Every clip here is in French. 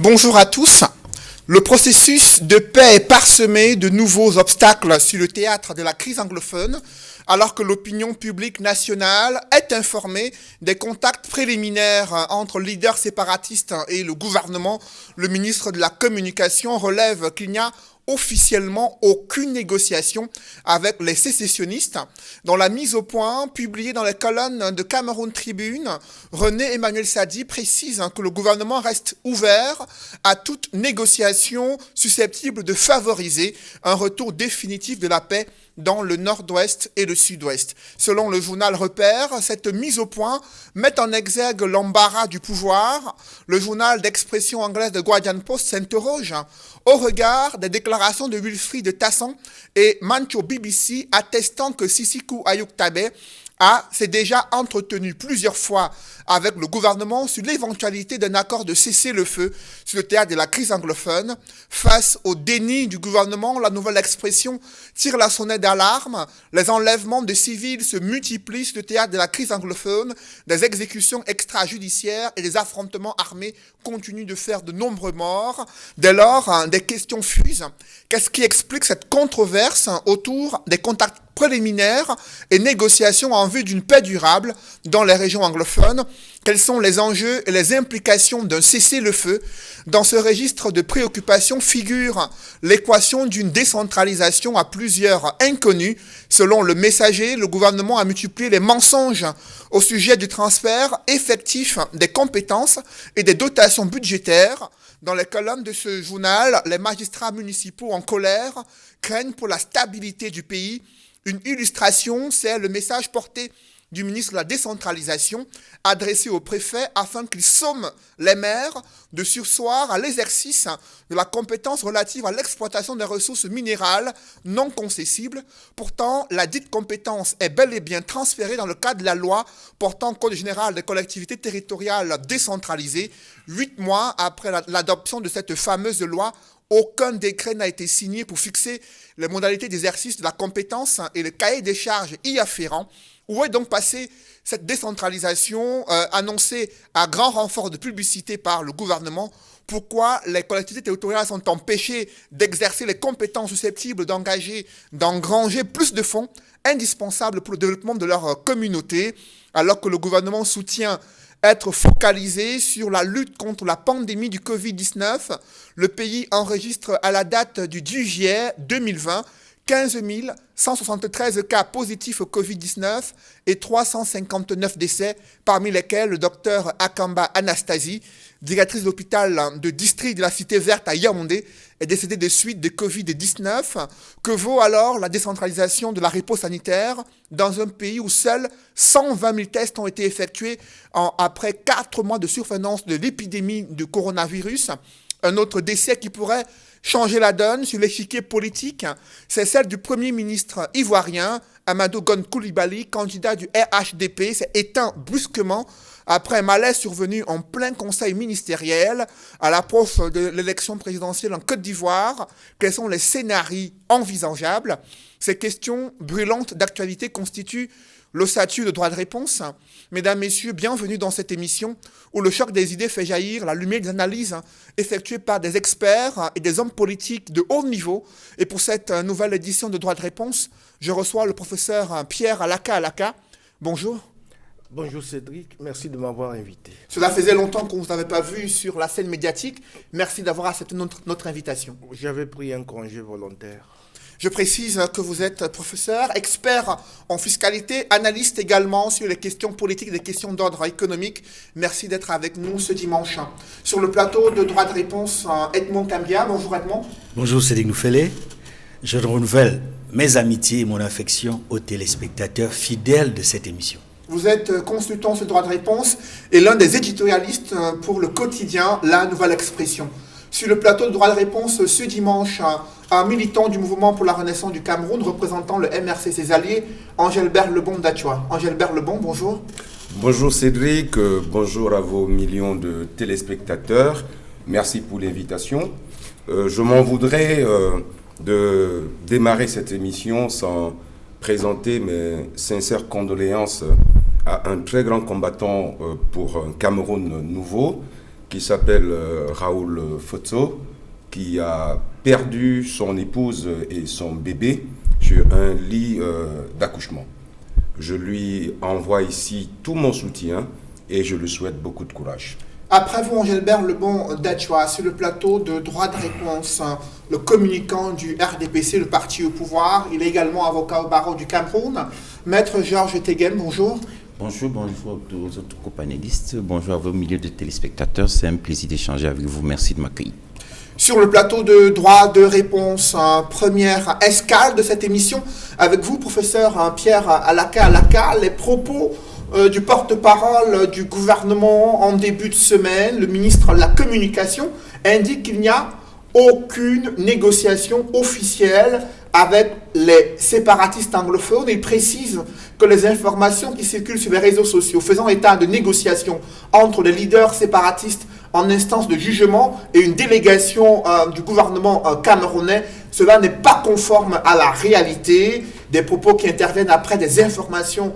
Bonjour à tous. Le processus de paix est parsemé de nouveaux obstacles sur le théâtre de la crise anglophone, alors que l'opinion publique nationale est informée des contacts préliminaires entre leaders séparatistes et le gouvernement. Le ministre de la Communication relève qu'il n'y a officiellement aucune négociation avec les sécessionnistes. Dans la mise au point publiée dans les colonnes de Cameroun Tribune, René Emmanuel Sadi précise que le gouvernement reste ouvert à toute négociation susceptible de favoriser un retour définitif de la paix dans le nord-ouest et le sud-ouest. Selon le journal Repère, cette mise au point met en exergue l'embarras du pouvoir. Le journal d'expression anglaise de Guardian Post s'interroge au regard des déclarations de Wilfried Tasson et Mancho BBC attestant que Sisiku Ayuk Tabe s'est déjà entretenu plusieurs fois avec le gouvernement sur l'éventualité d'un accord de cessez-le-feu sur le théâtre de la crise anglophone. Face au déni du gouvernement, la nouvelle expression tire la sonnette d'alarme. Les enlèvements de civils se multiplient sur le théâtre de la crise anglophone. Des exécutions extrajudiciaires et des affrontements armés continuent de faire de nombreux morts. Dès lors, des questions fusent. Qu'est-ce qui explique cette controverse autour des contacts préliminaires et négociations en vue d'une paix durable dans les régions anglophones? Quels sont les enjeux et les implications d'un cessez-le-feu? Dans ce registre de préoccupations figure l'équation d'une décentralisation à plusieurs inconnus. Selon le Messager, le gouvernement a multiplié les mensonges au sujet du transfert effectif des compétences et des dotations budgétaires. Dans les colonnes de ce journal, les magistrats municipaux en colère craignent pour la stabilité du pays. Une illustration, c'est le message porté du ministre de la décentralisation adressé au préfet afin qu'il somme les maires de surseoir à l'exercice de la compétence relative à l'exploitation des ressources minérales non concessibles. Pourtant, la dite compétence est bel et bien transférée dans le cadre de la loi portant Code général des collectivités territoriales décentralisées. 8 mois après l'adoption de cette fameuse loi, aucun décret n'a été signé pour fixer les modalités d'exercice de la compétence et le cahier des charges y afférent. Où est donc passée cette décentralisation annoncée à grand renfort de publicité par le gouvernement? Pourquoi les collectivités territoriales sont empêchées d'exercer les compétences susceptibles d'engranger plus de fonds indispensables pour le développement de leur communauté, alors que le gouvernement soutient être focalisé sur la lutte contre la pandémie du Covid-19? Le pays enregistre à la date du 10 juillet 2020 15 173 cas positifs au Covid-19 et 359 décès, parmi lesquels le docteur Akamba Anastasie, directrice de l'hôpital de district de la Cité Verte à Yaoundé, est décédée des suites de Covid-19. Que vaut alors la décentralisation de la réponse sanitaire dans un pays où seuls 120 000 tests ont été effectués après 4 mois de survenance de l'épidémie de coronavirus? Un autre décès qui pourrait changer la donne sur l'échiquier politique, c'est celle du Premier ministre ivoirien, Amadou Gon Coulibaly, candidat du RHDP, s'est éteint brusquement après un malaise survenu en plein conseil ministériel à l'approche de l'élection présidentielle en Côte d'Ivoire. Quels sont les scénarios envisageables? Ces questions brûlantes d'actualité constituent l'ossature de droit de réponse. Mesdames, Messieurs, bienvenue dans cette émission où le choc des idées fait jaillir la lumière des analyses effectuées par des experts et des hommes politiques de haut niveau. Et pour cette nouvelle édition de droit de réponse, je reçois le professeur Pierre Alaka. Bonjour. Bonjour Cédric, merci de m'avoir invité. Cela faisait longtemps qu'on ne vous avait pas vu sur la scène médiatique. Merci d'avoir accepté notre invitation. J'avais pris un congé volontaire. Je précise que vous êtes professeur, expert en fiscalité, analyste également sur les questions politiques, les questions d'ordre économique. Merci d'être avec nous ce dimanche. Sur le plateau de droit de réponse, Edmond Cambia. Bonjour Edmond. Bonjour Cédric Noufélé. Je renouvelle mes amitiés et mon affection aux téléspectateurs fidèles de cette émission. Vous êtes consultant sur droit de réponse et l'un des éditorialistes pour le quotidien La Nouvelle Expression. Sur le plateau de droit de réponse ce dimanche, un militant du mouvement pour la renaissance du Cameroun représentant le MRC et ses alliés, Angelbert Lebon d'Achua. Angelbert Lebon, bonjour. Bonjour Cédric, bonjour à vos millions de téléspectateurs. Merci pour l'invitation. Je m'en voudrais de démarrer cette émission sans présenter mes sincères condoléances à un très grand combattant pour un Cameroun nouveau, qui s'appelle Raoul Fotso, qui a perdu son épouse et son bébé sur un lit d'accouchement. Je lui envoie ici tout mon soutien et je lui souhaite beaucoup de courage. Après vous, Angelbert Lebon d'Achua, sur le plateau de droit de réponse, le communicant du RDPC, le parti au pouvoir. Il est également avocat au barreau du Cameroun. Maître Georges Teghem, bonjour. Bonjour aux autres copanélistes. Bonjour à vos milieux de téléspectateurs. C'est un plaisir d'échanger avec vous. Merci de m'accueillir. Sur le plateau de droit de réponse, première escale de cette émission, avec vous, professeur Pierre Alaka, les propos du porte-parole du gouvernement en début de semaine, le ministre de la Communication, indique qu'il n'y a aucune négociation officielle avec les séparatistes anglophones. Il précise que les informations qui circulent sur les réseaux sociaux faisant état de négociations entre les leaders séparatistes en instance de jugement et une délégation du gouvernement camerounais, cela n'est pas conforme à la réalité. Des propos qui interviennent après des informations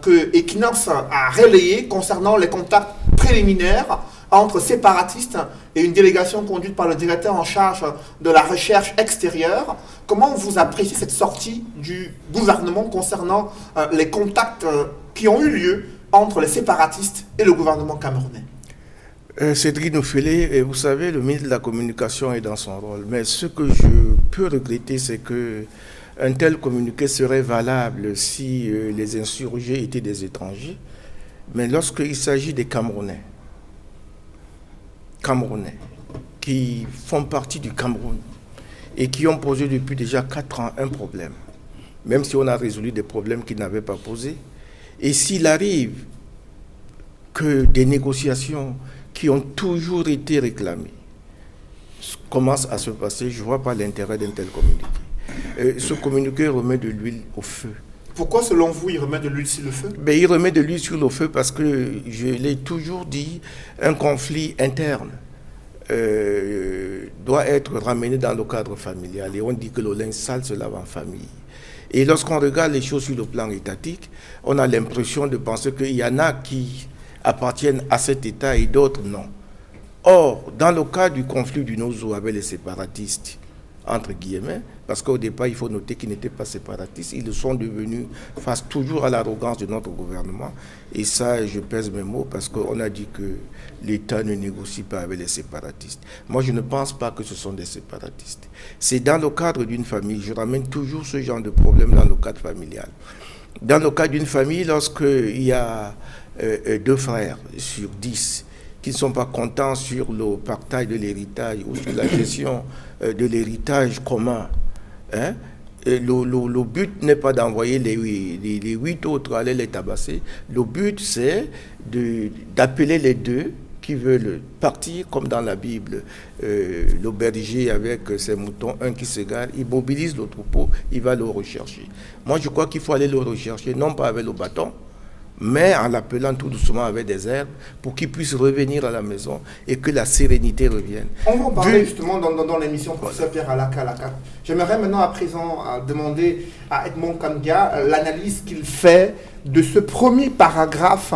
que Equinox a relayées concernant les contacts préliminaires entre séparatistes et une délégation conduite par le directeur en charge de la recherche extérieure. Comment vous appréciez cette sortie du gouvernement concernant les contacts qui ont eu lieu entre les séparatistes et le gouvernement camerounais? Cédric Noufélé, vous savez, le ministre de la Communication est dans son rôle. Mais ce que je peux regretter, c'est qu'un tel communiqué serait valable si les insurgés étaient des étrangers. Mais lorsqu'il s'agit des Camerounais qui font partie du Cameroun et qui ont posé depuis déjà 4 ans un problème, même si on a résolu des problèmes qu'ils n'avaient pas posés, et s'il arrive que des négociations qui ont toujours été réclamées commencent à se passer, je ne vois pas l'intérêt d'un tel communiqué. Ce communiqué remet de l'huile au feu. Pourquoi, selon vous, il remet de l'huile sur le feu? Il remet de l'huile sur le feu parce que, je l'ai toujours dit, un conflit interne doit être ramené dans le cadre familial. Et on dit que le linge sale se lave en famille. Et lorsqu'on regarde les choses sur le plan étatique, on a l'impression de penser qu'il y en a qui appartiennent à cet État et d'autres non. Or, dans le cas du conflit du Nozo avec les séparatistes, entre guillemets, parce qu'au départ, il faut noter qu'ils n'étaient pas séparatistes, ils le sont devenus face toujours à l'arrogance de notre gouvernement. Et ça, je pèse mes mots parce qu'on a dit que l'État ne négocie pas avec les séparatistes. Moi, je ne pense pas que ce sont des séparatistes. C'est dans le cadre d'une famille. Je ramène toujours ce genre de problème dans le cadre familial. Dans le cas d'une famille, lorsqu'il y a 2 frères sur 10 qui ne sont pas contents sur le partage de l'héritage ou sur la gestion de l'héritage commun, hein, le but n'est pas d'envoyer les 8 autres aller les tabasser. Le but, c'est d'appeler les 2 qui veulent partir, comme dans la Bible, le berger avec ses moutons, un qui s'égare, il mobilise le troupeau, il va le rechercher. Moi, je crois qu'il faut aller le rechercher, non pas avec le bâton, mais en l'appelant tout doucement avec des herbes pour qu'il puisse revenir à la maison et que la sérénité revienne. On va en parler justement dans l'émission professeur Pierre Alaka. J'aimerais maintenant à présent demander à Edmond Kamgia l'analyse qu'il fait de ce premier paragraphe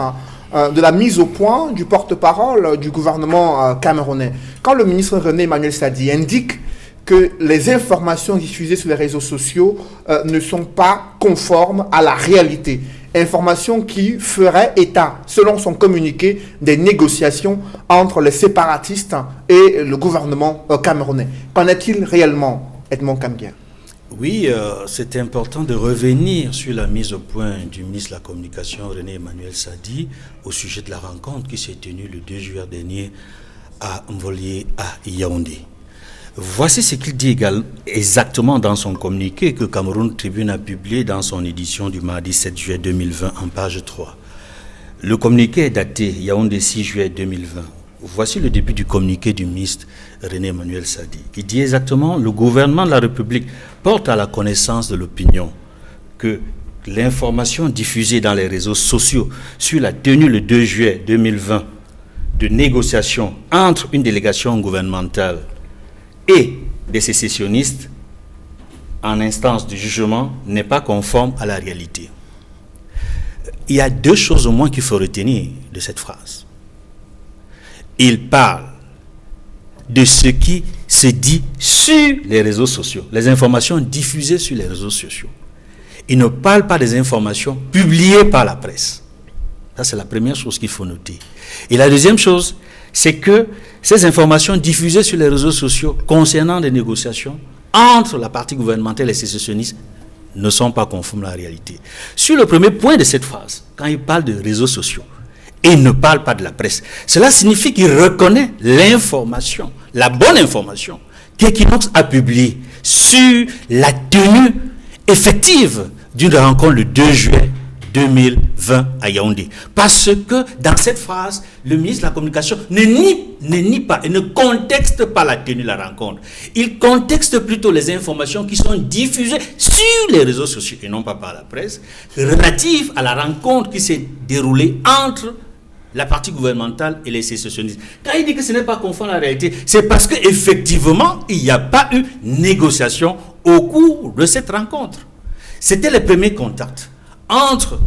de la mise au point du porte-parole du gouvernement camerounais. Quand le ministre René Emmanuel Sadi indique que les informations diffusées sur les réseaux sociaux ne sont pas conformes à la réalité. Informations qui feraient état, selon son communiqué, des négociations entre les séparatistes et le gouvernement camerounais. Qu'en est-il réellement, Edmond Kamgia? Oui, c'est important de revenir sur la mise au point du ministre de la Communication, René Emmanuel Sadi, au sujet de la rencontre qui s'est tenue le 2 juillet dernier à Mvolié, à Yaoundé. Voici ce qu'il dit exactement dans son communiqué que Cameroun Tribune a publié dans son édition du mardi 7 juillet 2020 en page 3. Le communiqué est daté Yaoundé 6 juillet 2020. Voici le début du communiqué du ministre René Emmanuel Sadi, qui dit exactement: le gouvernement de la République porte à la connaissance de l'opinion que l'information diffusée dans les réseaux sociaux sur la tenue le 2 juillet 2020 de négociations entre une délégation gouvernementale et des sécessionnistes en instance de jugement n'est pas conforme à la réalité. Il y a 2 choses au moins qu'il faut retenir de cette phrase. il parle de ce qui se dit sur les réseaux sociaux, les informations diffusées sur les réseaux sociaux. Il ne parle pas des informations publiées par la presse. Ça, c'est la première chose qu'il faut noter. Et la deuxième chose, c'est que ces informations diffusées sur les réseaux sociaux concernant des négociations entre la partie gouvernementale et les sécessionnistes ne sont pas conformes à la réalité. Sur le premier point de cette phrase, quand il parle de réseaux sociaux, et il ne parle pas de la presse, cela signifie qu'il reconnaît l'information, la bonne information qu'Equinox a publiée sur la tenue effective d'une rencontre le 2 juillet 2020 à Yaoundé. Parce que dans cette phrase, le ministre de la Communication ne nie pas et ne contexte pas la tenue de la rencontre. Il contexte plutôt les informations qui sont diffusées sur les réseaux sociaux et non pas par la presse, relatives à la rencontre qui s'est déroulée entre la partie gouvernementale et les sécessionnistes. Quand il dit que ce n'est pas conforme à la réalité, c'est parce qu'effectivement, il n'y a pas eu négociation au cours de cette rencontre. C'était les premiers contacts entre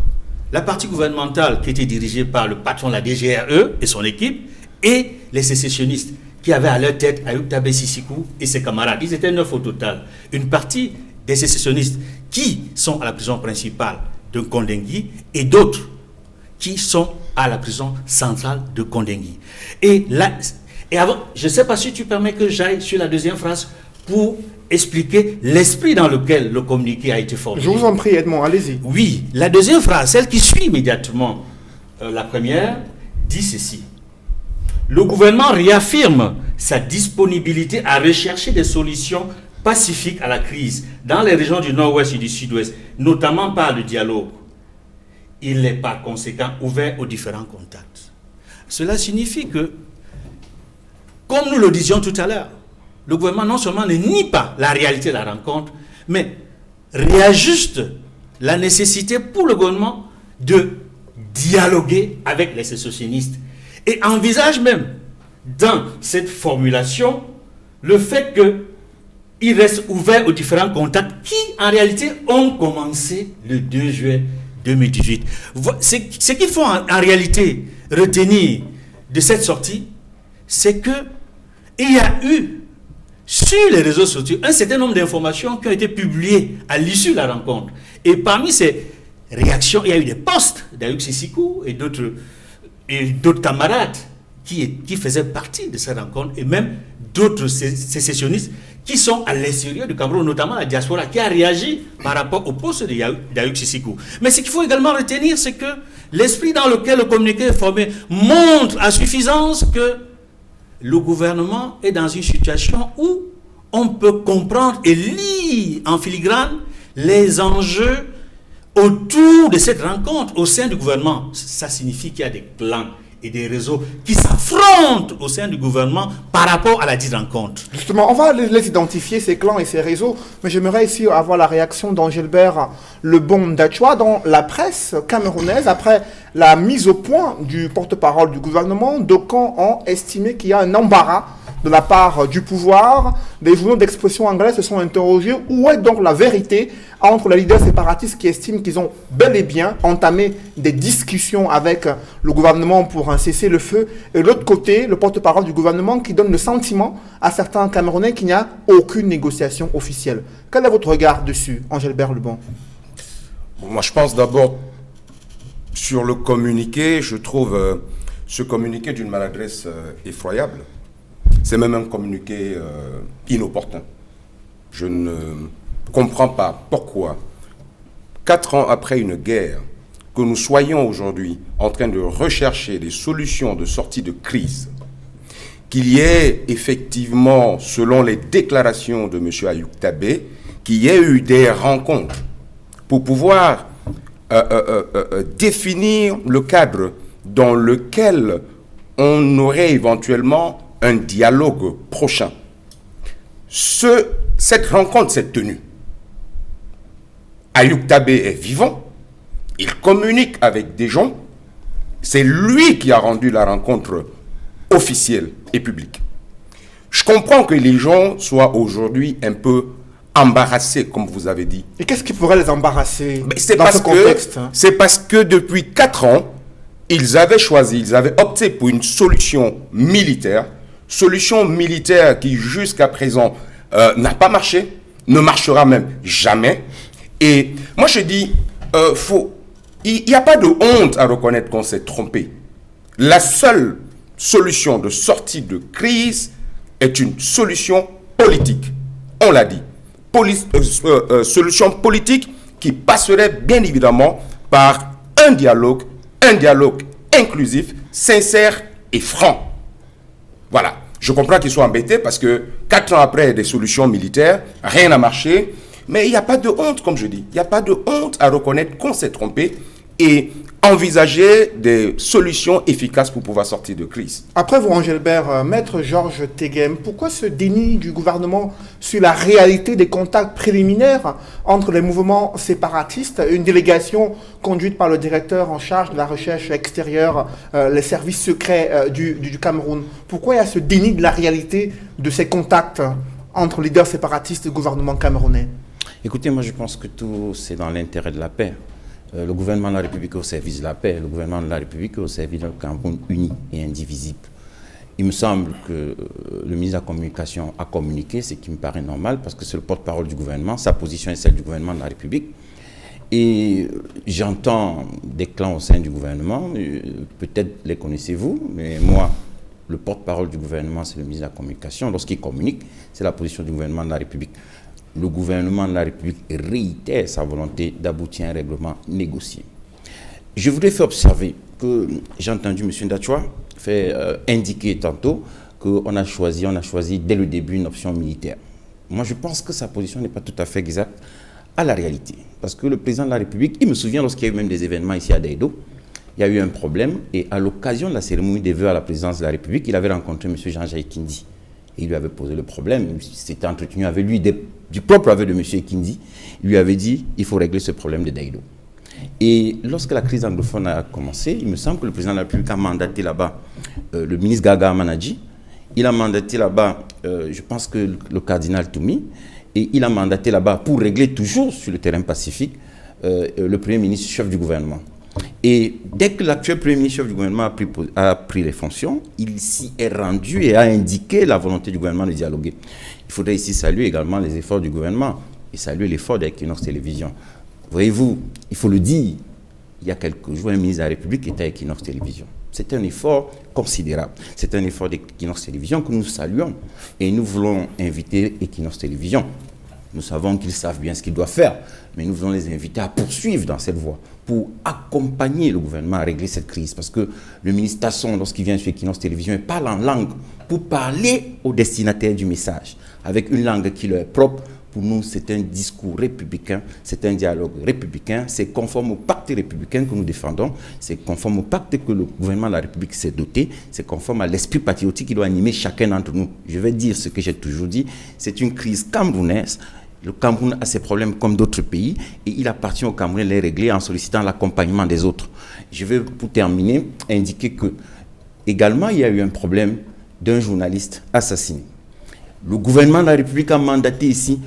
la partie gouvernementale qui était dirigée par le patron de la DGRE et son équipe et les sécessionnistes qui avaient à leur tête Ayoub Tabé Sissikou et ses camarades. Ils étaient 9 au total. Une partie des sécessionnistes qui sont à la prison principale de Kondengui et d'autres qui sont à la prison centrale de Kondengui. Et avant, je ne sais pas si tu permets que j'aille sur la deuxième phrase pour expliquer l'esprit dans lequel le communiqué a été formulé. Je vous en prie, Edmond, allez-y. Oui, la deuxième phrase, celle qui suit immédiatement la première, dit ceci. Le gouvernement réaffirme sa disponibilité à rechercher des solutions pacifiques à la crise dans les régions du nord-ouest et du sud-ouest, notamment par le dialogue. Il est par conséquent ouvert aux différents contacts. Cela signifie que, comme nous le disions tout à l'heure, le gouvernement non seulement ne nie pas la réalité de la rencontre, mais réajuste la nécessité pour le gouvernement de dialoguer avec les sécessionnistes et envisage même dans cette formulation le fait qu'il reste ouvert aux différents contacts qui en réalité ont commencé le 2 juillet 2018. Ce qu'il faut en réalité retenir de cette sortie, c'est qu'il y a eu sur les réseaux sociaux un certain nombre d'informations qui ont été publiées à l'issue de la rencontre. Et parmi ces réactions, il y a eu des posts d'Ayoub Sissikou et d'autres camarades qui faisaient partie de cette rencontre et même d'autres sécessionnistes qui sont à l'extérieur du Cameroun, notamment la diaspora, qui a réagi par rapport au poste d'Ayoub Sissikou. Mais ce qu'il faut également retenir, c'est que l'esprit dans lequel le communiqué est formé montre à suffisance que le gouvernement est dans une situation où on peut comprendre et lire en filigrane les enjeux autour de cette rencontre au sein du gouvernement. Ça signifie qu'il y a des clans et des réseaux qui s'affrontent au sein du gouvernement par rapport à la dite rencontre. Justement, on va les identifier, ces clans et ces réseaux, mais j'aimerais ici avoir la réaction d'Angilbert Lebon Dachua dans la presse camerounaise après la mise au point du porte-parole du gouvernement. D'aucuns ont estimé qu'il y a un embarras de la part du pouvoir. Des journaux d'expression anglaise se sont interrogés. Où est donc la vérité entre les leaders séparatistes qui estiment qu'ils ont bel et bien entamé des discussions avec le gouvernement pour un cessez-le-feu, et de l'autre côté, le porte-parole du gouvernement qui donne le sentiment à certains Camerounais qu'il n'y a aucune négociation officielle. Quel est votre regard dessus, Angilbert Lebon? Moi, je pense d'abord sur le communiqué. Je trouve ce communiqué d'une maladresse effroyable. C'est même un communiqué inopportun. Je ne comprends pas pourquoi, 4 ans après une guerre, que nous soyons aujourd'hui en train de rechercher des solutions de sortie de crise, qu'il y ait effectivement, selon les déclarations de M. Ayoub Tabé, qu'il y ait eu des rencontres pour pouvoir définir le cadre dans lequel on aurait éventuellement un dialogue prochain. Cette rencontre s'est tenue. Ayoub Tabé est vivant, il communique avec des gens, c'est lui qui a rendu la rencontre officielle et publique. Je comprends que les gens soient aujourd'hui un peu embarrassés, comme vous avez dit. Et qu'est-ce qui pourrait les embarrasser dans ce contexte? C'est parce que depuis 4 ans, ils avaient opté pour une solution militaire qui jusqu'à présent n'a pas marché, ne marchera même jamais. Et moi je dis, il n'y a pas de honte à reconnaître qu'on s'est trompé. La seule solution de sortie de crise est une solution politique. On l'a dit. Solution politique qui passerait bien évidemment par un dialogue inclusif, sincère et franc. Voilà. Je comprends qu'ils soient embêtés parce que 4 ans après des solutions militaires, rien n'a marché. Mais il n'y a pas de honte, comme je dis. Il n'y a pas de honte à reconnaître qu'on s'est trompé et envisager des solutions efficaces pour pouvoir sortir de crise. Après vous, Angelbert, Maître Georges Teguem, pourquoi ce déni du gouvernement sur la réalité des contacts préliminaires entre les mouvements séparatistes, une délégation conduite par le directeur en charge de la recherche extérieure, les services secrets du Cameroun? Pourquoi il y a ce déni de la réalité de ces contacts entre leaders séparatistes et gouvernement camerounais? Écoutez, moi je pense que tout c'est dans l'intérêt de la paix. Le gouvernement de la République est au service de la paix, le gouvernement de la République est au service d'un Cameroun uni et indivisible. Il me semble que le ministre de la Communication a communiqué, ce qui me paraît normal, parce que c'est le porte-parole du gouvernement, sa position est celle du gouvernement de la République. Et j'entends des clans au sein du gouvernement, peut-être les connaissez-vous, mais moi, le porte-parole du gouvernement, c'est le ministre de la Communication. Lorsqu'il communique, c'est la position du gouvernement de la République. Le gouvernement de la République réitère sa volonté d'aboutir à un règlement négocié. Je voudrais faire observer que j'ai entendu M. Ndachwa indiquer tantôt qu'on a choisi dès le début une option militaire. Moi, je pense que sa position n'est pas tout à fait exacte à la réalité. Parce que le président de la République, il me souvient lorsqu'il y a eu même des événements ici à Daïdo, il y a eu un problème et à l'occasion de la cérémonie des vœux à la présidence de la République, il avait rencontré M. Jean-Jacques Kindi. Et il lui avait posé le problème, il s'était entretenu avec lui du propre aveu de M. Kindi. Il lui avait dit, il faut régler ce problème de Daïdo. Et lorsque la crise anglophone a commencé, il me semble que le président de la République a mandaté là-bas le ministre Gaga Amanadji. Il a mandaté là-bas, je pense que le cardinal Toumi. Et il a mandaté là-bas pour régler toujours sur le terrain pacifique le premier ministre chef du gouvernement. Et dès que l'actuel premier ministre chef du gouvernement a pris les fonctions, il s'y est rendu et a indiqué la volonté du gouvernement de dialoguer. Il faudrait ici saluer également les efforts du gouvernement et saluer l'effort d'Equinox Télévision. Voyez-vous, il faut le dire, il y a quelques jours, un ministre de la République était à Equinox Télévision. C'est un effort considérable. C'est un effort d'Equinox Télévision que nous saluons. Et nous voulons inviter Equinox Télévision. Nous savons qu'ils savent bien ce qu'ils doivent faire, mais nous voulons les inviter à poursuivre dans cette voie pour accompagner le gouvernement à régler cette crise. Parce que le ministre Tasson, lorsqu'il vient sur Equinox Télévision, il parle en langue pour parler aux destinataires du message, avec une langue qui leur est propre. Pour nous, c'est un discours républicain, c'est un dialogue républicain, c'est conforme au pacte républicain que nous défendons, c'est conforme au pacte que le gouvernement de la République s'est doté, c'est conforme à l'esprit patriotique qui doit animer chacun d'entre nous. Je vais dire ce que j'ai toujours dit, c'est une crise camerounaise. Le Cameroun a ses problèmes comme d'autres pays et il appartient au Cameroun de les régler en sollicitant l'accompagnement des autres. Je vais, pour terminer, indiquer que également il y a eu un problème d'un journaliste assassiné. Le gouvernement de la République a mandaté ici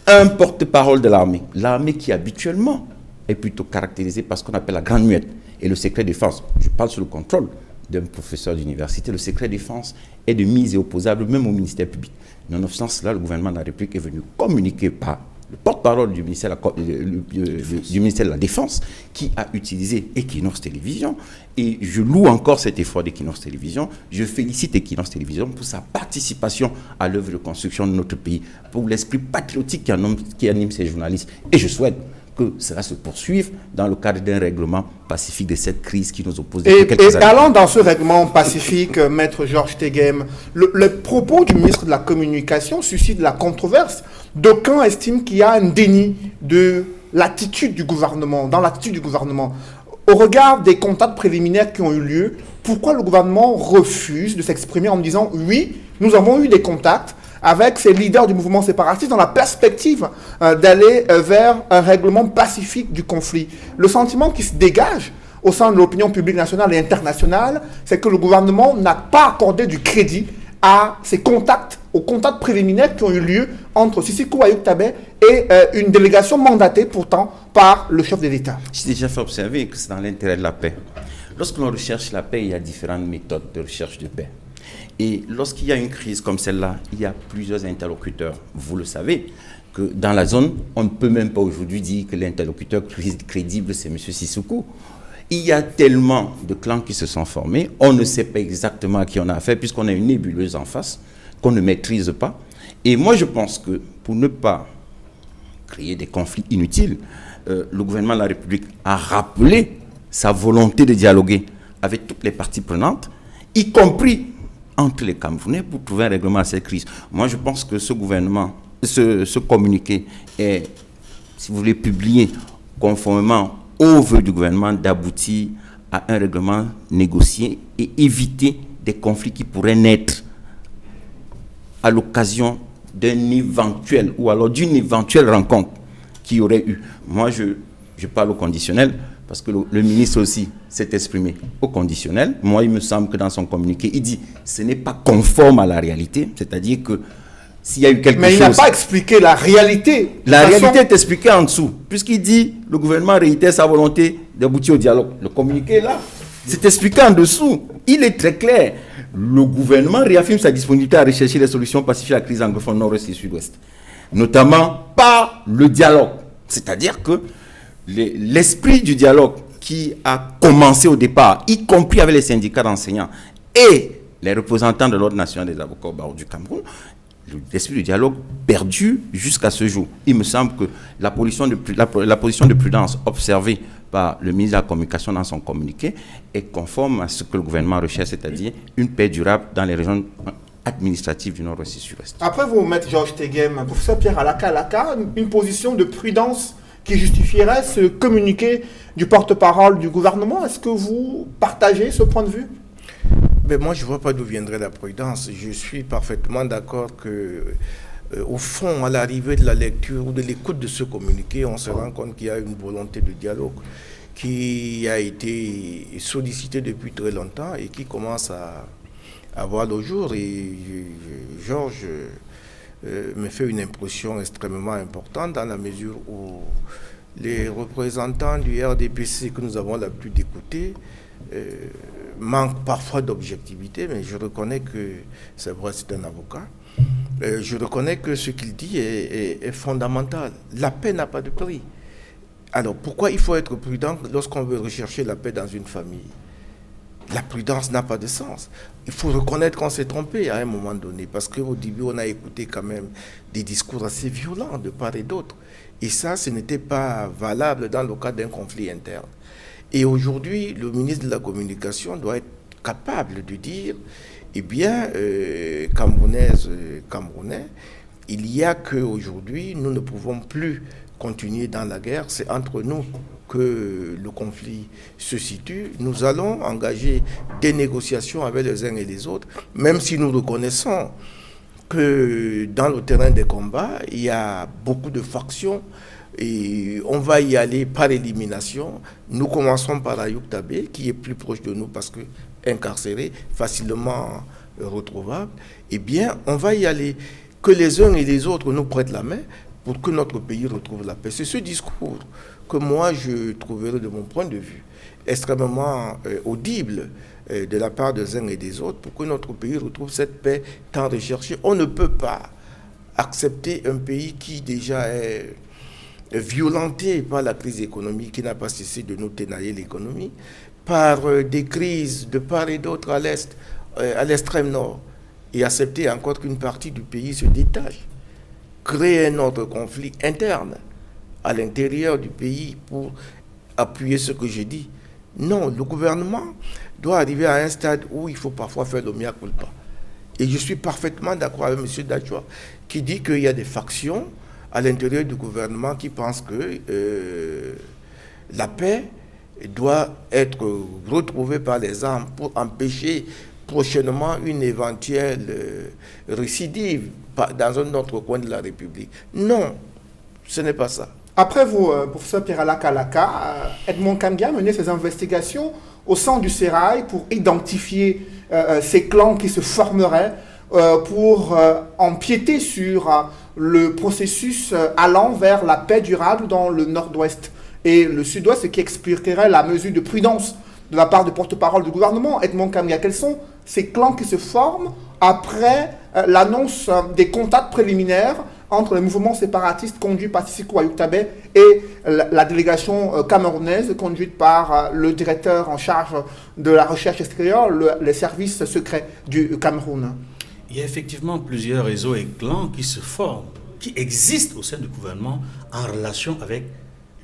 un porte-parole de l'armée. L'armée qui habituellement est plutôt caractérisée par ce qu'on appelle la grande muette et le secret défense. Je parle sous le contrôle d'un professeur d'université. Le secret défense est de mise et opposable même au ministère public. Nonobstant cela, le gouvernement de la République est venu communiquer par le porte-parole du ministère de la Défense qui a utilisé Equinox Télévision. Et je loue encore cet effort d'Equinox Télévision. Je félicite Equinox Télévision pour sa participation à l'œuvre de construction de notre pays, pour l'esprit patriotique qui anime ces journalistes. Et je souhaite que cela se poursuive dans le cadre d'un règlement pacifique de cette crise qui nous oppose depuis quelques années. Et allant dans ce règlement pacifique, Maître Georges Teguem, le propos du ministre de la Communication suscite la controverse. D'aucuns estiment qu'il y a un déni de l'attitude du gouvernement, dans l'attitude du gouvernement. Au regard des contacts préliminaires qui ont eu lieu, pourquoi le gouvernement refuse de s'exprimer en disant « Oui, nous avons eu des contacts avec ces leaders du mouvement séparatiste dans la perspective d'aller vers un règlement pacifique du conflit ». Le sentiment qui se dégage au sein de l'opinion publique nationale et internationale, c'est que le gouvernement n'a pas accordé du crédit à ces contacts, aux contacts préliminaires qui ont eu lieu entre Sisiko Ayuk Tabé et une délégation mandatée pourtant par le chef de l'État. J'ai déjà fait observer que c'est dans l'intérêt de la paix. Lorsque l'on recherche la paix, il y a différentes méthodes de recherche de paix. Et lorsqu'il y a une crise comme celle-là, il y a plusieurs interlocuteurs. Vous le savez, que dans la zone, on ne peut même pas aujourd'hui dire que l'interlocuteur crédible, c'est M. Sissoko. Il y a tellement de clans qui se sont formés, on ne sait pas exactement à qui on a affaire, puisqu'on a une nébuleuse en face, qu'on ne maîtrise pas. Et moi, je pense que pour ne pas créer des conflits inutiles, le gouvernement de la République a rappelé sa volonté de dialoguer avec toutes les parties prenantes, y compris entre les Camerounais, pour trouver un règlement à cette crise. Moi, je pense que ce gouvernement, ce communiqué est, si vous voulez, publié conformément au vœu du gouvernement d'aboutir à un règlement négocié et éviter des conflits qui pourraient naître à l'occasion d'un éventuel ou alors d'une éventuelle rencontre qui aurait eu. Moi, je parle au conditionnel parce que le ministre aussi s'est exprimé au conditionnel. Moi, il me semble que dans son communiqué, il dit que ce n'est pas conforme à la réalité, c'est-à-dire que s'il y a eu quelque chose... Mais il n'a pas expliqué la réalité. La réalité est expliquée en dessous, puisqu'il dit le gouvernement réitère sa volonté d'aboutir au dialogue. Le communiqué est là, c'est expliqué en dessous. Il est très clair. Le gouvernement réaffirme sa disponibilité à rechercher des solutions pacifiques à la crise anglophone nord-ouest et sud-ouest, notamment par le dialogue. C'est-à-dire que l'esprit du dialogue qui a commencé au départ, y compris avec les syndicats d'enseignants et les représentants de l'Ordre national des avocats au barreau du Cameroun, l'esprit du dialogue perdu jusqu'à ce jour. Il me semble que la position de prudence observée par le ministre de la Communication dans son communiqué est conforme à ce que le gouvernement recherche, c'est-à-dire une paix durable dans les régions administratives du Nord-Ouest et du Sud-Ouest. Après vous, Maître Georges Teguem, professeur Pierre Alaka, une position de prudence qui justifierait ce communiqué du porte-parole du gouvernement. Est-ce que vous partagez ce point de vue ? Ben moi, je ne vois pas d'où viendrait la prudence. Je suis parfaitement d'accord que, au fond, à l'arrivée de la lecture ou de l'écoute de ce communiqué, on se rend compte qu'il y a une volonté de dialogue qui a été sollicitée depuis très longtemps et qui commence à voir le jour. Et Georges me fait une impression extrêmement importante dans la mesure où les représentants du RDPC que nous avons l'habitude d'écouter manque parfois d'objectivité, mais je reconnais que, c'est vrai, c'est un avocat. Je reconnais que ce qu'il dit est fondamental. La paix n'a pas de prix. Alors, pourquoi il faut être prudent lorsqu'on veut rechercher la paix dans une famille? La prudence n'a pas de sens. Il faut reconnaître qu'on s'est trompé à un moment donné, parce qu'au début, on a écouté quand même des discours assez violents de part et d'autre. Et ça, ce n'était pas valable dans le cas d'un conflit interne. Et aujourd'hui, le ministre de la Communication doit être capable de dire, eh bien, Camerounaises, Camerounais, il y a qu'aujourd'hui, nous ne pouvons plus continuer dans la guerre. C'est entre nous que le conflit se situe. Nous allons engager des négociations avec les uns et les autres, même si nous reconnaissons que dans le terrain des combats, il y a beaucoup de factions. Et on va y aller par élimination. Nous commençons par Ayoub Tabé, qui est plus proche de nous parce que incarcéré, facilement retrouvable. Eh bien, on va y aller. Que les uns et les autres nous prêtent la main pour que notre pays retrouve la paix. C'est ce discours que moi, je trouverais, de mon point de vue, extrêmement audible de la part des uns et des autres pour que notre pays retrouve cette paix tant recherchée. On ne peut pas accepter un pays qui déjà est violenté par la crise économique qui n'a pas cessé de nous ténailler l'économie, par des crises de part et d'autre à l'Est, à l'extrême nord, et accepter encore qu'une partie du pays se détache, créer un autre conflit interne à l'intérieur du pays pour appuyer ce que j'ai dit. Non, le gouvernement doit arriver à un stade où il faut parfois faire le mea culpa. Et je suis parfaitement d'accord avec M. Dachua qui dit qu'il y a des factions à l'intérieur du gouvernement qui pensent que la paix doit être retrouvée par les armes pour empêcher prochainement une éventuelle récidive dans un autre coin de la République. Non, ce n'est pas ça. Après vous, professeur Pierre Alaka, Edmond Kangia a mené ses investigations au sein du Sérail pour identifier ces clans qui se formeraient pour empiéter sur le processus allant vers la paix durable dans le nord-ouest et le sud-ouest, ce qui expliquerait la mesure de prudence de la part du porte-parole du gouvernement, Edmond Kamia. Quels sont ces clans qui se forment après l'annonce des contacts préliminaires entre les mouvements séparatistes conduits par Sissoko Ayoutabé et la délégation camerounaise conduite par le directeur en charge de la recherche extérieure, les services secrets du Cameroun? Il y a effectivement plusieurs réseaux et clans qui se forment, qui existent au sein du gouvernement en relation avec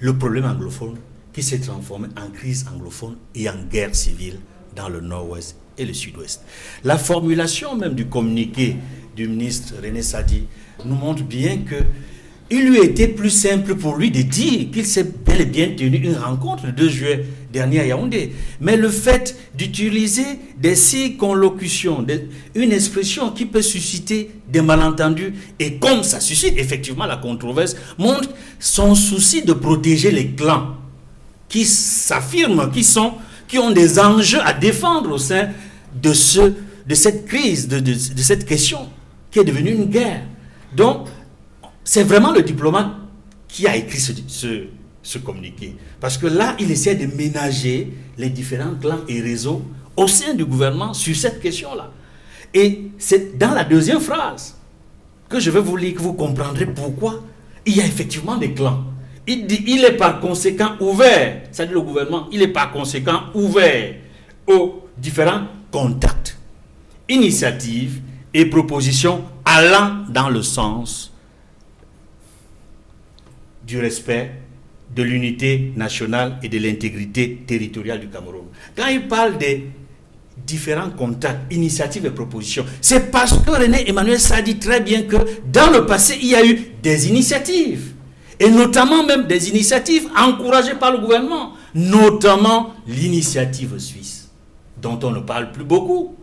le problème anglophone qui s'est transformé en crise anglophone et en guerre civile dans le nord-ouest et le sud-ouest. La formulation même du communiqué du ministre René Sadi nous montre bien qu'il lui était plus simple pour lui de dire qu'il s'est bel et bien tenu une rencontre le 2 juillet dernier à Yaoundé. Mais le fait d'utiliser des circonlocutions, une expression qui peut susciter des malentendus, et comme ça suscite effectivement la controverse, montre son souci de protéger les clans qui s'affirment, qui ont des enjeux à défendre au sein de cette crise, de cette question qui est devenue une guerre. Donc, c'est vraiment le diplomate qui a écrit ce communiqué. Parce que là, il essaie de ménager les différents clans et réseaux au sein du gouvernement sur cette question-là. Et c'est dans la deuxième phrase que je vais vous lire, que vous comprendrez pourquoi il y a effectivement des clans. Il dit, il est par conséquent ouvert, c'est-à-dire le gouvernement, il est par conséquent ouvert aux différents contacts, initiatives et propositions allant dans le sens du respect de l'unité nationale et de l'intégrité territoriale du Cameroun. Quand il parle des différents contacts, initiatives et propositions, c'est parce que René Emmanuel Sadi dit très bien que dans le passé, il y a eu des initiatives, et notamment même des initiatives encouragées par le gouvernement, notamment l'initiative suisse, dont on ne parle plus beaucoup.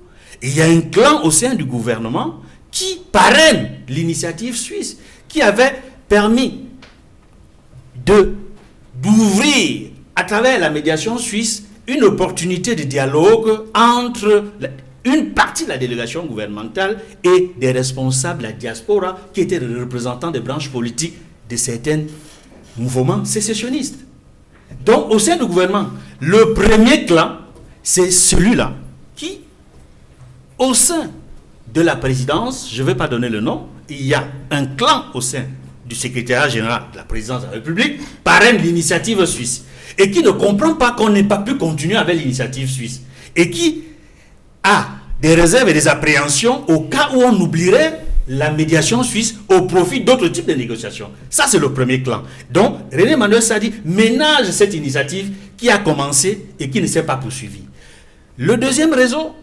Et il y a un clan au sein du gouvernement qui parraine l'initiative suisse, qui avait permis d'ouvrir à travers la médiation suisse une opportunité de dialogue entre une partie de la délégation gouvernementale et des responsables de la diaspora qui étaient les représentants des branches politiques de certains mouvements sécessionnistes. Donc au sein du gouvernement, le premier clan, c'est celui-là qui, au sein de la présidence, je ne vais pas donner le nom, il y a un clan au sein du secrétariat général de la présidence de la République, parraine l'initiative suisse, et qui ne comprend pas qu'on n'ait pas pu continuer avec l'initiative suisse, et qui a des réserves et des appréhensions au cas où on oublierait la médiation suisse au profit d'autres types de négociations. Ça, c'est le premier clan. Donc, René Emmanuel Sadi ménage cette initiative qui a commencé et qui ne s'est pas poursuivie. Le deuxième réseau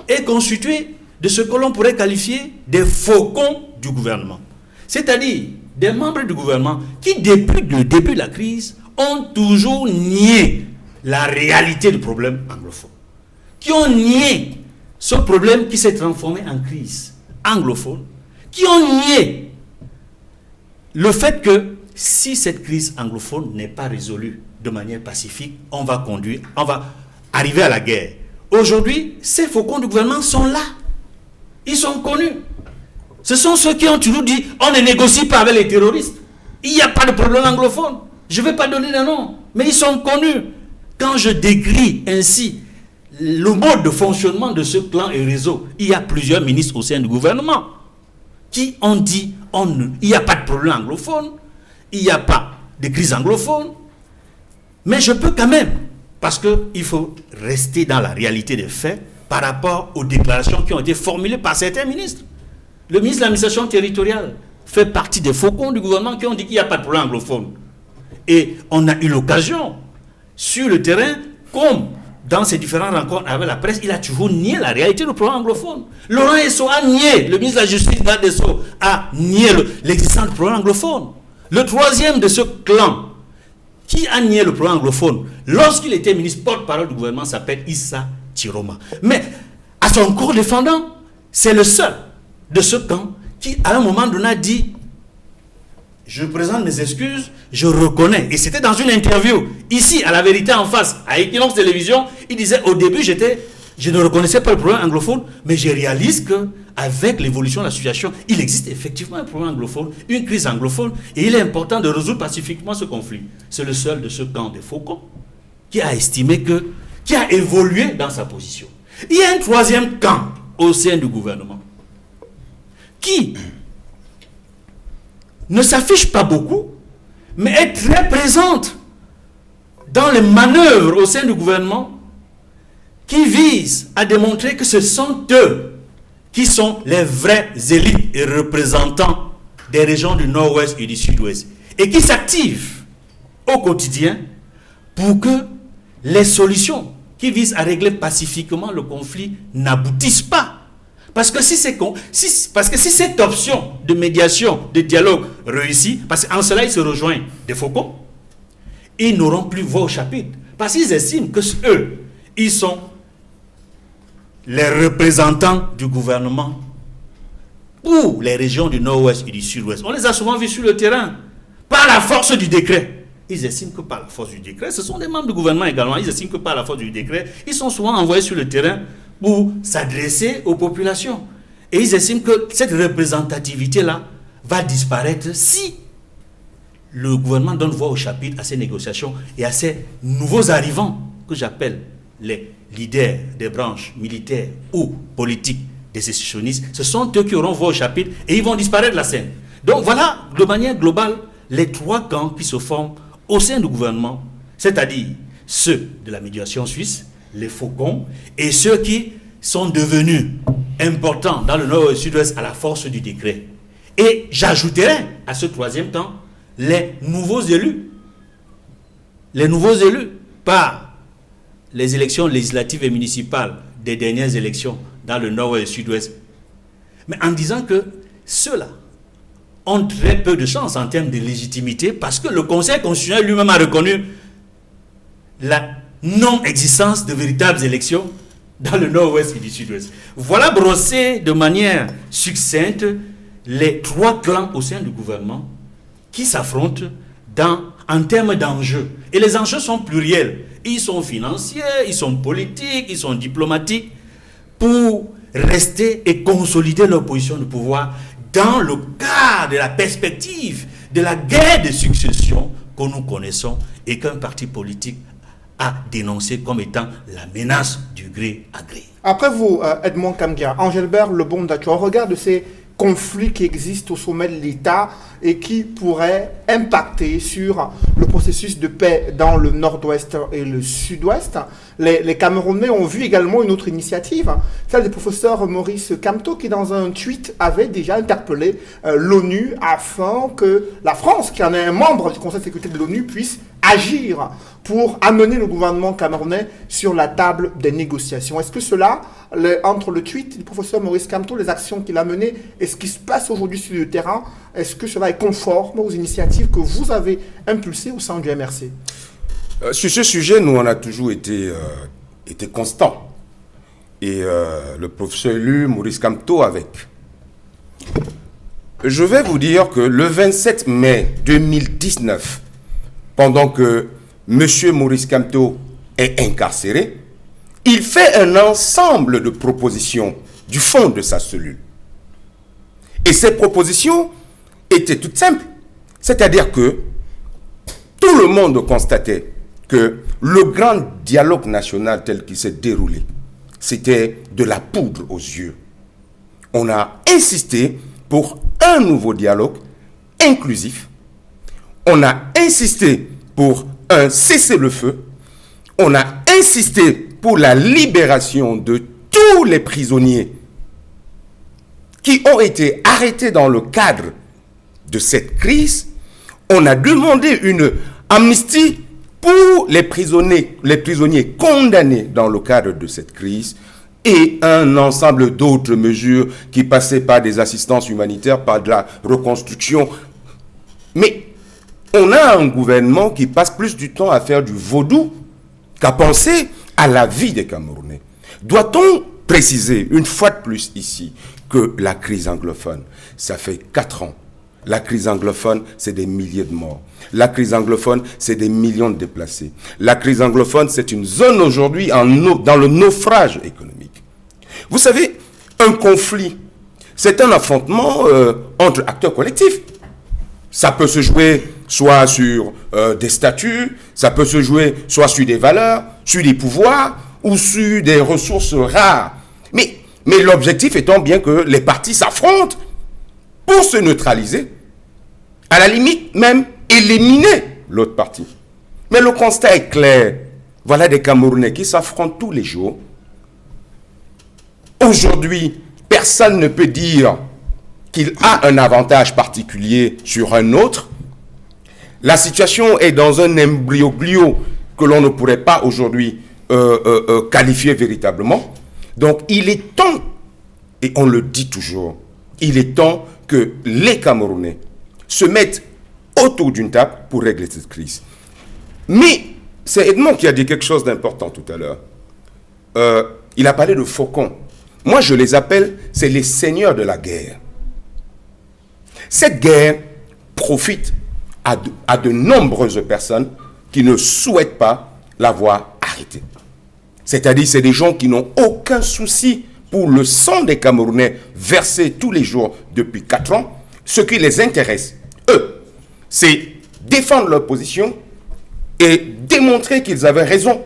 est constitué de ce que l'on pourrait qualifier des faucons du gouvernement. C'est-à-dire des membres du gouvernement qui, depuis le début de la crise, ont toujours nié la réalité du problème anglophone. Qui ont nié ce problème qui s'est transformé en crise anglophone. Qui ont nié le fait que si cette crise anglophone n'est pas résolue de manière pacifique, on va arriver à la guerre. Aujourd'hui, ces faucons du gouvernement sont là. Ils sont connus. Ce sont ceux qui ont toujours dit on ne négocie pas avec les terroristes. Il n'y a pas de problème anglophone. Je ne vais pas donner de nom, mais ils sont connus. Quand je décris ainsi le mode de fonctionnement de ce clan et réseau, il y a plusieurs ministres au sein du gouvernement qui ont dit il n'y a pas de problème anglophone, il n'y a pas de crise anglophone, mais je peux quand même, parce qu'il faut rester dans la réalité des faits par rapport aux déclarations qui ont été formulées par certains ministres. Le ministre de l'administration territoriale fait partie des faucons du gouvernement qui ont dit qu'il n'y a pas de problème anglophone. Et on a eu l'occasion, sur le terrain, comme dans ces différentes rencontres avec la presse, il a toujours nié la réalité du problème anglophone. Laurent Esso a nié, le ministre de la Justice, Garde des Sceaux, a nié l'existence du problème anglophone. Le troisième de ce clan qui a nié le problème anglophone, lorsqu'il était ministre porte-parole du gouvernement, s'appelle Issa Chiroma. Mais à son corps défendant, c'est le seul de ce camp qui, à un moment donné, a dit « Je présente mes excuses, je reconnais. » Et c'était dans une interview, ici, à La Vérité en face, à Equinox Télévision, il disait « Au début, je ne reconnaissais pas le problème anglophone, mais je réalise qu'avec l'évolution de la situation, il existe effectivement un problème anglophone, une crise anglophone, et il est important de résoudre pacifiquement ce conflit. » C'est le seul de ce camp des faucons qui a estimé qui a évolué dans sa position. Il y a un troisième camp au sein du gouvernement qui ne s'affiche pas beaucoup, mais est très présente dans les manœuvres au sein du gouvernement qui visent à démontrer que ce sont eux qui sont les vrais élites et représentants des régions du nord-ouest et du sud-ouest et qui s'activent au quotidien pour que les solutions qui visent à régler pacifiquement le conflit n'aboutissent pas. Parce que si cette option de médiation, de dialogue réussit, parce qu'en cela ils se rejoignent des Faucons, ils n'auront plus voix au chapitre. Parce qu'ils estiment que eux, ils sont les représentants du gouvernement pour les régions du nord-ouest et du sud-ouest. On les a souvent vus sur le terrain, par la force du décret. Ils estiment que par la force du décret, ce sont des membres du gouvernement également, ils estiment que par la force du décret, ils sont souvent envoyés sur le terrain pour s'adresser aux populations. Et ils estiment que cette représentativité-là va disparaître si le gouvernement donne voix au chapitre à ces négociations et à ces nouveaux arrivants que j'appelle les leaders des branches militaires ou politiques des sécessionnistes. Ce sont eux qui auront voix au chapitre et ils vont disparaître de la scène. Donc voilà, de manière globale, les trois camps qui se forment au sein du gouvernement, c'est-à-dire ceux de la médiation suisse, les Faucons, et ceux qui sont devenus importants dans le nord et le sud-ouest à la force du décret. Et j'ajouterai à ce troisième camp les nouveaux élus. Les nouveaux élus par les élections législatives et municipales des dernières élections dans le nord et le sud-ouest. Mais en disant que ceux-là ont très peu de chance en termes de légitimité parce que le Conseil constitutionnel lui-même a reconnu la non-existence de véritables élections dans le nord-ouest et du sud-ouest. Voilà brossé de manière succincte les trois clans au sein du gouvernement qui s'affrontent en termes d'enjeux. Et les enjeux sont pluriels. Ils sont financiers, ils sont politiques, ils sont diplomatiques pour rester et consolider leur position de pouvoir dans le cadre de la perspective de la guerre de succession que nous connaissons et qu'un parti politique a dénoncé comme étant la menace du gré à gré. Après vous, Edmond Kamgia, Engelbert Lebon-Dacho, au regard de ces conflits qui existent au sommet de l'État et qui pourraient impacter sur le processus de paix dans le nord-ouest et le sud-ouest, les Camerounais ont vu également une autre initiative, celle du professeur Maurice Kamto, qui dans un tweet avait déjà interpellé l'ONU afin que la France, qui en est un membre du Conseil de sécurité de l'ONU, puisse agir pour amener le gouvernement camerounais sur la table des négociations. Est-ce que cela, entre le tweet du professeur Maurice Kamto, les actions qu'il a menées et ce qui se passe aujourd'hui sur le terrain, est-ce que cela est conforme aux initiatives que vous avez impulsées au sein du MRC? Sur ce sujet, nous, on a toujours été constants. Et le professeur élu, Maurice Kamto, avec. Je vais vous dire que le 27 mai 2019, pendant que M. Maurice Kamto est incarcéré, il fait un ensemble de propositions du fond de sa cellule. Et ces propositions étaient toutes simples. C'est-à-dire que tout le monde constatait que le grand dialogue national tel qu'il s'est déroulé, c'était de la poudre aux yeux. On a insisté pour un nouveau dialogue inclusif. On a insisté pour un cessez-le-feu. On a insisté pour la libération de tous les prisonniers qui ont été arrêtés dans le cadre de cette crise. On a demandé une amnistie pour les prisonniers condamnés dans le cadre de cette crise et un ensemble d'autres mesures qui passaient par des assistances humanitaires, par de la reconstruction. Mais on a un gouvernement qui passe plus du temps à faire du vaudou qu'à penser à la vie des Camerounais. Doit-on préciser une fois de plus ici que la crise anglophone, ça fait 4 ans. La crise anglophone, c'est des milliers de morts. La crise anglophone, c'est des millions de déplacés. La crise anglophone, c'est une zone aujourd'hui dans le naufrage économique. Vous savez, un conflit, c'est un affrontement entre acteurs collectifs. Ça peut se jouer soit sur des statuts, ça peut se jouer soit sur des valeurs, sur des pouvoirs ou sur des ressources rares. Mais l'objectif étant bien que les partis s'affrontent pour se neutraliser, à la limite même éliminer l'autre parti. Mais le constat est clair. Voilà des Camerounais qui s'affrontent tous les jours. Aujourd'hui, personne ne peut dire qu'il a un avantage particulier sur un autre. La situation est dans un imbroglio que l'on ne pourrait pas aujourd'hui qualifier véritablement. Donc il est temps, et on le dit toujours, il est temps que les Camerounais se mettent autour d'une table pour régler cette crise. Mais c'est Edmond qui a dit quelque chose d'important tout à l'heure. Il a parlé de faucons. Moi, je les appelle, c'est les seigneurs de la guerre. Cette guerre profite à de nombreuses personnes qui ne souhaitent pas la voir arrêtée. C'est-à-dire, c'est des gens qui n'ont aucun souci pour le sang des Camerounais versé tous les jours depuis 4 ans. Ce qui les intéresse, eux, c'est défendre leur position et démontrer qu'ils avaient raison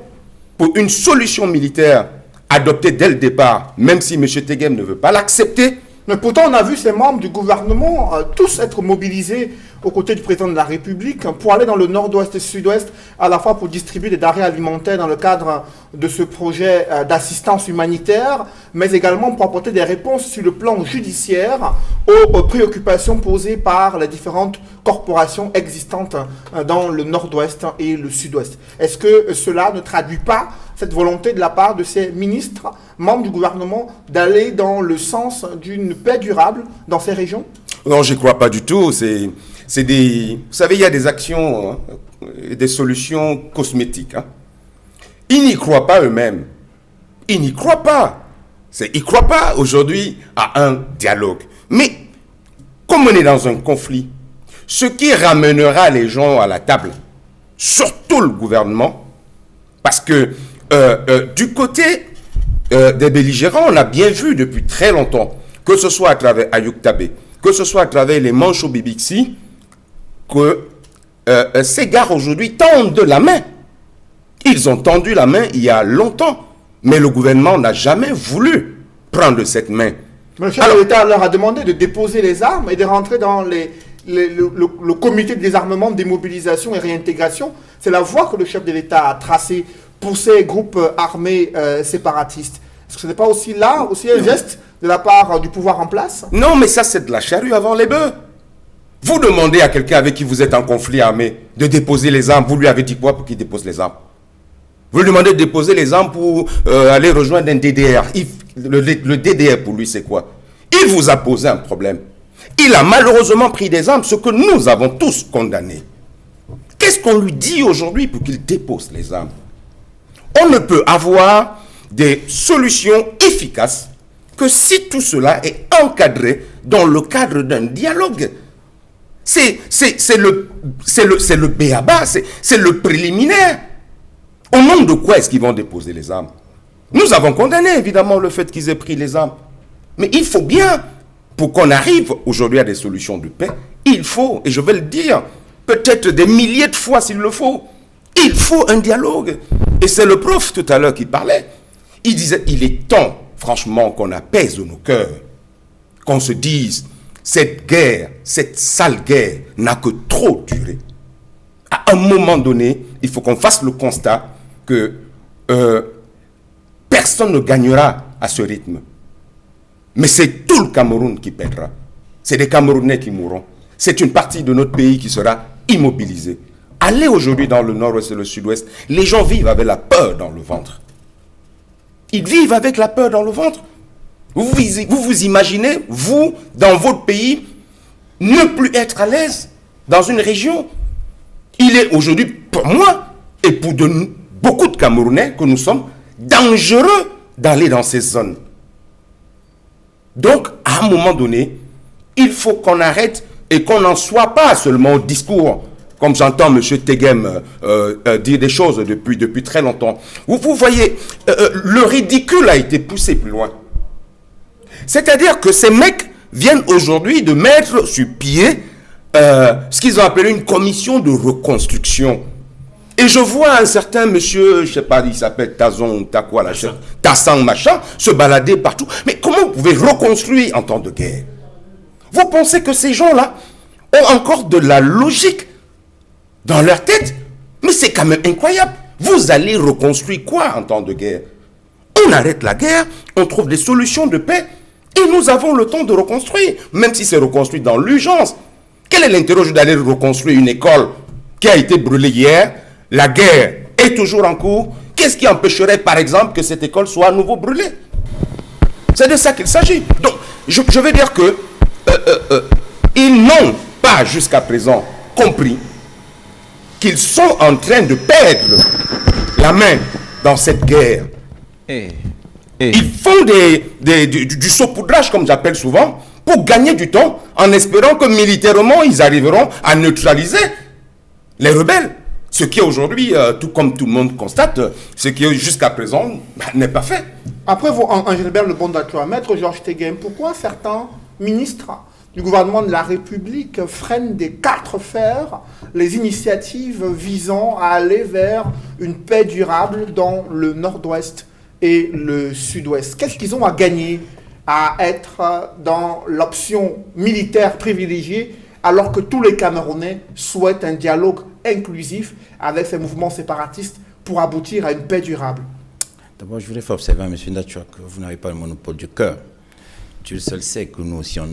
pour une solution militaire adoptée dès le départ, même si M. Tegem ne veut pas l'accepter. Mais pourtant, on a vu ces membres du gouvernement tous être mobilisés aux côtés du président de la République pour aller dans le nord-ouest et sud-ouest, à la fois pour distribuer des denrées alimentaires dans le cadre de ce projet d'assistance humanitaire, mais également pour apporter des réponses sur le plan judiciaire aux préoccupations posées par les différentes corporations existantes dans le nord-ouest et le sud-ouest. Est-ce que cela ne traduit pas cette volonté de la part de ces ministres, membres du gouvernement, d'aller dans le sens d'une paix durable dans ces régions? Non, je ne crois pas du tout. Vous savez, il y a des actions, des solutions cosmétiques. Ils n'y croient pas eux-mêmes. Ils n'y croient pas. Ils ne croient pas aujourd'hui à un dialogue. Mais comme on est dans un conflit, ce qui ramènera les gens à la table, surtout le gouvernement, parce que du côté des belligérants, on a bien vu depuis très longtemps, que ce soit à travers Ayouk Tabé, que ce soit à travers les manchots Bibixi, que ces gars aujourd'hui tendent la main. Ils ont tendu la main il y a longtemps, mais le gouvernement n'a jamais voulu prendre cette main. Le chef de l'État leur a demandé de déposer les armes et de rentrer dans le comité de désarmement, démobilisation et réintégration. C'est la voie que le chef de l'État a tracée pour ces groupes armés séparatistes. Est-ce que ce n'est pas aussi là, aussi un geste de la part du pouvoir en place? Non, mais ça c'est de la charrue avant les bœufs. Vous demandez à quelqu'un avec qui vous êtes en conflit armé de déposer les armes, vous lui avez dit quoi pour qu'il dépose les armes? Vous lui demandez de déposer les armes pour aller rejoindre un DDR. Le DDR pour lui c'est quoi? Il vous a posé un problème. Il a malheureusement pris des armes, ce que nous avons tous condamné. Qu'est-ce qu'on lui dit aujourd'hui pour qu'il dépose les armes? On ne peut avoir des solutions efficaces que si tout cela est encadré dans le cadre d'un dialogue. C'est le b.a.-ba, c'est le préliminaire. Au nom de quoi est-ce qu'ils vont déposer les armes? Nous avons condamné évidemment le fait qu'ils aient pris les armes. Mais il faut bien, pour qu'on arrive aujourd'hui à des solutions de paix, il faut, et je vais le dire, peut-être des milliers de fois s'il le faut, il faut un dialogue. Et c'est le prof tout à l'heure qui parlait. Il disait, il est temps, franchement, qu'on apaise nos cœurs, qu'on se dise, cette guerre, cette sale guerre n'a que trop duré. À un moment donné, il faut qu'on fasse le constat que personne ne gagnera à ce rythme. Mais c'est tout le Cameroun qui perdra. C'est des Camerounais qui mourront. C'est une partie de notre pays qui sera immobilisée. Allez aujourd'hui dans le nord-ouest et le sud-ouest, les gens vivent avec la peur dans le ventre. Ils vivent avec la peur dans le ventre. Vous vous imaginez, vous, dans votre pays, ne plus être à l'aise dans une région. Il est aujourd'hui, pour moi, et pour beaucoup de Camerounais que nous sommes, dangereux d'aller dans ces zones. Donc, à un moment donné, il faut qu'on arrête et qu'on n'en soit pas seulement au discours, comme j'entends M. Tegem dire des choses depuis très longtemps. Vous voyez, le ridicule a été poussé plus loin. C'est-à-dire que ces mecs viennent aujourd'hui de mettre sur pied ce qu'ils ont appelé une commission de reconstruction. Et je vois un certain monsieur, je sais pas, il s'appelle Tazon, Tassang, machin, se balader partout. Mais comment vous pouvez reconstruire en temps de guerre? Vous pensez que ces gens-là ont encore de la logique dans leur tête? Mais c'est quand même incroyable. Vous allez reconstruire quoi en temps de guerre? On arrête la guerre, on trouve des solutions de paix, et nous avons le temps de reconstruire, même si c'est reconstruit dans l'urgence. Quel est l'intérêt d'aller reconstruire une école qui a été brûlée hier? La guerre est toujours en cours. Qu'est-ce qui empêcherait, par exemple, que cette école soit à nouveau brûlée? C'est de ça qu'il s'agit. Donc, je veux dire que ils n'ont pas, jusqu'à présent, compris qu'ils sont en train de perdre la main dans cette guerre. Ils font du saupoudrage, comme j'appelle souvent, pour gagner du temps, en espérant que militairement, ils arriveront à neutraliser les rebelles. Ce qui aujourd'hui, tout comme tout le monde constate, ce qui jusqu'à présent n'est pas fait. Après vous, Angélbert Le Bondatua, Maître Georges Teghem, pourquoi certains ministres du gouvernement de la République freinent des 4 fers les initiatives visant à aller vers une paix durable dans le nord-ouest et le sud-ouest? Qu'est-ce qu'ils ont à gagner à être dans l'option militaire privilégiée alors que tous les Camerounais souhaitent un dialogue inclusif avec ces mouvements séparatistes pour aboutir à une paix durable? D'abord, je voudrais faire observer à M. Ndatua que vous n'avez pas le monopole du cœur. Dieu seul sait que nous aussi, on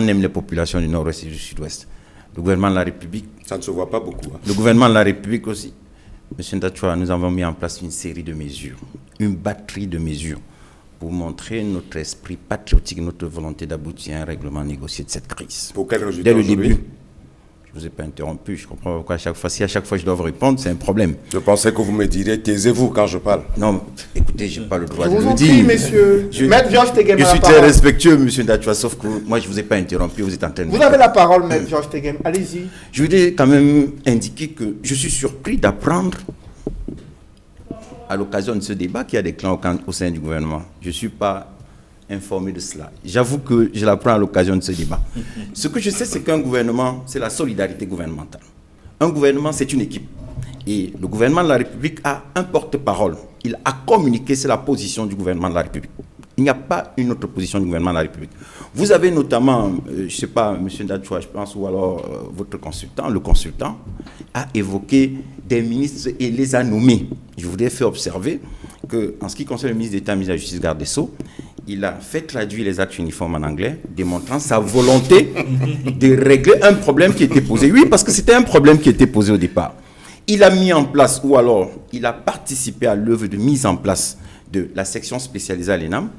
aime les populations du nord-ouest et du sud-ouest. Le gouvernement de la République... Ça ne se voit pas beaucoup. Hein. Le gouvernement de la République aussi. M. Ndatua, nous avons mis en place une série de mesures, une batterie de mesures pour montrer notre esprit patriotique, notre volonté d'aboutir à un règlement négocié de cette crise. Pour quel résultat? Dès le début. Je ne vous ai pas interrompu, je comprends pourquoi si à chaque fois je dois vous répondre, c'est un problème. Je pensais que vous me diriez, taisez-vous quand je parle. Non, écoutez, je n'ai pas le droit de vous le en dire. prie, messieurs. Maître Georges Teghem, je suis très respectueux, M. Ndatua, sauf que moi je ne vous ai pas interrompu, vous êtes en train de... Vous avez la parole, Maître Georges Teghem, allez-y. Je voudrais quand même indiquer que je suis surpris d'apprendre à l'occasion de ce débat qu'il y a des clans au sein du gouvernement. Je ne suis pas informé de cela. J'avoue que je l'apprends à l'occasion de ce débat. Ce que je sais, c'est qu'un gouvernement, c'est la solidarité gouvernementale. Un gouvernement, c'est une équipe. Et le gouvernement de la République a un porte-parole. Il a communiqué, c'est la position du gouvernement de la République. Il n'y a pas une autre position du gouvernement de la République. Vous avez notamment, je ne sais pas, M. Ndatua, je pense, ou alors votre consultant, le consultant, a évoqué des ministres et les a nommés. Je voudrais faire observer qu'en ce qui concerne le ministre d'État, ministre de la Justice, garde des Sceaux, il a fait traduire les actes uniformes en anglais, démontrant sa volonté de régler un problème qui était posé. Oui, parce que c'était un problème qui était posé au départ. Il a mis en place, ou alors il a participé à l'œuvre de mise en place de la section spécialisée à l'ENAM,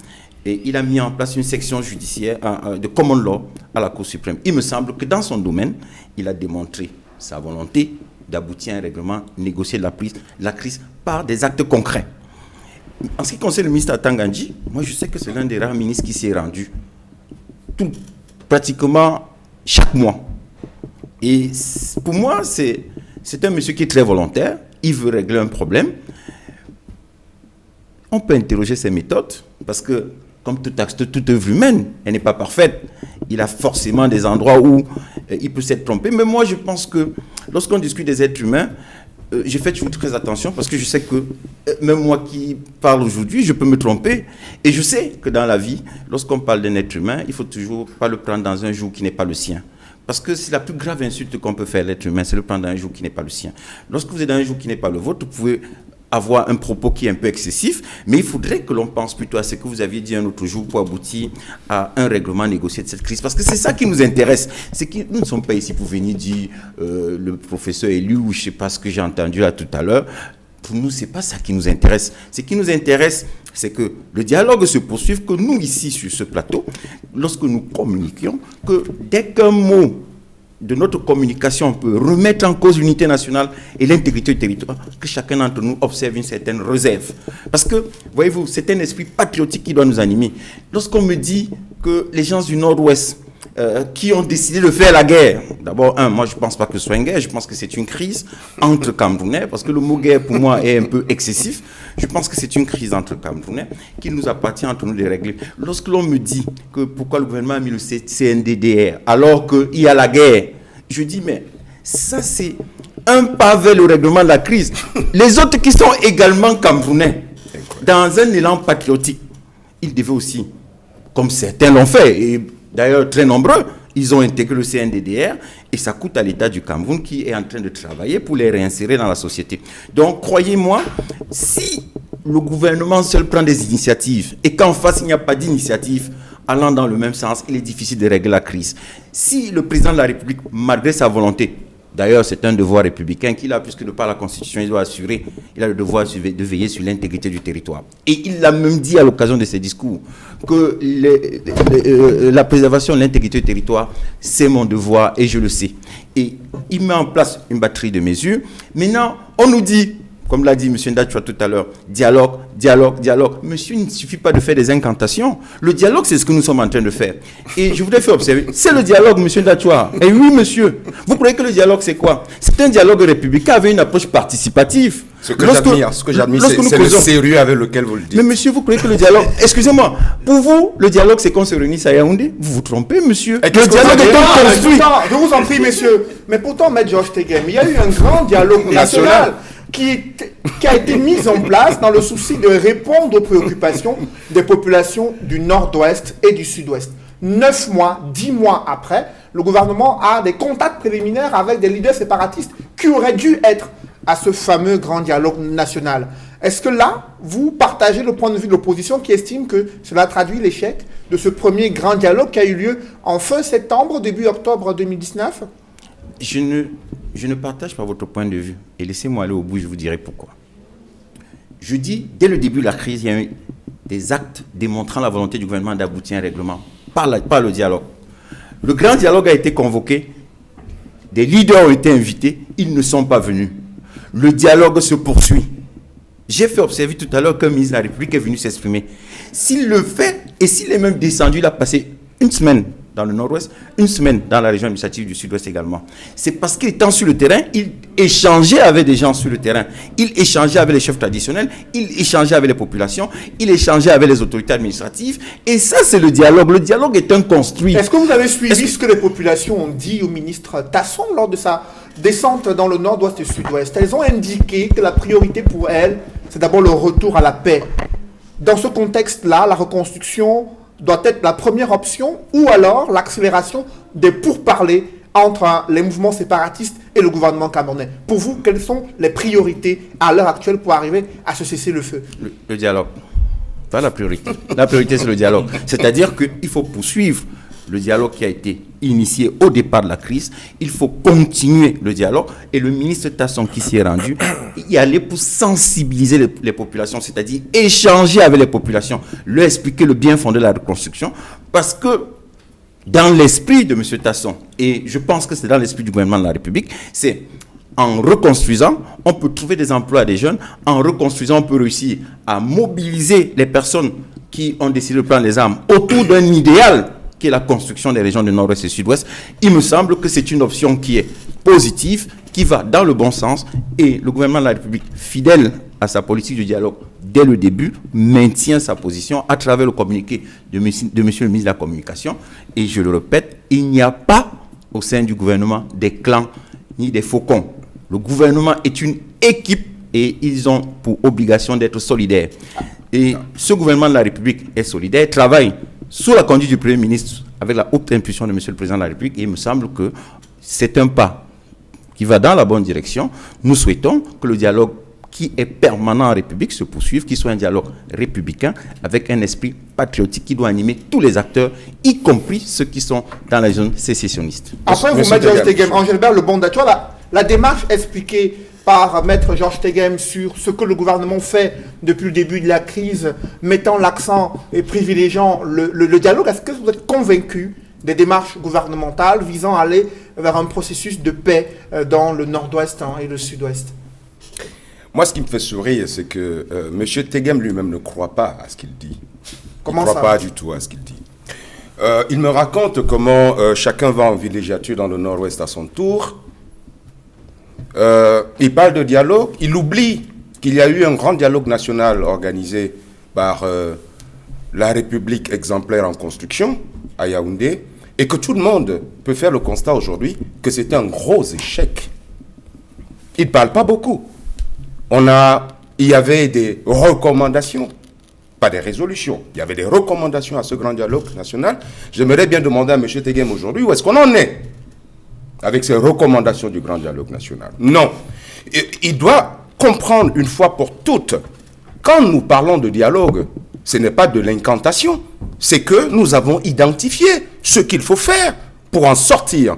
et il a mis en place une section judiciaire de common law à la Cour suprême. Il me semble que dans son domaine, il a démontré sa volonté d'aboutir à un règlement négocié de la crise par des actes concrets. En ce qui concerne le ministre Tangandji, moi je sais que c'est l'un des rares ministres qui s'est rendu pratiquement chaque mois. Et pour moi, c'est un monsieur qui est très volontaire, il veut régler un problème. On peut interroger ses méthodes, parce que comme toute œuvre humaine, elle n'est pas parfaite. Il a forcément des endroits où il peut s'être trompé. Mais moi, je pense que lorsqu'on discute des êtres humains, j'ai fait toujours très attention parce que je sais que même moi qui parle aujourd'hui, je peux me tromper. Et je sais que dans la vie, lorsqu'on parle d'un être humain, il ne faut toujours pas le prendre dans un jour qui n'est pas le sien. Parce que c'est la plus grave insulte qu'on peut faire à l'être humain, c'est le prendre dans un jour qui n'est pas le sien. Lorsque vous êtes dans un jour qui n'est pas le vôtre, vous pouvez avoir un propos qui est un peu excessif, mais il faudrait que l'on pense plutôt à ce que vous aviez dit un autre jour pour aboutir à un règlement négocié de cette crise. Parce que c'est ça qui nous intéresse. C'est que nous ne sommes pas ici pour venir dire le professeur élu ou je ne sais pas ce que j'ai entendu là tout à l'heure. Pour nous, ce n'est pas ça qui nous intéresse. Ce qui nous intéresse, c'est que le dialogue se poursuive, que nous, ici, sur ce plateau, lorsque nous communiquions, que dès qu'un mot de notre communication peut remettre en cause l'unité nationale et l'intégrité du territoire, que chacun d'entre nous observe une certaine réserve. Parce que, voyez-vous, c'est un esprit patriotique qui doit nous animer. Lorsqu'on me dit que les gens du Nord-Ouest qui ont décidé de faire la guerre, d'abord, moi je ne pense pas que ce soit une guerre, je pense que c'est une crise entre Camerounais, parce que le mot guerre pour moi est un peu excessif. Je pense que c'est une crise entre Camerounais qu'il nous appartient entre nous de régler. Lorsque l'on me dit que pourquoi le gouvernement a mis le CNDDR alors qu'il y a la guerre, Je dis, mais ça, c'est un pas vers le règlement de la crise. Les autres qui sont également camerounais, dans un élan patriotique, ils devaient aussi, comme certains l'ont fait, et d'ailleurs très nombreux, ils ont intégré le CNDDR et ça coûte à l'État du Cameroun qui est en train de travailler pour les réinsérer dans la société. Donc, croyez-moi, si le gouvernement seul prend des initiatives et qu'en face, il n'y a pas d'initiative allant dans le même sens, il est difficile de régler la crise. Si le président de la République, malgré sa volonté, d'ailleurs, c'est un devoir républicain qu'il a, puisque de par la Constitution, il doit assurer, il a le devoir de veiller sur l'intégrité du territoire. Et il l'a même dit à l'occasion de ses discours, que la préservation de l'intégrité du territoire, c'est mon devoir et je le sais. Et il met en place une batterie de mesures. Maintenant, on nous dit, comme l'a dit M. Ndachwa tout à l'heure, dialogue, dialogue, dialogue. Monsieur, il ne suffit pas de faire des incantations. Le dialogue, c'est ce que nous sommes en train de faire. Et je voudrais faire observer, c'est le dialogue, M. Ndachwa. Et oui, monsieur, vous croyez que le dialogue, c'est quoi? C'est un dialogue républicain avec une approche participative. Ce que j'admire, c'est le sérieux avec lequel vous le dites. Mais monsieur, vous croyez que le dialogue... Excusez-moi, pour vous, le dialogue, c'est qu'on se réunisse à Yaoundé? Vous vous trompez, monsieur. Le dialogue est construit. Je vous en prie, messieurs. Mais pourtant, Maître Georges Tegem, il y a eu un grand dialogue national qui a été mis en place dans le souci de répondre aux préoccupations des populations du nord-ouest et du sud-ouest. 9 mois, 10 mois après, le gouvernement a des contacts préliminaires avec des leaders séparatistes qui auraient dû être à ce fameux grand dialogue national. Est-ce que là, vous partagez le point de vue de l'opposition qui estime que cela traduit l'échec de ce premier grand dialogue qui a eu lieu en fin septembre, début octobre 2019 ? Je ne partage pas votre point de vue. Et laissez-moi aller au bout, je vous dirai pourquoi. Je dis, dès le début de la crise, il y a eu des actes démontrant la volonté du gouvernement d'aboutir à un règlement par le dialogue. Le grand dialogue a été convoqué, des leaders ont été invités, ils ne sont pas venus. Le dialogue se poursuit. J'ai fait observer tout à l'heure qu'un ministre de la République est venu s'exprimer. S'il le fait, et s'il est même descendu, il a passé une semaine dans le nord-ouest, une semaine dans la région administrative du sud-ouest également. C'est parce qu'étant sur le terrain, il échangeait avec des gens sur le terrain. Il échangeait avec les chefs traditionnels, il échangeait avec les populations, il échangeait avec les autorités administratives. Et ça, c'est le dialogue. Le dialogue est un construit. Est-ce que vous avez suivi ce que les populations ont dit au ministre Tasson lors de sa descente dans le nord-ouest et sud-ouest? Elles ont indiqué que la priorité pour elles, c'est d'abord le retour à la paix. Dans ce contexte-là, la reconstruction doit être la première option, ou alors l'accélération des pourparlers entre les mouvements séparatistes et le gouvernement camerounais. Pour vous, quelles sont les priorités à l'heure actuelle pour arriver à ce cessez-le-feu? Le dialogue. Pas la priorité. La priorité, c'est le dialogue. C'est-à-dire qu'il faut poursuivre le dialogue qui a été initié au départ de la crise. Il faut continuer le dialogue. Et le ministre Tasson qui s'y est rendu, y aller pour sensibiliser les populations, c'est-à-dire échanger avec les populations, leur expliquer le bien fondé de la reconstruction. Parce que dans l'esprit de M. Tasson, et je pense que c'est dans l'esprit du gouvernement de la République, c'est en reconstruisant, on peut trouver des emplois à des jeunes. En reconstruisant, on peut réussir à mobiliser les personnes qui ont décidé de prendre les armes autour d'un idéal qui est la construction des régions du nord-ouest et sud-ouest. Il me semble que c'est une option qui est positive, qui va dans le bon sens, et le gouvernement de la République, fidèle à sa politique de dialogue dès le début, maintient sa position à travers le communiqué de monsieur le ministre de la Communication. Et je le répète, il n'y a pas au sein du gouvernement des clans ni des faucons. Le gouvernement est une équipe et ils ont pour obligation d'être solidaires. Et ce gouvernement de la République est solidaire, travaille sous la conduite du Premier ministre, avec la haute impulsion de M. le Président de la République, et il me semble que c'est un pas qui va dans la bonne direction. Nous souhaitons que le dialogue qui est permanent en République se poursuive, qu'il soit un dialogue républicain, avec un esprit patriotique qui doit animer tous les acteurs, y compris ceux qui sont dans la zone sécessionniste. Après, vous, Maître Georges Tegem, Angélbert Le Bon Dachwa, la démarche expliquée par Maître Georges Tegem sur ce que le gouvernement fait depuis le début de la crise, mettant l'accent et privilégiant le dialogue, est-ce que vous êtes convaincu des démarches gouvernementales visant à aller vers un processus de paix dans le nord-ouest et le sud-ouest? Moi, ce qui me fait sourire, c'est que M. Tegem lui-même ne croit pas à ce qu'il dit. Comment il ne ça? croit pas du tout à ce qu'il dit. Il me raconte comment chacun va en villégiature dans le nord-ouest à son tour. Il parle de dialogue. Il oublie qu'il y a eu un grand dialogue national organisé par la République exemplaire en construction à Yaoundé. et que tout le monde peut faire le constat aujourd'hui que c'est un gros échec. Il ne parle pas beaucoup. Il y avait des recommandations, pas des résolutions. Il y avait des recommandations à ce grand dialogue national. J'aimerais bien demander à M. Teguem aujourd'hui où est-ce qu'on en est avec ces recommandations du grand dialogue national. Non. Il doit comprendre une fois pour toutes, quand nous parlons de dialogue, ce n'est pas de l'incantation, c'est que nous avons identifié ce qu'il faut faire pour en sortir.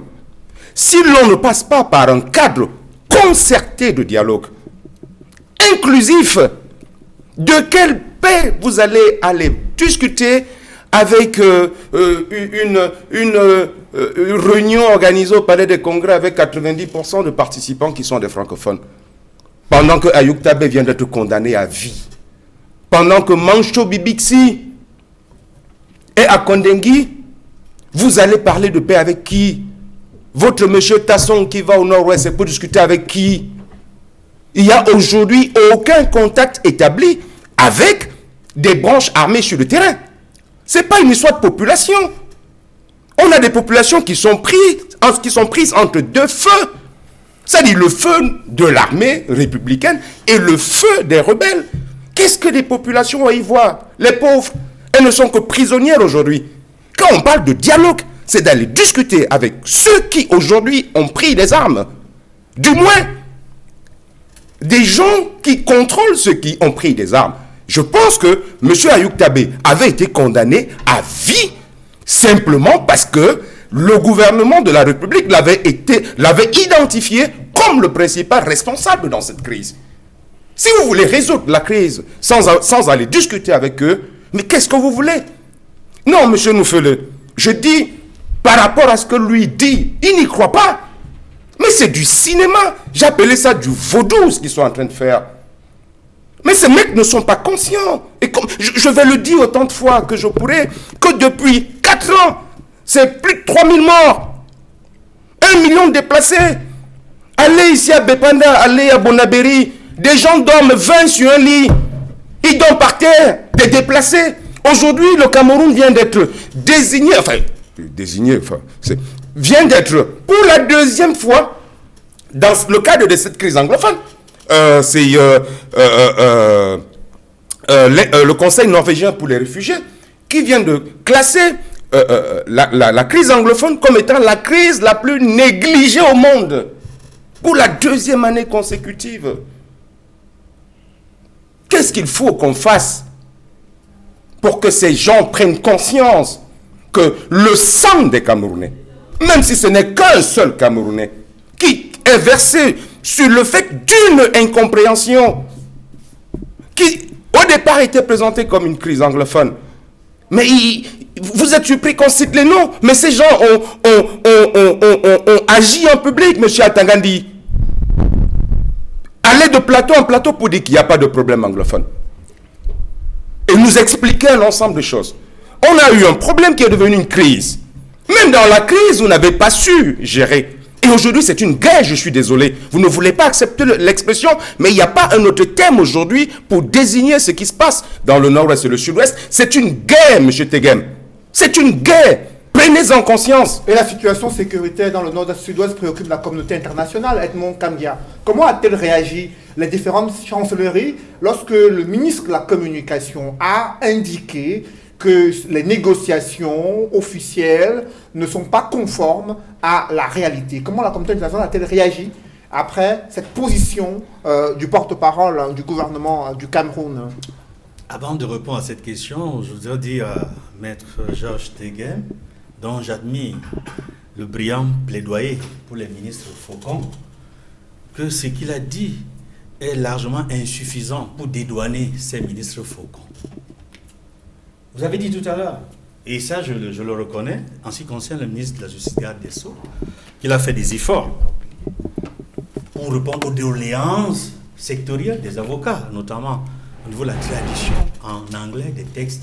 Si l'on ne passe pas par un cadre concerté de dialogue, inclusif, de quelle paix vous allez aller discuter avec une réunion organisée au Palais des Congrès avec 90% de participants qui sont des francophones, pendant que Ayouk Tabé vient d'être condamné à vie, pendant que Mancho Bibixi est à Kondengui, vous allez parler de paix avec qui? Votre monsieur Tasson qui va au nord-ouest, c'est pour discuter avec qui? Il n'y a aujourd'hui aucun contact établi avec des branches armées sur le terrain. Ce n'est pas une histoire de population. On a des populations qui sont prises entre deux feux. C'est-à-dire le feu de l'armée républicaine et le feu des rebelles. Qu'est-ce que les populations vont y voir? Les pauvres, elles ne sont que prisonnières aujourd'hui. Quand on parle de dialogue, c'est d'aller discuter avec ceux qui aujourd'hui ont pris les armes. Du moins, des gens qui contrôlent ceux qui ont pris des armes. Je pense que M. Ayouk Tabé avait été condamné à vie simplement parce que le gouvernement de la République l'avait identifié comme le principal responsable dans cette crise. Si vous voulez résoudre la crise sans aller discuter avec eux, mais qu'est-ce que vous voulez? Non, M. Noufele, je dis, par rapport à ce que lui dit, il n'y croit pas. Mais c'est du cinéma. J'appelais ça du vaudou, ce qu'ils sont en train de faire. Mais ces mecs ne sont pas conscients. Et comme, je vais le dire autant de fois que je pourrai, que depuis 4 ans, c'est plus de 3000 morts. 1 million de déplacés. Allez ici à Bepanda, allez à Bonaberi. Des gens dorment 20 sur un lit. Ils dorment par terre, des déplacés. Aujourd'hui, le Cameroun vient d'être vient d'être pour la deuxième fois dans le cadre de cette crise anglophone. C'est le Conseil norvégien pour les réfugiés qui vient de classer la crise anglophone comme étant la crise la plus négligée au monde pour la 2e année consécutive. Qu'est-ce qu'il faut qu'on fasse pour que ces gens prennent conscience que le sang des Camerounais, même si ce n'est qu'un seul Camerounais, qui est versé sur le fait d'une incompréhension qui, au départ, était présentée comme une crise anglophone. Mais vous êtes surpris qu'on cite les noms, mais ces gens ont agi en public, M. Atangandi. Aller de plateau en plateau pour dire qu'il n'y a pas de problème anglophone. Et nous expliquer un ensemble de choses. On a eu un problème qui est devenu une crise. Même dans la crise, vous n'avez pas su gérer. Et aujourd'hui, c'est une guerre, je suis désolé. Vous ne voulez pas accepter l'expression, mais il n'y a pas un autre terme aujourd'hui pour désigner ce qui se passe dans le nord-ouest et le sud-ouest. C'est une guerre, M. Teguem. C'est une guerre. Prenez-en conscience. Et la situation sécuritaire dans le nord-est et le sud-ouest préoccupe la communauté internationale. Edmond Kambia, comment a-t-elle réagi, les différentes chancelleries, lorsque le ministre de la Communication a indiqué que les négociations officielles ne sont pas conformes à la réalité? Comment la communauté internationale a-t-elle réagi après cette position du porte-parole du gouvernement du Cameroun? Avant de répondre à cette question, je voudrais dire à Maître Georges Teguem, dont j'admire le brillant plaidoyer pour les ministres Faucon, que ce qu'il a dit est largement insuffisant pour dédouaner ces ministres Faucon. Vous avez dit tout à l'heure, et ça je le reconnais, en ce qui concerne le ministre de la Justice, garde des Sceaux, qu'il a fait des efforts pour répondre aux doléances sectorielles des avocats, notamment au niveau de la traduction en anglais des textes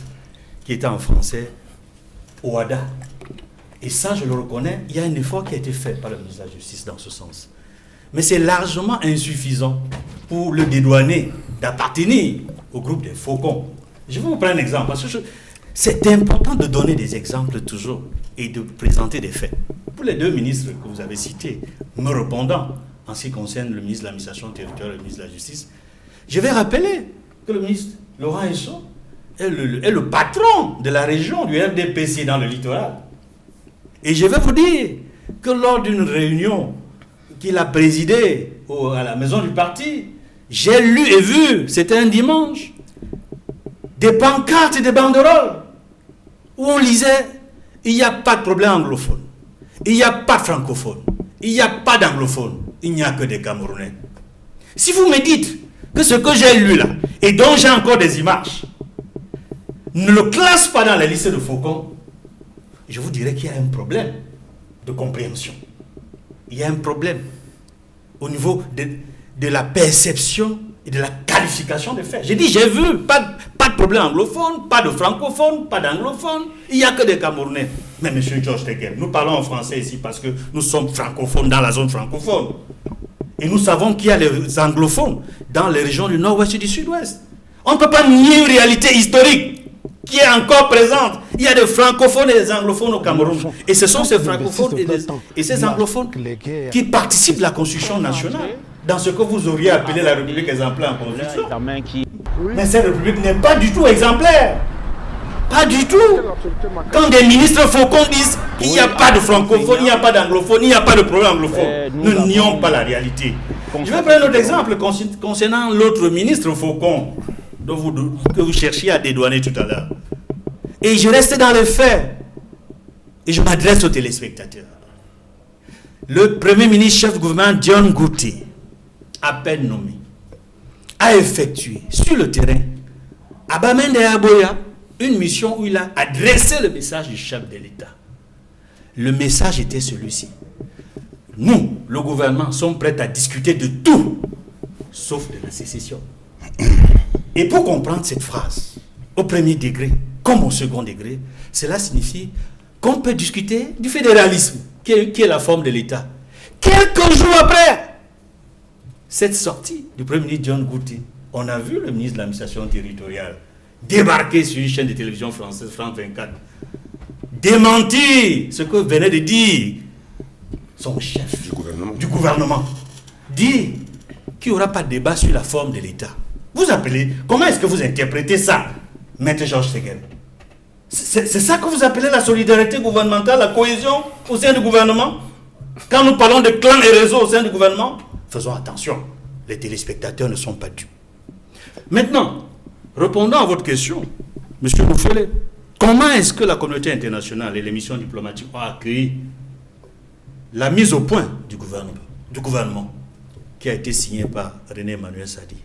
qui étaient en français au WADA. Et ça, je le reconnais, il y a un effort qui a été fait par le ministre de la Justice dans ce sens. Mais c'est largement insuffisant pour le dédouaner d'appartenir au groupe des Faucons. Je vais vous prendre un exemple, parce que c'est important de donner des exemples toujours. et de présenter des faits. Pour les deux ministres que vous avez cités, me répondant en ce qui concerne le ministre de l'administration territoriale et le ministre de la Justice, je vais rappeler que le ministre Laurent Esso est le patron de la région du RDPC dans le littoral. Et je vais vous dire que lors d'une réunion qu'il a présidée à la maison du parti, j'ai lu et vu, c'était un dimanche, des pancartes et des banderoles où on lisait « Il n'y a pas de problème anglophone, il n'y a pas de francophone, il n'y a pas d'anglophone, il n'y a que des Camerounais. » Si vous me dites que ce que j'ai lu là, et dont j'ai encore des images, ne le classe pas dans la liste de Faucon, je vous dirais qu'il y a un problème de compréhension. Il y a un problème au niveau de la perception et de la qualification des faits. J'ai dit, j'ai vu, pas de problème anglophone, pas de francophone, pas d'anglophone, il n'y a que des Camerounais. Mais M. Georges Teguel, nous parlons en français ici parce que nous sommes francophones dans la zone francophone. Et nous savons qu'il y a les anglophones dans les régions du nord-ouest et du sud-ouest. On ne peut pas nier une réalité historique qui est encore présente. Il y a des francophones et des anglophones au Cameroun. Et ce sont ces francophones et ces anglophones qui participent de la construction nationale dans ce que vous auriez appelé la République exemplaire en construction. Mais cette République n'est pas du tout exemplaire. Pas du tout. Quand des ministres Faucon disent qu'il n'y a pas de francophone, il n'y a pas d'anglophone, il n'y a pas de problème anglophone, nous nions pas la réalité. Je vais prendre un autre exemple concernant l'autre ministre Faucon que vous cherchiez à dédouaner tout à l'heure. Et je reste dans les faits. Et je m'adresse aux téléspectateurs. Le Premier ministre chef du gouvernement, John Gouté, à peine nommé, a effectué sur le terrain, à Bamenda et à Boya, une mission où il a adressé le message du chef de l'État. Le message était celui-ci. Nous, le gouvernement, sommes prêts à discuter de tout, sauf de la sécession. Et pour comprendre cette phrase, au premier degré comme au second degré, cela signifie qu'on peut discuter du fédéralisme, qui est la forme de l'État. Quelques jours après cette sortie du Premier ministre John Gouté, on a vu le ministre de l'administration territoriale débarquer sur une chaîne de télévision française, France 24, démentir ce que venait de dire son chef du gouvernement. Dire qu'il n'y aura pas de débat sur la forme de l'État. Vous appelez, comment est-ce que vous interprétez ça, Maître Georges Teguel? C'est ça que vous appelez la solidarité gouvernementale, la cohésion au sein du gouvernement? Quand nous parlons de clans et réseaux au sein du gouvernement, faisons attention, les téléspectateurs ne sont pas dupes. Maintenant, répondant à votre question, M. Moufele, comment est-ce que la communauté internationale et les missions diplomatiques ont accueilli la mise au point du gouvernement qui a été signée par René Emmanuel Sadi?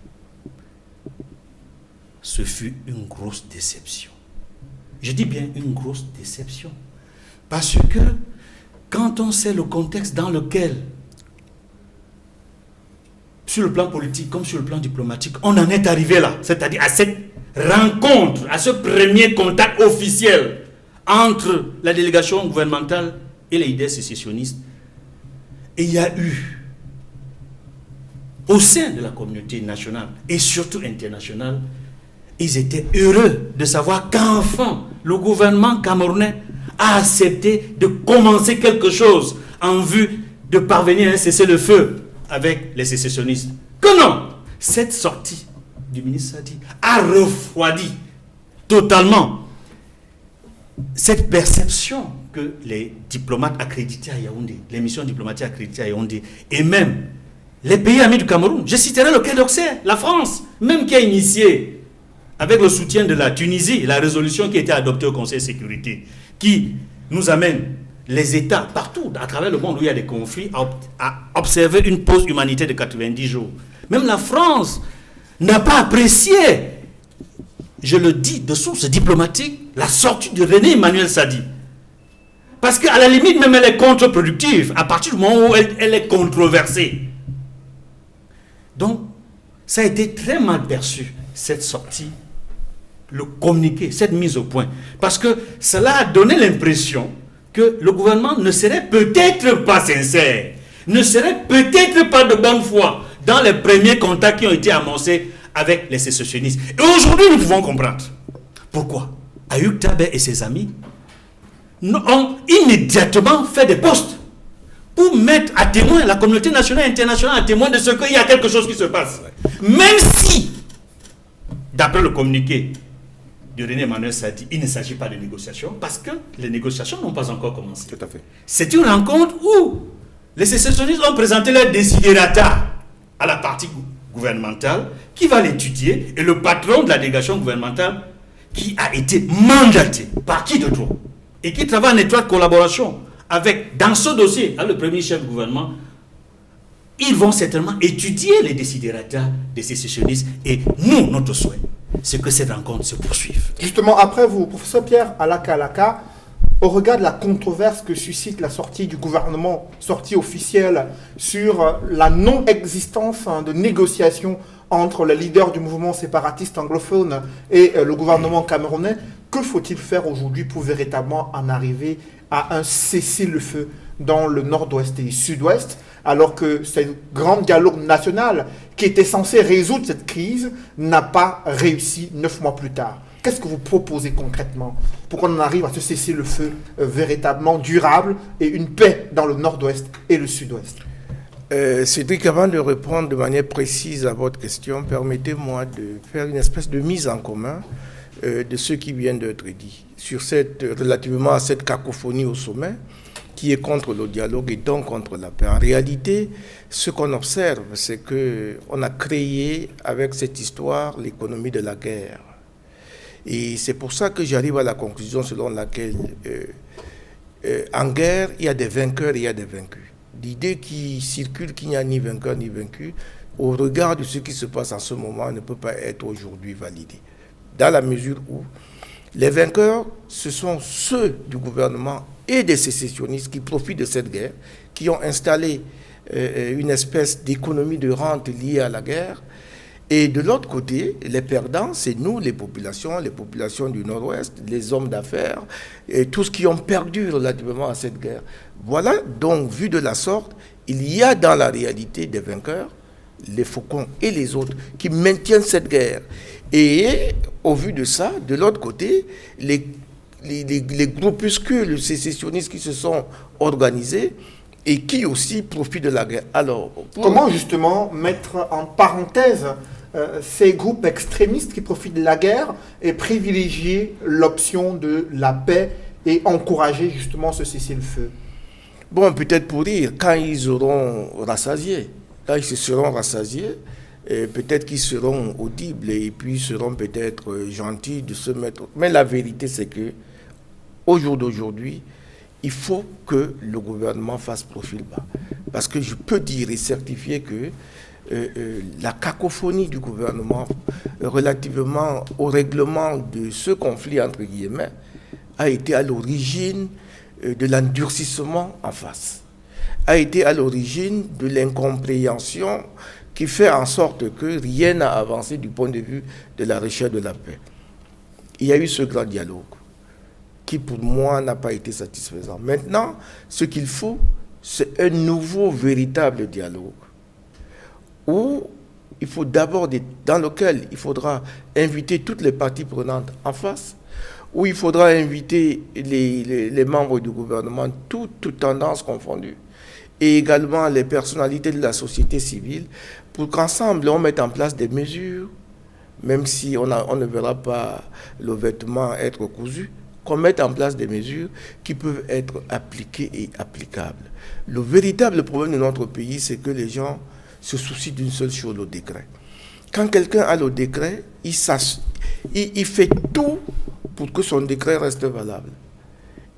Ce fut une grosse déception. Je dis bien une grosse déception. Parce que quand on sait le contexte dans lequel, sur le plan politique comme sur le plan diplomatique, on en est arrivé là, c'est-à-dire à cette rencontre, à ce premier contact officiel entre la délégation gouvernementale et les idées sécessionnistes, et il y a eu, au sein de la communauté nationale et surtout internationale, ils étaient heureux de savoir qu'enfin le gouvernement camerounais a accepté de commencer quelque chose en vue de parvenir à un cessez-le-feu avec les sécessionnistes. Que non, cette sortie du ministre Sadi a refroidi totalement cette perception que les diplomates accrédités à Yaoundé, les missions diplomatiques accréditées à Yaoundé, et même les pays amis du Cameroun, je citerai le Quai d'Orsay, la France, même qui a initié, avec le soutien de la Tunisie, la résolution qui a été adoptée au Conseil de sécurité, qui nous amène les États partout à travers le monde où il y a des conflits à observer une pause humanitaire de 90 jours. Même la France n'a pas apprécié, je le dis de source diplomatique, la sortie de René Emmanuel Sadi. Parce qu'à la limite, même elle est contre-productive à partir du moment où elle est controversée. Donc, ça a été très mal perçu, cette sortie, le communiqué, cette mise au point. Parce que cela a donné l'impression que le gouvernement ne serait peut-être pas sincère, ne serait peut-être pas de bonne foi dans les premiers contacts qui ont été amorcés avec les sécessionnistes. Et aujourd'hui, nous pouvons comprendre pourquoi Ayoub Tabet et ses amis ont immédiatement fait des postes pour mettre à témoin la communauté nationale et internationale, à témoin de ce qu'il y a quelque chose qui se passe. Même si, d'après le communiqué de René Emmanuel Sadi, il ne s'agit pas de négociations, parce que les négociations n'ont pas encore commencé. Tout à fait. C'est une rencontre où les sécessionnistes ont présenté leur desiderata à la partie gouvernementale qui va l'étudier, et le patron de la délégation gouvernementale qui a été mandaté par qui de droit et qui travaille en étroite collaboration avec, dans ce dossier, le premier chef du gouvernement, ils vont certainement étudier les desiderata des sécessionnistes, et nous, notre souhait, c'est que cette rencontre se poursuive. Justement, après vous, professeur Pierre Alaka, au regard de la controverse que suscite la sortie du gouvernement, sortie officielle, sur la non-existence de négociations entre les leaders du mouvement séparatiste anglophone et le gouvernement camerounais, que faut-il faire aujourd'hui pour véritablement en arriver à un cessez-le-feu dans le nord-ouest et le sud-ouest, alors que ce grand dialogue national qui était censé résoudre cette crise n'a pas réussi 9 mois plus tard? Qu'est-ce que vous proposez concrètement pour qu'on en arrive à ce cessez-le-feu véritablement durable et une paix dans le nord-ouest et le sud-ouest? Cédric, avant de répondre de manière précise à votre question, permettez-moi de faire une espèce de mise en commun de ce qui vient d'être dit relativement à cette cacophonie au sommet qui est contre le dialogue et donc contre la paix. En réalité, ce qu'on observe, c'est qu'on a créé avec cette histoire l'économie de la guerre. Et c'est pour ça que j'arrive à la conclusion selon laquelle en guerre, il y a des vainqueurs et il y a des vaincus. L'idée qui circule qu'il n'y a ni vainqueur ni vaincu, au regard de ce qui se passe en ce moment, ne peut pas être aujourd'hui validée. Dans la mesure où les vainqueurs, ce sont ceux du gouvernement et des sécessionnistes qui profitent de cette guerre, qui ont installé une espèce d'économie de rente liée à la guerre. Et de l'autre côté, les perdants, c'est nous, les populations du Nord-Ouest, les hommes d'affaires, et tous qui ont perdu relativement à cette guerre. Voilà, donc, vu de la sorte, il y a dans la réalité des vainqueurs, les faucons et les autres, qui maintiennent cette guerre. Et au vu de ça, de l'autre côté, les groupuscules sécessionnistes qui se sont organisés et qui aussi profitent de la guerre. Alors, comment justement mettre en parenthèse ces groupes extrémistes qui profitent de la guerre et privilégier l'option de la paix et encourager justement ce cessez-le-feu? Bon, peut-être pour dire, quand ils auront rassasié, quand ils se seront rassasiés, peut-être qu'ils seront audibles et puis seront peut-être gentils de se mettre. Mais la vérité, c'est que au jour d'aujourd'hui, il faut que le gouvernement fasse profil bas. Parce que je peux dire et certifier que la cacophonie du gouvernement relativement au règlement de ce conflit, entre guillemets, a été à l'origine de l'endurcissement en face, a été à l'origine de l'incompréhension qui fait en sorte que rien n'a avancé du point de vue de la recherche de la paix. Il y a eu ce grand dialogue qui, pour moi, n'a pas été satisfaisant. Maintenant, ce qu'il faut, c'est un nouveau, véritable dialogue où il faut d'abord, dans lequel il faudra inviter toutes les parties prenantes en face, où il faudra inviter les membres du gouvernement, toutes tendances confondues, et également les personnalités de la société civile, pour qu'ensemble on mette en place des mesures, même si on ne verra pas le vêtement être cousu, qu'on mette en place des mesures qui peuvent être appliquées et applicables. Le véritable problème de notre pays, c'est que les gens se soucient d'une seule chose, le décret. Quand quelqu'un a le décret, il fait tout pour que son décret reste valable.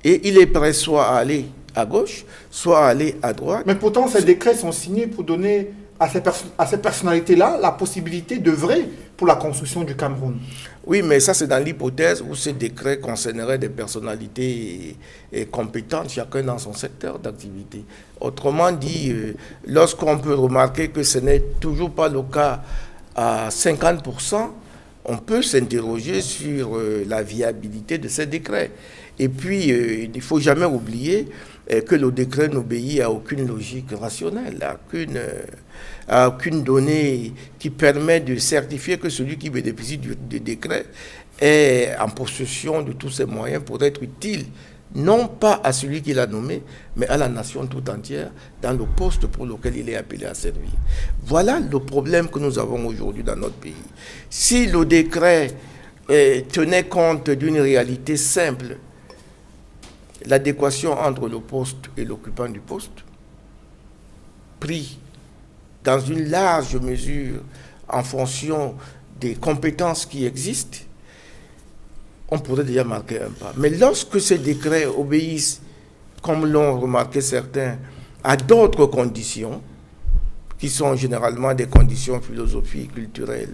Et il est prêt soit à aller à gauche, soit à aller à droite. Mais pourtant, ces décrets sont signés pour donner à ces personnalités-là la possibilité d'œuvrer pour la construction du Cameroun. Oui, mais ça, c'est dans l'hypothèse où ces décrets concerneraient des personnalités compétentes, chacun dans son secteur d'activité. Autrement dit, lorsqu'on peut remarquer que ce n'est toujours pas le cas à 50%, on peut s'interroger sur la viabilité de ces décrets. Et puis, il ne faut jamais oublier que le décret n'obéit à aucune logique rationnelle, à aucune donnée qui permet de certifier que celui qui bénéficie du décret est en possession de tous ses moyens pour être utile non pas à celui qui l'a nommé, mais à la nation tout entière dans le poste pour lequel il est appelé à servir. Voilà le problème que nous avons aujourd'hui dans notre pays. Si le décret tenait compte d'une réalité simple, l'adéquation entre le poste et l'occupant du poste, pris dans une large mesure en fonction des compétences qui existent, on pourrait déjà marquer un pas. Mais lorsque ces décrets obéissent, comme l'ont remarqué certains, à d'autres conditions, qui sont généralement des conditions philosophiques, culturelles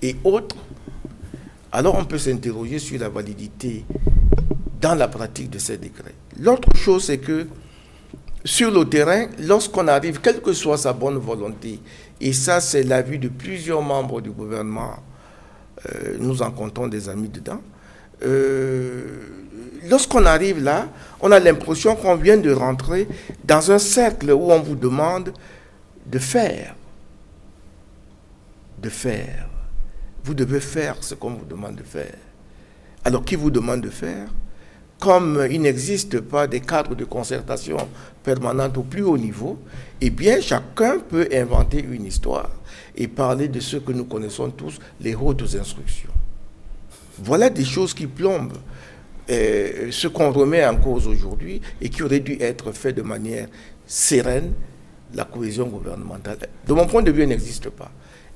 et autres, alors on peut s'interroger sur la validité dans la pratique de ces décrets. L'autre chose, c'est que sur le terrain, lorsqu'on arrive, quelle que soit sa bonne volonté, et ça c'est l'avis de plusieurs membres du gouvernement, nous en comptons des amis dedans, lorsqu'on arrive là, on a l'impression qu'on vient de rentrer dans un cercle où on vous demande de faire. Vous devez faire ce qu'on vous demande de faire. Alors, qui vous demande de faire? Comme il n'existe pas des cadres de concertation permanente au plus haut niveau, eh bien, chacun peut inventer une histoire et parler de ce que nous connaissons tous, les hautes instructions. Voilà des choses qui plombent ce qu'on remet en cause aujourd'hui et qui aurait dû être fait de manière sereine. La cohésion gouvernementale, de mon point de vue, n'existe pas.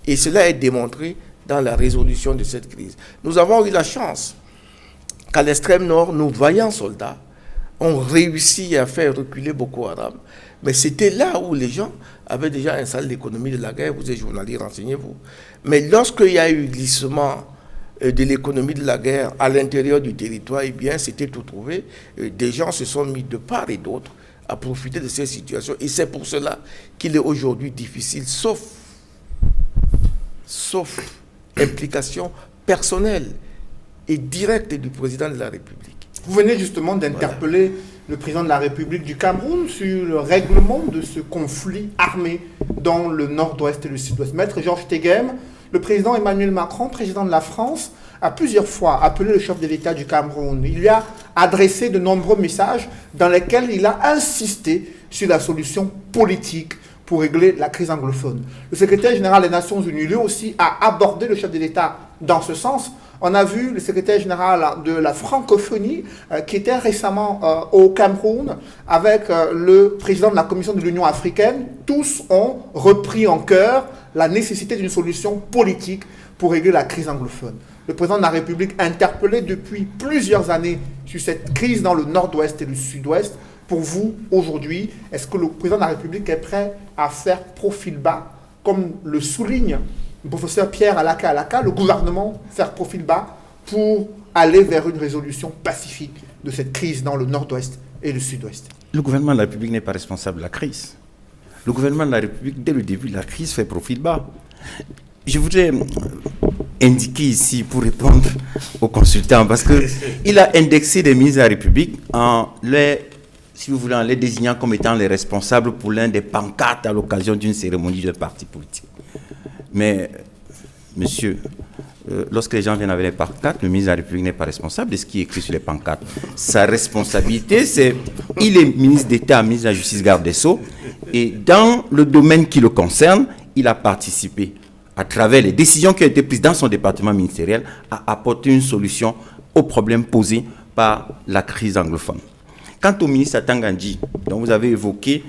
Et cela est démontré dans la résolution de cette crise. Nous avons eu la chance qu'à l'extrême nord, nos vaillants soldats ont réussi à faire reculer Boko Haram. Mais c'était là où les gens avaient déjà installé l'économie de la guerre. Vous êtes journaliste, renseignez-vous. Mais lorsqu'il y a eu glissement de l'économie de la guerre à l'intérieur du territoire, eh bien, c'était tout trouvé. Des gens se sont mis de part et d'autre à profiter de ces situations. Et c'est pour cela qu'il est aujourd'hui difficile, sauf implication personnelle et directe du président de la République. Vous venez justement d'interpeller le président de la République du Cameroun sur le règlement de ce conflit armé dans le nord-ouest et le sud-ouest. Maître Georges Teghem, le président Emmanuel Macron, président de la France, a plusieurs fois appelé le chef de l'État du Cameroun. Il lui a adressé de nombreux messages dans lesquels il a insisté sur la solution politique pour régler la crise anglophone. Le secrétaire général des Nations Unies, lui aussi, a abordé le chef de l'État dans ce sens. On a vu le secrétaire général de la francophonie qui était récemment au Cameroun avec le président de la Commission de l'Union africaine. Tous ont repris en cœur la nécessité d'une solution politique pour régler la crise anglophone. Le président de la République, interpellé depuis plusieurs années sur cette crise dans le nord-ouest et le sud-ouest, pour vous, aujourd'hui, est-ce que le président de la République est prêt à faire profil bas, comme le souligne le professeur Pierre Alaka, le gouvernement faire profil bas pour aller vers une résolution pacifique de cette crise dans le nord-ouest et le sud-ouest? Le gouvernement de la République n'est pas responsable de la crise. Le gouvernement de la République, dès le début de la crise, fait profil bas. Je voudrais indiquer ici, pour répondre aux consultants, parce qu'il a indexé des ministres de la République en les désignant comme étant les responsables pour l'un des pancartes à l'occasion d'une cérémonie de parti politique. Mais, monsieur, lorsque les gens viennent avec les pancartes, le ministre de la République n'est pas responsable de ce qui est écrit sur les pancartes. Sa responsabilité, c'est il est ministre d'État, ministre de la Justice, garde des Sceaux, et dans le domaine qui le concerne, il a participé à travers les décisions qui ont été prises dans son département ministériel à apporter une solution aux problèmes posés par la crise anglophone. Quant au ministre Atangandji, dont vous avez évoqué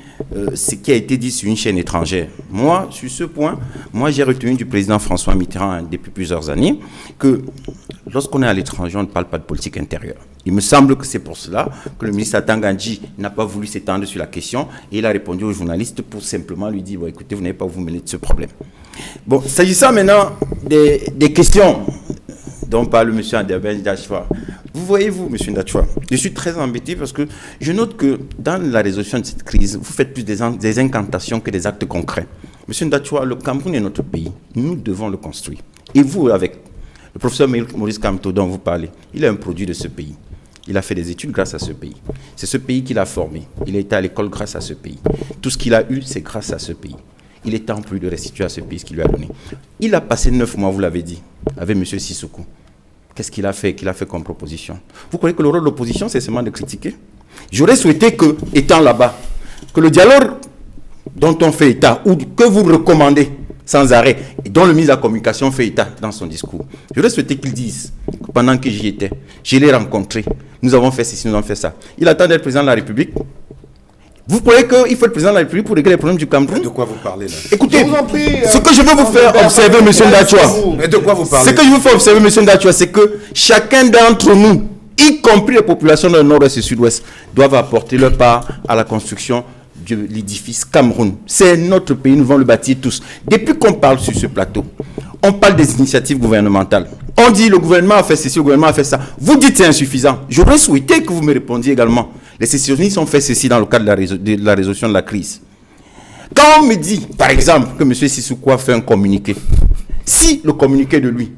ce qui a été dit sur une chaîne étrangère, moi, sur ce point, j'ai retenu du président François Mitterrand depuis plusieurs années que lorsqu'on est à l'étranger, on ne parle pas de politique intérieure. Il me semble que c'est pour cela que le ministre Atangandji n'a pas voulu s'étendre sur la question et il a répondu aux journalistes pour simplement lui dire bon, écoutez, vous n'avez pas à vous mêler de ce problème. Bon, s'agissant maintenant des questions dont parle M. Anderben Ndachwa. Vous voyez-vous, M. Ndachwa, je suis très embêté parce que je note que dans la résolution de cette crise, vous faites plus des incantations que des actes concrets. M. Ndachwa, le Cameroun est notre pays. Nous devons le construire. Et vous, avec le professeur Maurice Kamto dont vous parlez, il est un produit de ce pays. Il a fait des études grâce à ce pays. C'est ce pays qui l'a formé. Il a été à l'école grâce à ce pays. Tout ce qu'il a eu, c'est grâce à ce pays. Il est temps plus de restituer à ce pays ce qu'il lui a donné. Il a passé 9 mois, vous l'avez dit, avec M. Sissoko. Qu'est-ce qu'il a fait comme proposition? Vous croyez que le rôle de l'opposition, c'est seulement de critiquer? J'aurais souhaité que, étant là-bas, que le dialogue dont on fait état, ou que vous recommandez sans arrêt, et dont le ministre de la Communication fait état dans son discours, j'aurais souhaité qu'il dise que pendant que j'y étais, je l'ai rencontré, nous avons fait ceci, nous avons fait ça. Il attend d'être président de la République. Vous croyez qu'il faut être président de la République pour régler les problèmes du Cameroun? De quoi vous parlez là? Écoutez, Je vous en prie, ce que je veux vous faire observer, M. Ndachwa, Mais de quoi vous parlez? ce que je veux faire observer, M. Ndachwa, c'est que chacun d'entre nous, y compris les populations du nord-est et sud-ouest, doivent apporter leur part à la construction de l'édifice Cameroun. C'est notre pays, nous devons le bâtir tous. Depuis qu'on parle sur ce plateau, on parle des initiatives gouvernementales. On dit le gouvernement a fait ceci, le gouvernement a fait ça. Vous dites c'est insuffisant. J'aurais souhaité que vous me répondiez également. Les sécessionnistes ont fait ceci dans le cadre de la résolution de la crise. Quand on me dit, par exemple, que M. Sissoko a fait un communiqué, si le communiqué de lui,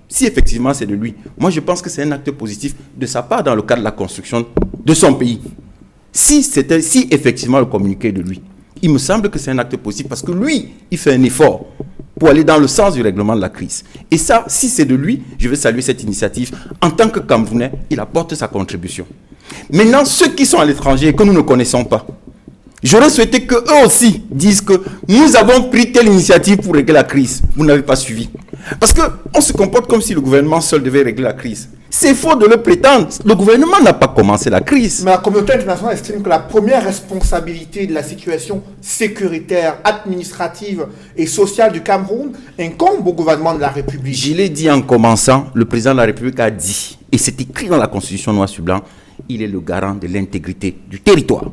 si effectivement c'est de lui, moi je pense que c'est un acte positif de sa part dans le cadre de la construction de son pays. Si effectivement le communiqué est de lui, il me semble que c'est un acte positif parce que lui, il fait un effort pour aller dans le sens du règlement de la crise. Et ça, si c'est de lui, je vais saluer cette initiative. En tant que Camerounais, il apporte sa contribution. Maintenant, ceux qui sont à l'étranger et que nous ne connaissons pas, j'aurais souhaité qu'eux aussi disent que nous avons pris telle initiative pour régler la crise. Vous n'avez pas suivi. Parce qu'on se comporte comme si le gouvernement seul devait régler la crise. C'est faux de le prétendre. Le gouvernement n'a pas commencé la crise. Mais la communauté internationale estime que la première responsabilité de la situation sécuritaire, administrative et sociale du Cameroun incombe au gouvernement de la République. Je l'ai dit en commençant, le président de la République a dit, et c'est écrit dans la Constitution noir sur blanc, il est le garant de l'intégrité du territoire.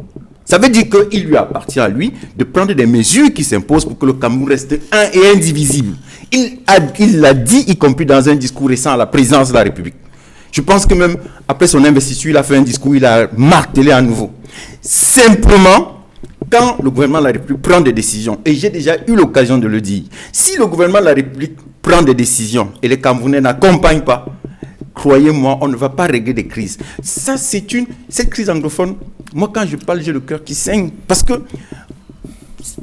Ça veut dire qu'il lui appartient à lui de prendre des mesures qui s'imposent pour que le Cameroun reste un et indivisible. Il l'a dit, y compris dans un discours récent à la présidence de la République. Je pense que même après son investiture, il a fait un discours, il a martelé à nouveau. Simplement, quand le gouvernement de la République prend des décisions, et j'ai déjà eu l'occasion de le dire, si le gouvernement de la République prend des décisions et les Camerounais n'accompagnent pas, croyez-moi, on ne va pas régler des crises. Ça, cette crise anglophone, moi quand je parle, j'ai le cœur qui saigne. Parce que,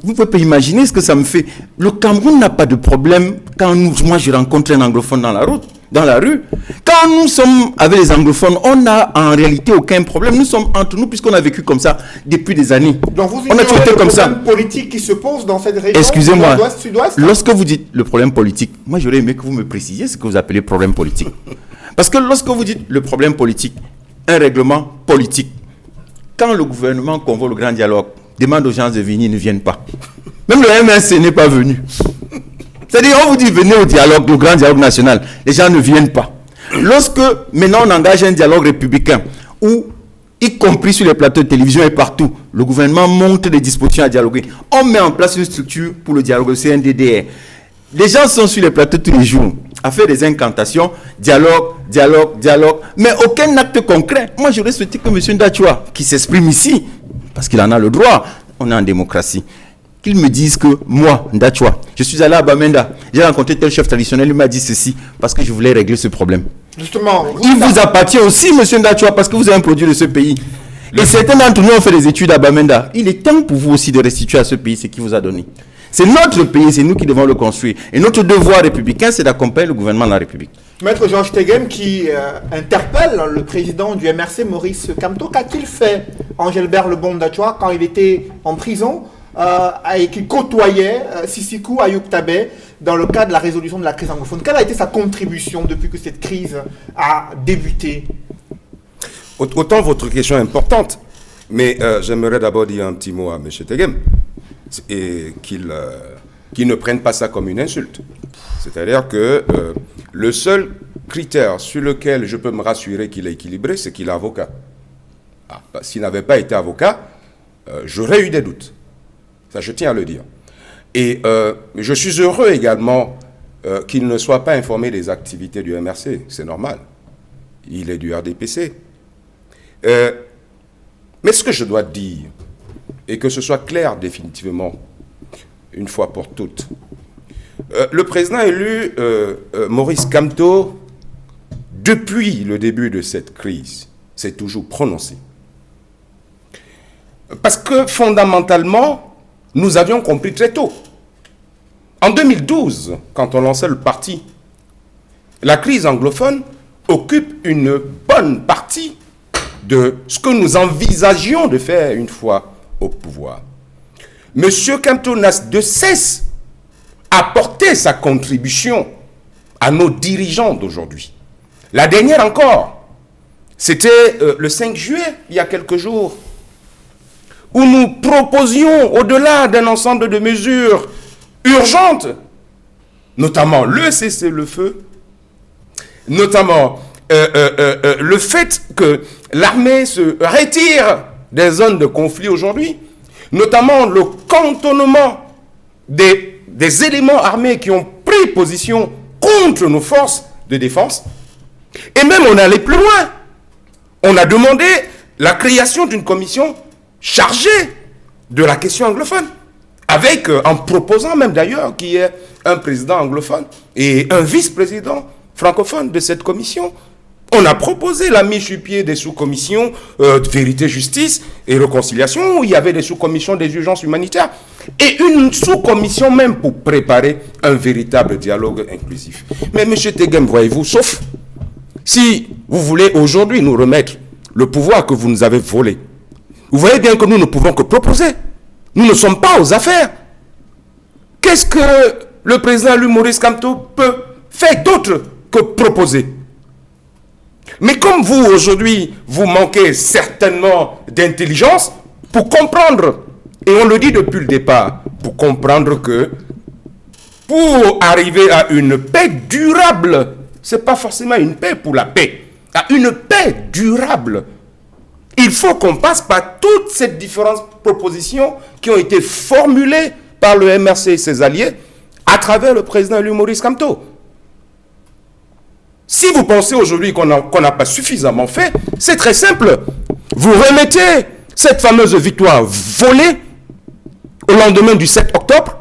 vous pouvez pas imaginer ce que ça me fait. Le Cameroun n'a pas de problème quand moi je rencontre un anglophone dans la rue. Quand nous sommes avec les anglophones, on n'a en réalité aucun problème. Nous sommes entre nous puisqu'on a vécu comme ça depuis des années. Donc vous on a toujours été comme ça. Le problème politique qui se pose dans cette région. Excusez-moi, sud-ouest. Lorsque vous dites le problème politique, moi j'aurais aimé que vous me précisiez ce que vous appelez problème politique. Parce que lorsque vous dites le problème politique, un règlement politique, quand le gouvernement convoque le grand dialogue, demande aux gens de venir, ils ne viennent pas. Même le MNC n'est pas venu. C'est-à-dire, on vous dit venez au dialogue, le grand dialogue national, les gens ne viennent pas. Lorsque maintenant on engage un dialogue républicain, où, y compris sur les plateaux de télévision et partout, le gouvernement montre des dispositions à dialoguer, on met en place une structure pour le dialogue, le CNDDR. Les gens sont sur les plateaux tous les jours, à faire des incantations, dialogue, mais aucun acte concret. Moi, j'aurais souhaité que M. Ndachwa, qui s'exprime ici, parce qu'il en a le droit, on est en démocratie, qu'il me dise que moi, Ndachwa, je suis allé à Bamenda, j'ai rencontré tel chef traditionnel, il m'a dit ceci, parce que je voulais régler ce problème. Justement, il vous appartient aussi, M. Ndachwa, parce que vous êtes un produit de ce pays. Et certains d'entre nous ont fait des études à Bamenda. Il est temps pour vous aussi de restituer à ce pays ce qu'il vous a donné. C'est notre pays, c'est nous qui devons le construire. Et notre devoir républicain, c'est d'accompagner le gouvernement de la République. Maître Georges Teghem qui interpelle le président du MRC, Maurice Kamto. Qu'a-t-il fait, Engelbert Lebon Ndachwa, quand il était en prison et qu'il côtoyait Sissoko Ayub Tabé dans le cadre de la résolution de la crise anglophone? Quelle a été sa contribution depuis que cette crise a débuté? Autant votre question est importante, mais j'aimerais d'abord dire un petit mot à M. Teghem. Et qu'il ne prenne pas ça comme une insulte. C'est-à-dire que le seul critère sur lequel je peux me rassurer qu'il est équilibré, c'est qu'il est avocat. S'il n'avait pas été avocat, j'aurais eu des doutes. Ça, je tiens à le dire. Et je suis heureux également qu'il ne soit pas informé des activités du MRC. C'est normal. Il est du RDPC. Mais ce que je dois dire, et que ce soit clair définitivement, une fois pour toutes. Le président élu, Maurice Kamto, depuis le début de cette crise, s'est toujours prononcé. Parce que fondamentalement, nous avions compris très tôt. En 2012, quand on lançait le parti, la crise anglophone occupe une bonne partie de ce que nous envisagions de faire une fois au pouvoir. M. Kamto n'a de cesse apporter sa contribution à nos dirigeants d'aujourd'hui. La dernière encore, c'était le 5 juillet, il y a quelques jours, où nous proposions, au-delà d'un ensemble de mesures urgentes, notamment le cessez-le-feu, notamment le fait que l'armée se retire des zones de conflit aujourd'hui, notamment le cantonnement des éléments armés qui ont pris position contre nos forces de défense. Et même on est allé plus loin. On a demandé la création d'une commission chargée de la question anglophone, avec, en proposant même d'ailleurs qu'il y ait un président anglophone et un vice-président francophone de cette commission. On a proposé la mise sur pied des sous-commissions de vérité, justice et réconciliation, où il y avait des sous-commissions des urgences humanitaires, et une sous-commission même pour préparer un véritable dialogue inclusif. Mais M. Tegem, voyez-vous, sauf si vous voulez aujourd'hui nous remettre le pouvoir que vous nous avez volé, vous voyez bien que nous ne pouvons que proposer. Nous ne sommes pas aux affaires. Qu'est-ce que le président Maurice Kamto peut faire d'autre que proposer? Mais comme vous, aujourd'hui, vous manquez certainement d'intelligence pour comprendre, et on le dit depuis le départ, pour comprendre que pour arriver à une paix durable, ce n'est pas forcément une paix pour la paix, à une paix durable, il faut qu'on passe par toutes ces différentes propositions qui ont été formulées par le MRC et ses alliés à travers le président Maurice Kamto. Si vous pensez aujourd'hui qu'on n'a pas suffisamment fait, c'est très simple. Vous remettez cette fameuse victoire volée au lendemain du 7 octobre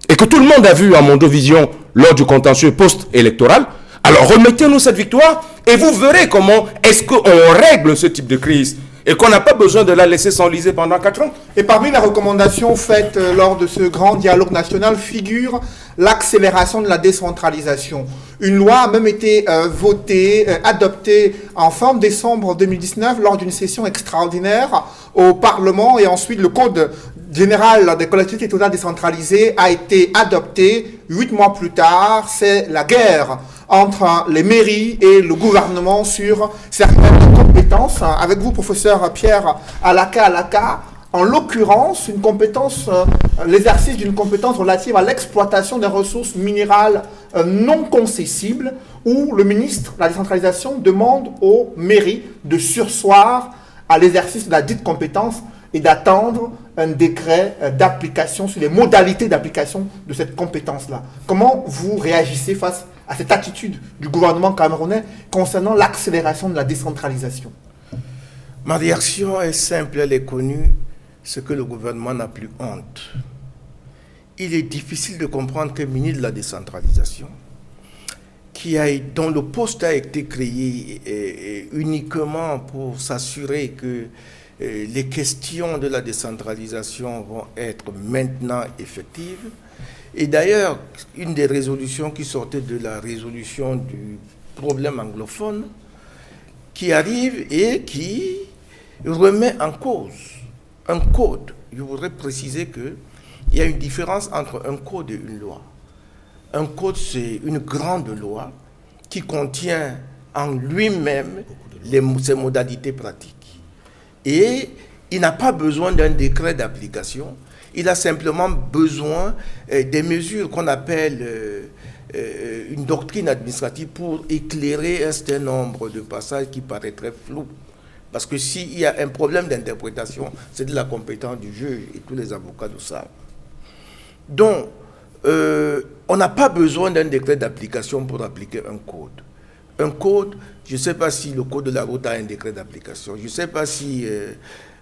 et que tout le monde a vu en Mondovision lors du contentieux post-électoral. Alors remettez-nous cette victoire et vous verrez comment est-ce qu'on règle ce type de crise et qu'on n'a pas besoin de la laisser s'enliser pendant 4 ans. Et parmi les recommandations faites lors de ce grand dialogue national figure l'accélération de la décentralisation. Une loi a même été votée, adoptée en fin décembre 2019 lors d'une session extraordinaire au Parlement, et ensuite le Code général des collectivités territoriales décentralisées a été adopté 8 mois plus tard. C'est la guerre entre les mairies et le gouvernement sur certaines compétences. Avec vous, professeur Pierre Alaka, en l'occurrence, une compétence, l'exercice d'une compétence relative à l'exploitation des ressources minérales non concessibles, où le ministre de la décentralisation demande aux mairies de surseoir à l'exercice de la dite compétence et d'attendre un décret d'application sur les modalités d'application de cette compétence-là. Comment vous réagissez face à cette attitude du gouvernement camerounais concernant l'accélération de la décentralisation? Ma réaction est simple, elle est connue, c'est que le gouvernement n'a plus honte. Il est difficile de comprendre qu'un ministre de la décentralisation, dont le poste a été créé uniquement pour s'assurer que les questions de la décentralisation vont être maintenant effectives. Et d'ailleurs, une des résolutions qui sortait de la résolution du problème anglophone, qui arrive et qui remet en cause un code. Je voudrais préciser qu'il y a une différence entre un code et une loi. Un code, c'est une grande loi qui contient en lui-même ses modalités pratiques. Et il n'a pas besoin d'un décret d'application. Il a simplement besoin des mesures qu'on appelle une doctrine administrative pour éclairer un certain nombre de passages qui paraîtraient flous. Parce que s'il y a un problème d'interprétation, c'est de la compétence du juge et tous les avocats le savent. Donc, on n'a pas besoin d'un décret d'application pour appliquer un code. Un code, je ne sais pas si le code de la route a un décret d'application. Je ne sais pas si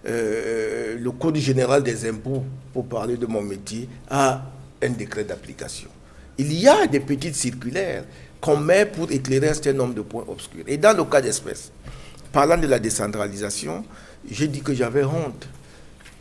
le code général des impôts, pour parler de mon métier, a un décret d'application. Il y a des petites circulaires qu'on met pour éclairer un certain nombre de points obscurs. Et dans le cas d'espèce, parlant de la décentralisation, j'ai dit que j'avais honte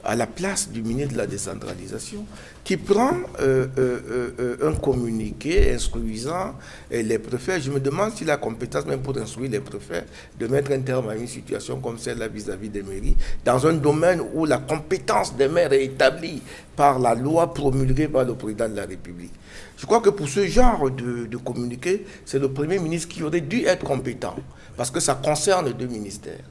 à la place du ministre de la décentralisation, qui prend un communiqué instruisant les préfets. Je me demande s'il a compétence même pour instruire les préfets de mettre un terme à une situation comme celle-là vis-à-vis des mairies, dans un domaine où la compétence des maires est établie par la loi promulguée par le président de la République. Je crois que pour ce genre de communiqué, c'est le Premier ministre qui aurait dû être compétent, parce que ça concerne deux ministères.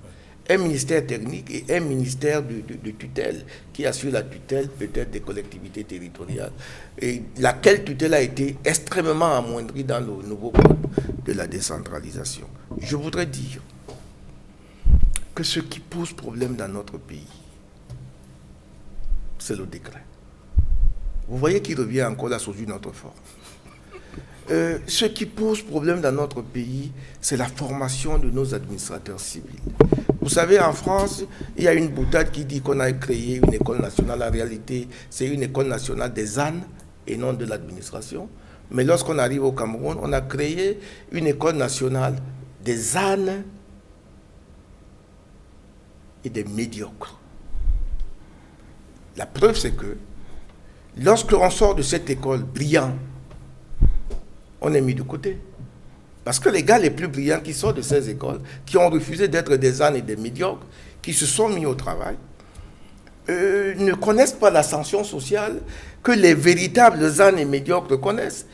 Un ministère technique et un ministère de tutelle, qui assure la tutelle peut-être des collectivités territoriales. Et laquelle tutelle a été extrêmement amoindrie dans le nouveau code de la décentralisation. Je voudrais dire que ce qui pose problème dans notre pays, c'est le décret. Vous voyez qu'il revient encore là sous une autre forme. Ce qui pose problème dans notre pays, c'est la formation de nos administrateurs civils. Vous savez, en France, il y a une boutade qui dit qu'on a créé une école nationale. En réalité, c'est une école nationale des ânes et non de l'administration. Mais lorsqu'on arrive au Cameroun, on a créé une école nationale des ânes et des médiocres. La preuve, c'est que lorsqu'on sort de cette école brillant, on est mis de côté. Parce que les gars les plus brillants qui sortent de ces écoles, qui ont refusé d'être des ânes et des médiocres, qui se sont mis au travail, ne connaissent pas l'ascension sociale que les véritables ânes et médiocres connaissent.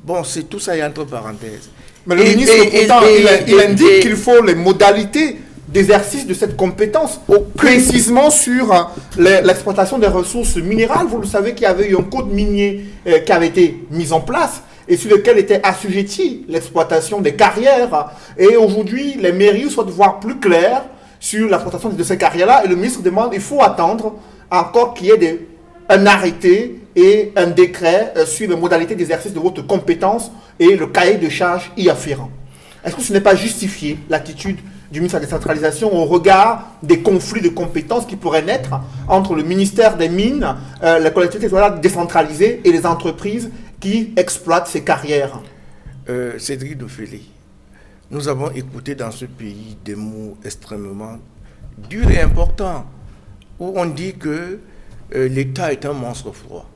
Bon, c'est tout ça est entre parenthèses. Mais le ministre, pourtant, il indique qu'il faut les modalités d'exercice de cette compétence, précisément sur l'exploitation des ressources minérales. Vous le savez qu'il y avait eu un code minier qui avait été mis en place et sur lequel était assujettie l'exploitation des carrières. Et aujourd'hui, les mairies souhaitent voir plus clair sur l'exploitation de ces carrières-là. Et le ministre demande, il faut attendre encore qu'il y ait un arrêté et un décret sur les modalités d'exercice de votre compétence et le cahier de charges y afférent. Est-ce que ce n'est pas justifié, l'attitude du ministre de la décentralisation au regard des conflits de compétences qui pourraient naître entre le ministère des Mines, les collectivités décentralisées et les entreprises qui exploitent ces carrières? Cédric Dofélé, nous avons écouté dans ce pays des mots extrêmement durs et importants, où on dit que l'État est un monstre froid.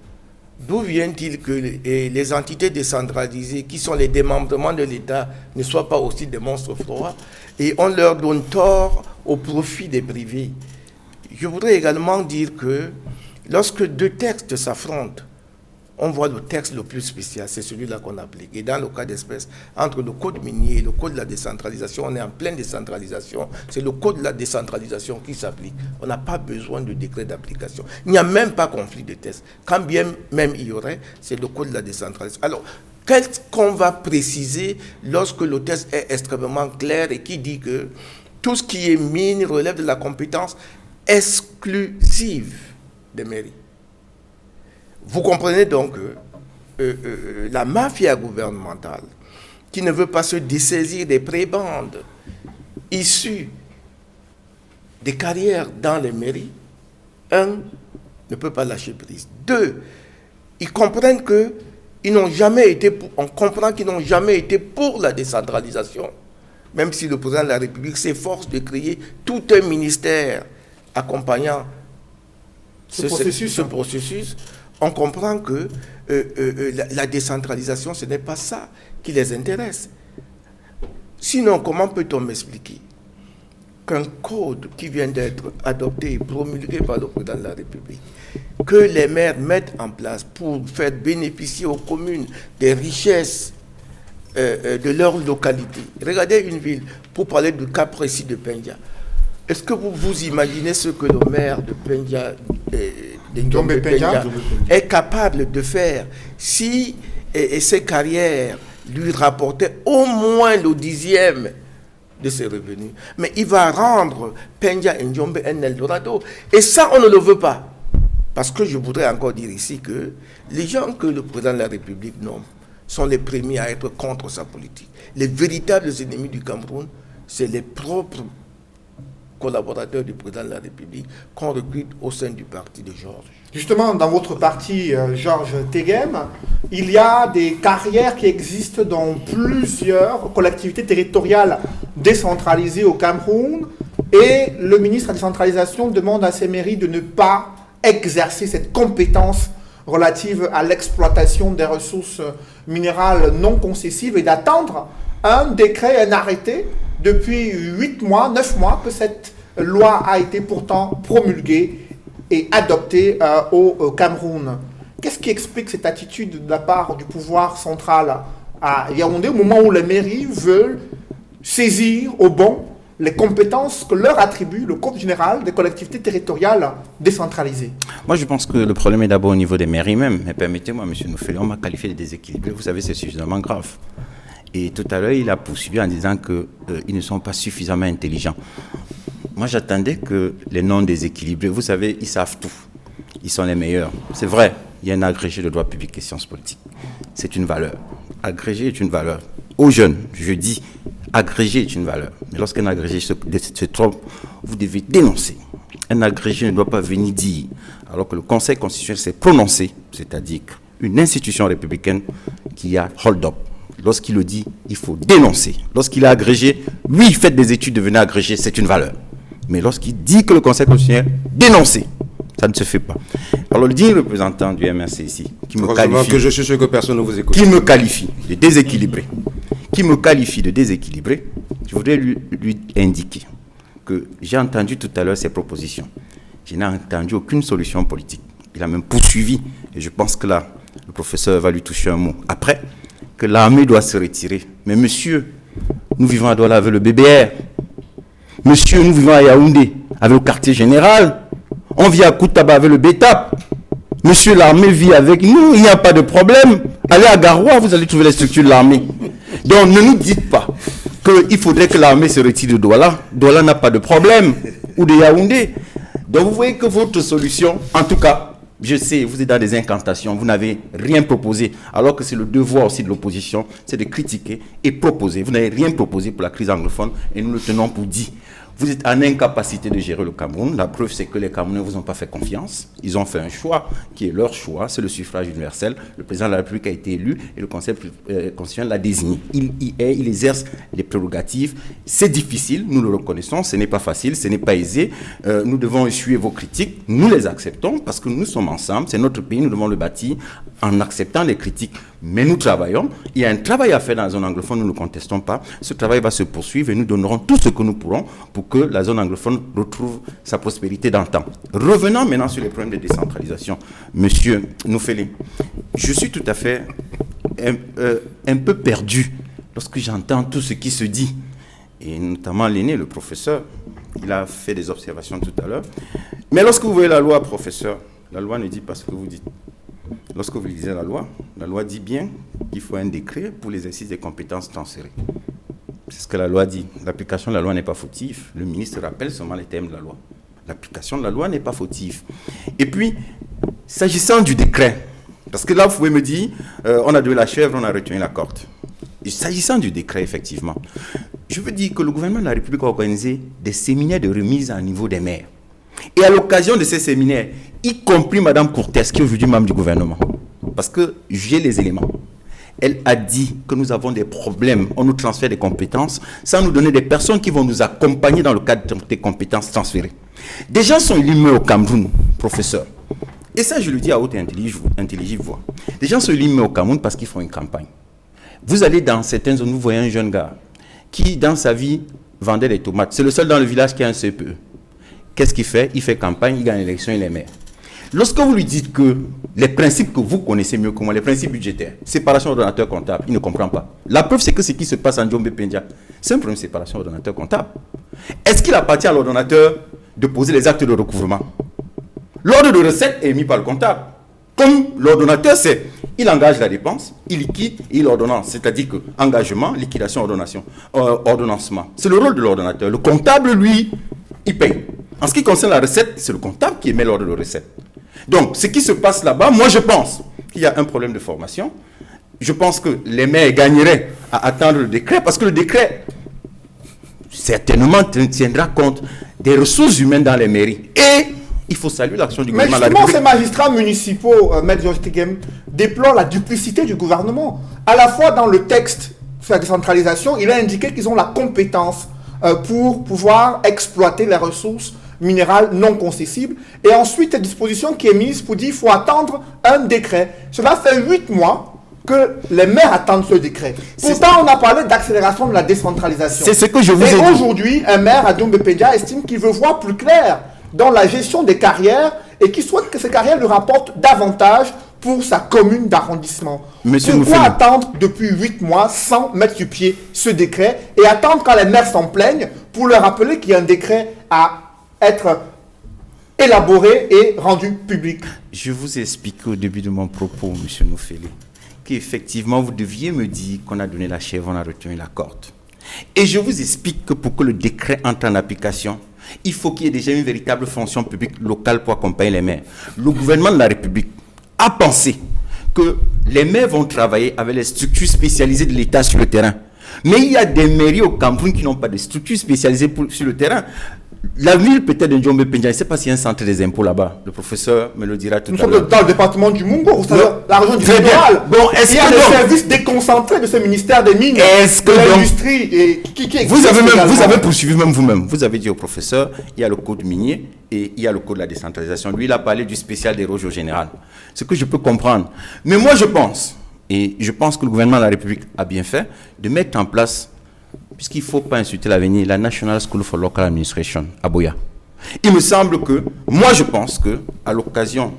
D'où vient-il que les entités décentralisées, qui sont les démembrements de l'État, ne soient pas aussi des monstres froids, et on leur donne tort au profit des privés? Je voudrais également dire que lorsque deux textes s'affrontent, on voit le texte le plus spécial, c'est celui-là qu'on applique. Et dans le cas d'espèce, entre le code minier et le code de la décentralisation, on est en pleine décentralisation. C'est le code de la décentralisation qui s'applique. On n'a pas besoin de décret d'application. Il n'y a même pas conflit de texte. Quand bien même il y aurait, c'est le code de la décentralisation. Alors, qu'est-ce qu'on va préciser lorsque le texte est extrêmement clair et qui dit que tout ce qui est mine relève de la compétence exclusive des mairies? Vous comprenez donc que la mafia gouvernementale, qui ne veut pas se dessaisir des prébendes issues des carrières dans les mairies, ne peut pas lâcher prise. 2, ils comprennent qu'ils n'ont jamais été on comprend qu'ils n'ont jamais été pour la décentralisation, même si le président de la République s'efforce de créer tout un ministère accompagnant ce processus. On comprend que la décentralisation, ce n'est pas ça qui les intéresse. Sinon, comment peut-on m'expliquer qu'un code qui vient d'être adopté et promulgué par le président de la République, que les maires mettent en place pour faire bénéficier aux communes des richesses de leur localité? Regardez une ville, pour parler du cas précis de Pendia. Est-ce que vous imaginez ce que le maire de Pendia est capable de faire si ses carrières lui rapportaient au moins le 10e de ses revenus? Mais il va rendre Pendia Njombe un Eldorado. Et ça, on ne le veut pas. Parce que je voudrais encore dire ici que les gens que le président de la République nomme sont les premiers à être contre sa politique. Les véritables ennemis du Cameroun, c'est les propres collaborateurs du président de la République qu'on recrute au sein du parti de Georges. Justement, dans votre parti, Georges Teghem, il y a des carrières qui existent dans plusieurs collectivités territoriales décentralisées au Cameroun, et le ministre de la décentralisation demande à ces mairies de ne pas exercer cette compétence relative à l'exploitation des ressources minérales non concessives et d'attendre un décret, un arrêté depuis 8 mois, 9 mois que cette loi a été pourtant promulguée et adoptée au Cameroun. Qu'est-ce qui explique cette attitude de la part du pouvoir central à Yaoundé au moment où les mairies veulent saisir au bon les compétences que leur attribue le Code général des collectivités territoriales décentralisées? Moi, je pense que le problème est d'abord au niveau des mairies même. Mais permettez-moi, M. Noufeli, on m'a qualifié de déséquilibré. Vous savez, c'est suffisamment grave. Et tout à l'heure, il a poursuivi en disant qu'ils ne sont pas suffisamment intelligents. Moi, j'attendais que les non déséquilibrés, vous savez, ils savent tout. Ils sont les meilleurs. C'est vrai, il y a un agrégé de droit public et sciences politiques. C'est une valeur. Agrégé est une valeur. Aux jeunes, je dis, agrégé est une valeur. Mais lorsqu'un agrégé se trompe, vous devez dénoncer. Un agrégé ne doit pas venir dire, alors que le Conseil constitutionnel s'est prononcé, c'est-à-dire une institution républicaine qui a hold-up. Lorsqu'il le dit, il faut dénoncer. Lorsqu'il est agrégé, oui, faites des études, devenez agrégé, c'est une valeur. Mais lorsqu'il dit que le Conseil constitutionnel dénoncé, ça ne se fait pas. Alors le digne représentant du MRC ici, qui me qualifie, que je suis sûr que personne ne vous écoute, qui me qualifie de déséquilibré, je voudrais lui indiquer que j'ai entendu tout à l'heure ses propositions. Je n'ai entendu aucune solution politique. Il a même poursuivi, et je pense que là, le professeur va lui toucher un mot. Après, que l'armée doit se retirer. Mais monsieur, nous vivons à Douala avec le BBR. Monsieur, nous vivons à Yaoundé avec le quartier général. On vit à Koutaba avec le BETAP. Monsieur, l'armée vit avec nous, il n'y a pas de problème. Allez à Garoua, vous allez trouver les structures de l'armée. Donc ne nous dites pas qu'il faudrait que l'armée se retire de Douala. Douala n'a pas de problème. Ou de Yaoundé. Donc vous voyez que votre solution, en tout cas, je sais, vous êtes dans des incantations, vous n'avez rien proposé, alors que c'est le devoir aussi de l'opposition, c'est de critiquer et proposer. Vous n'avez rien proposé pour la crise anglophone et nous le tenons pour dit. Vous êtes en incapacité de gérer le Cameroun. La preuve, c'est que les Camerounais ne vous ont pas fait confiance. Ils ont fait un choix qui est leur choix, c'est le suffrage universel. Le président de la République a été élu et le Conseil constitutionnel l'a désigné. Il exerce les prérogatives. C'est difficile, nous le reconnaissons, ce n'est pas facile, ce n'est pas aisé. Nous devons essuyer vos critiques, nous les acceptons parce que nous sommes ensemble, c'est notre pays, nous devons le bâtir en acceptant les critiques. Mais nous travaillons, il y a un travail à faire dans la zone anglophone, nous ne le contestons pas. Ce travail va se poursuivre et nous donnerons tout ce que nous pourrons pour que la zone anglophone retrouve sa prospérité d'antan. Revenons maintenant sur les problèmes de décentralisation. Monsieur Noufeli, je suis tout à fait un peu perdu lorsque j'entends tout ce qui se dit. Et notamment l'aîné, le professeur, il a fait des observations tout à l'heure. Mais lorsque vous voyez la loi, professeur, la loi ne dit pas ce que vous dites. Lorsque vous lisez la loi dit bien qu'il faut un décret pour l'exercice des compétences transférées. C'est ce que la loi dit. L'application de la loi n'est pas fautive. Le ministre rappelle seulement les termes de la loi. L'application de la loi n'est pas fautive. Et puis, s'agissant du décret, parce que là, vous pouvez me dire, on a de la chèvre, on a retenu la corde. Et s'agissant du décret, effectivement, je veux dire que le gouvernement de la République a organisé des séminaires de remise à niveau des maires. Et à l'occasion de ces séminaires, y compris Mme Courtès, qui est aujourd'hui membre du gouvernement, parce que j'ai les éléments, elle a dit que nous avons des problèmes, on nous transfère des compétences, sans nous donner des personnes qui vont nous accompagner dans le cadre des compétences transférées. Des gens sont éliminés au Cameroun, professeur. Et ça, je le dis à haute intelligible voix. Des gens sont éliminés au Cameroun parce qu'ils font une campagne. Vous allez dans certaines zones, vous voyez un jeune gars qui, dans sa vie, vendait des tomates. C'est le seul dans le village qui a un CPE. Qu'est-ce qu'il fait? Il fait campagne, il gagne l'élection, il est maire. Lorsque vous lui dites que les principes que vous connaissez mieux que moi, les principes budgétaires, séparation ordonnateur comptable, il ne comprend pas. La preuve, c'est que ce qui se passe en Djombe-Pendia, c'est un problème de séparation ordonnateur comptable. Est-ce qu'il appartient à l'ordonnateur de poser les actes de recouvrement? L'ordre de recette est émis par le comptable. Comme l'ordonnateur, c'est, il engage la dépense, il liquide et il ordonnance. C'est-à-dire que engagement, liquidation, ordonnancement. C'est le rôle de l'ordonnateur. Le comptable, lui, il paye. En ce qui concerne la recette, c'est le comptable qui émet l'ordre de recette. Donc, ce qui se passe là-bas, moi je pense qu'il y a un problème de formation. Je pense que les maires gagneraient à attendre le décret, parce que le décret, certainement, tiendra compte des ressources humaines dans les mairies. Et il faut saluer l'action du gouvernement. Mais justement, ces magistrats municipaux, Maître Georges Teghem, déplorent la duplicité du gouvernement. À la fois dans le texte sur la décentralisation, il a indiqué qu'ils ont la compétence pour pouvoir exploiter les ressources minérales non concessibles. Et ensuite, cette disposition qui est mise pour dire qu'il faut attendre un décret. Cela fait 8 mois que les maires attendent ce décret. Pourtant, on a parlé d'accélération de la décentralisation. C'est ce que je vous ai dit. Et aujourd'hui, un maire à Doumbé-Pédia estime qu'il veut voir plus clair dans la gestion des carrières et qu'il souhaite que ces carrières lui rapportent davantage pour sa commune d'arrondissement. Pourquoi attendre depuis 8 mois sans mettre sur pied ce décret et attendre quand les maires s'en plaignent pour leur rappeler qu'il y a un décret à être élaboré et rendu public? Je vous ai expliqué au début de mon propos, M. Noufélé, qu'effectivement, vous deviez me dire qu'on a donné la chèvre, on a retenu la corde. Et je vous explique que pour que le décret entre en application, il faut qu'il y ait déjà une véritable fonction publique locale pour accompagner les maires. Le gouvernement de la République a pensé que les maires vont travailler avec les structures spécialisées de l'État sur le terrain. Mais il y a des mairies au Cameroun qui n'ont pas de structures spécialisées sur le terrain. La ville peut-être de Doumbé-Pédia, je ne sais pas s'il y a un centre des impôts là-bas. Le professeur me le dira tout à l'heure. Nous sommes dans le département du Mungo, vous savez, la région du littoral. Bon, il y a des services déconcentrés de ce ministère des Mines, de l'industrie et qui vous avez poursuivi même vous-même. Vous avez dit au professeur, il y a le code minier et il y a le code de la décentralisation. Lui, il a parlé du spécial des Rouges au général. Ce que je peux comprendre. Mais moi, je pense que le gouvernement de la République a bien fait de mettre en place, puisqu'il ne faut pas insulter l'avenir, la National School for Local Administration à Buea. Il me semble que, moi je pense que, à l'occasion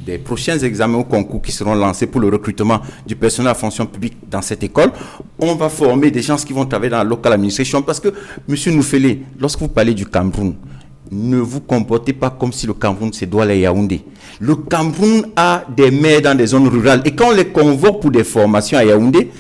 des prochains examens ou concours qui seront lancés pour le recrutement du personnel à fonction publique dans cette école, on va former des gens qui vont travailler dans la local administration. Parce que, M. Noufélé, lorsque vous parlez du Cameroun, ne vous comportez pas comme si le Cameroun c'est Douala et Yaoundé. Le Cameroun a des maires dans des zones rurales. Et quand on les convoque pour des formations à Yaoundé,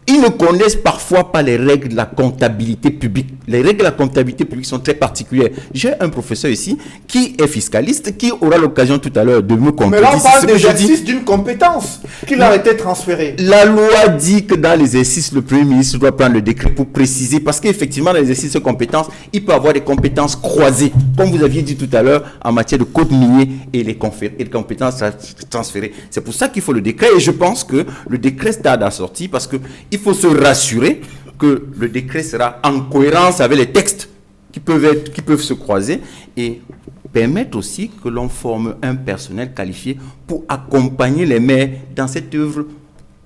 ils ne connaissent parfois pas les règles de la comptabilité publique. Les règles de la comptabilité publique sont très particulières. J'ai un professeur ici qui est fiscaliste, qui aura l'occasion tout à l'heure de me compléter. Mais là, on parle d'exercice d'une compétence qui leur a été transférée. La loi dit que dans l'exercice, le Premier ministre doit prendre le décret pour préciser, parce qu'effectivement, dans l'exercice de compétences, il peut avoir des compétences croisées, comme vous aviez dit tout à l'heure, en matière de code minier et les compétences transférées. C'est pour ça qu'il faut le décret, et je pense que le décret tarde à sortir, parce que il faut se rassurer que le décret sera en cohérence avec les textes qui peuvent se croiser et permettre aussi que l'on forme un personnel qualifié pour accompagner les maires dans cette œuvre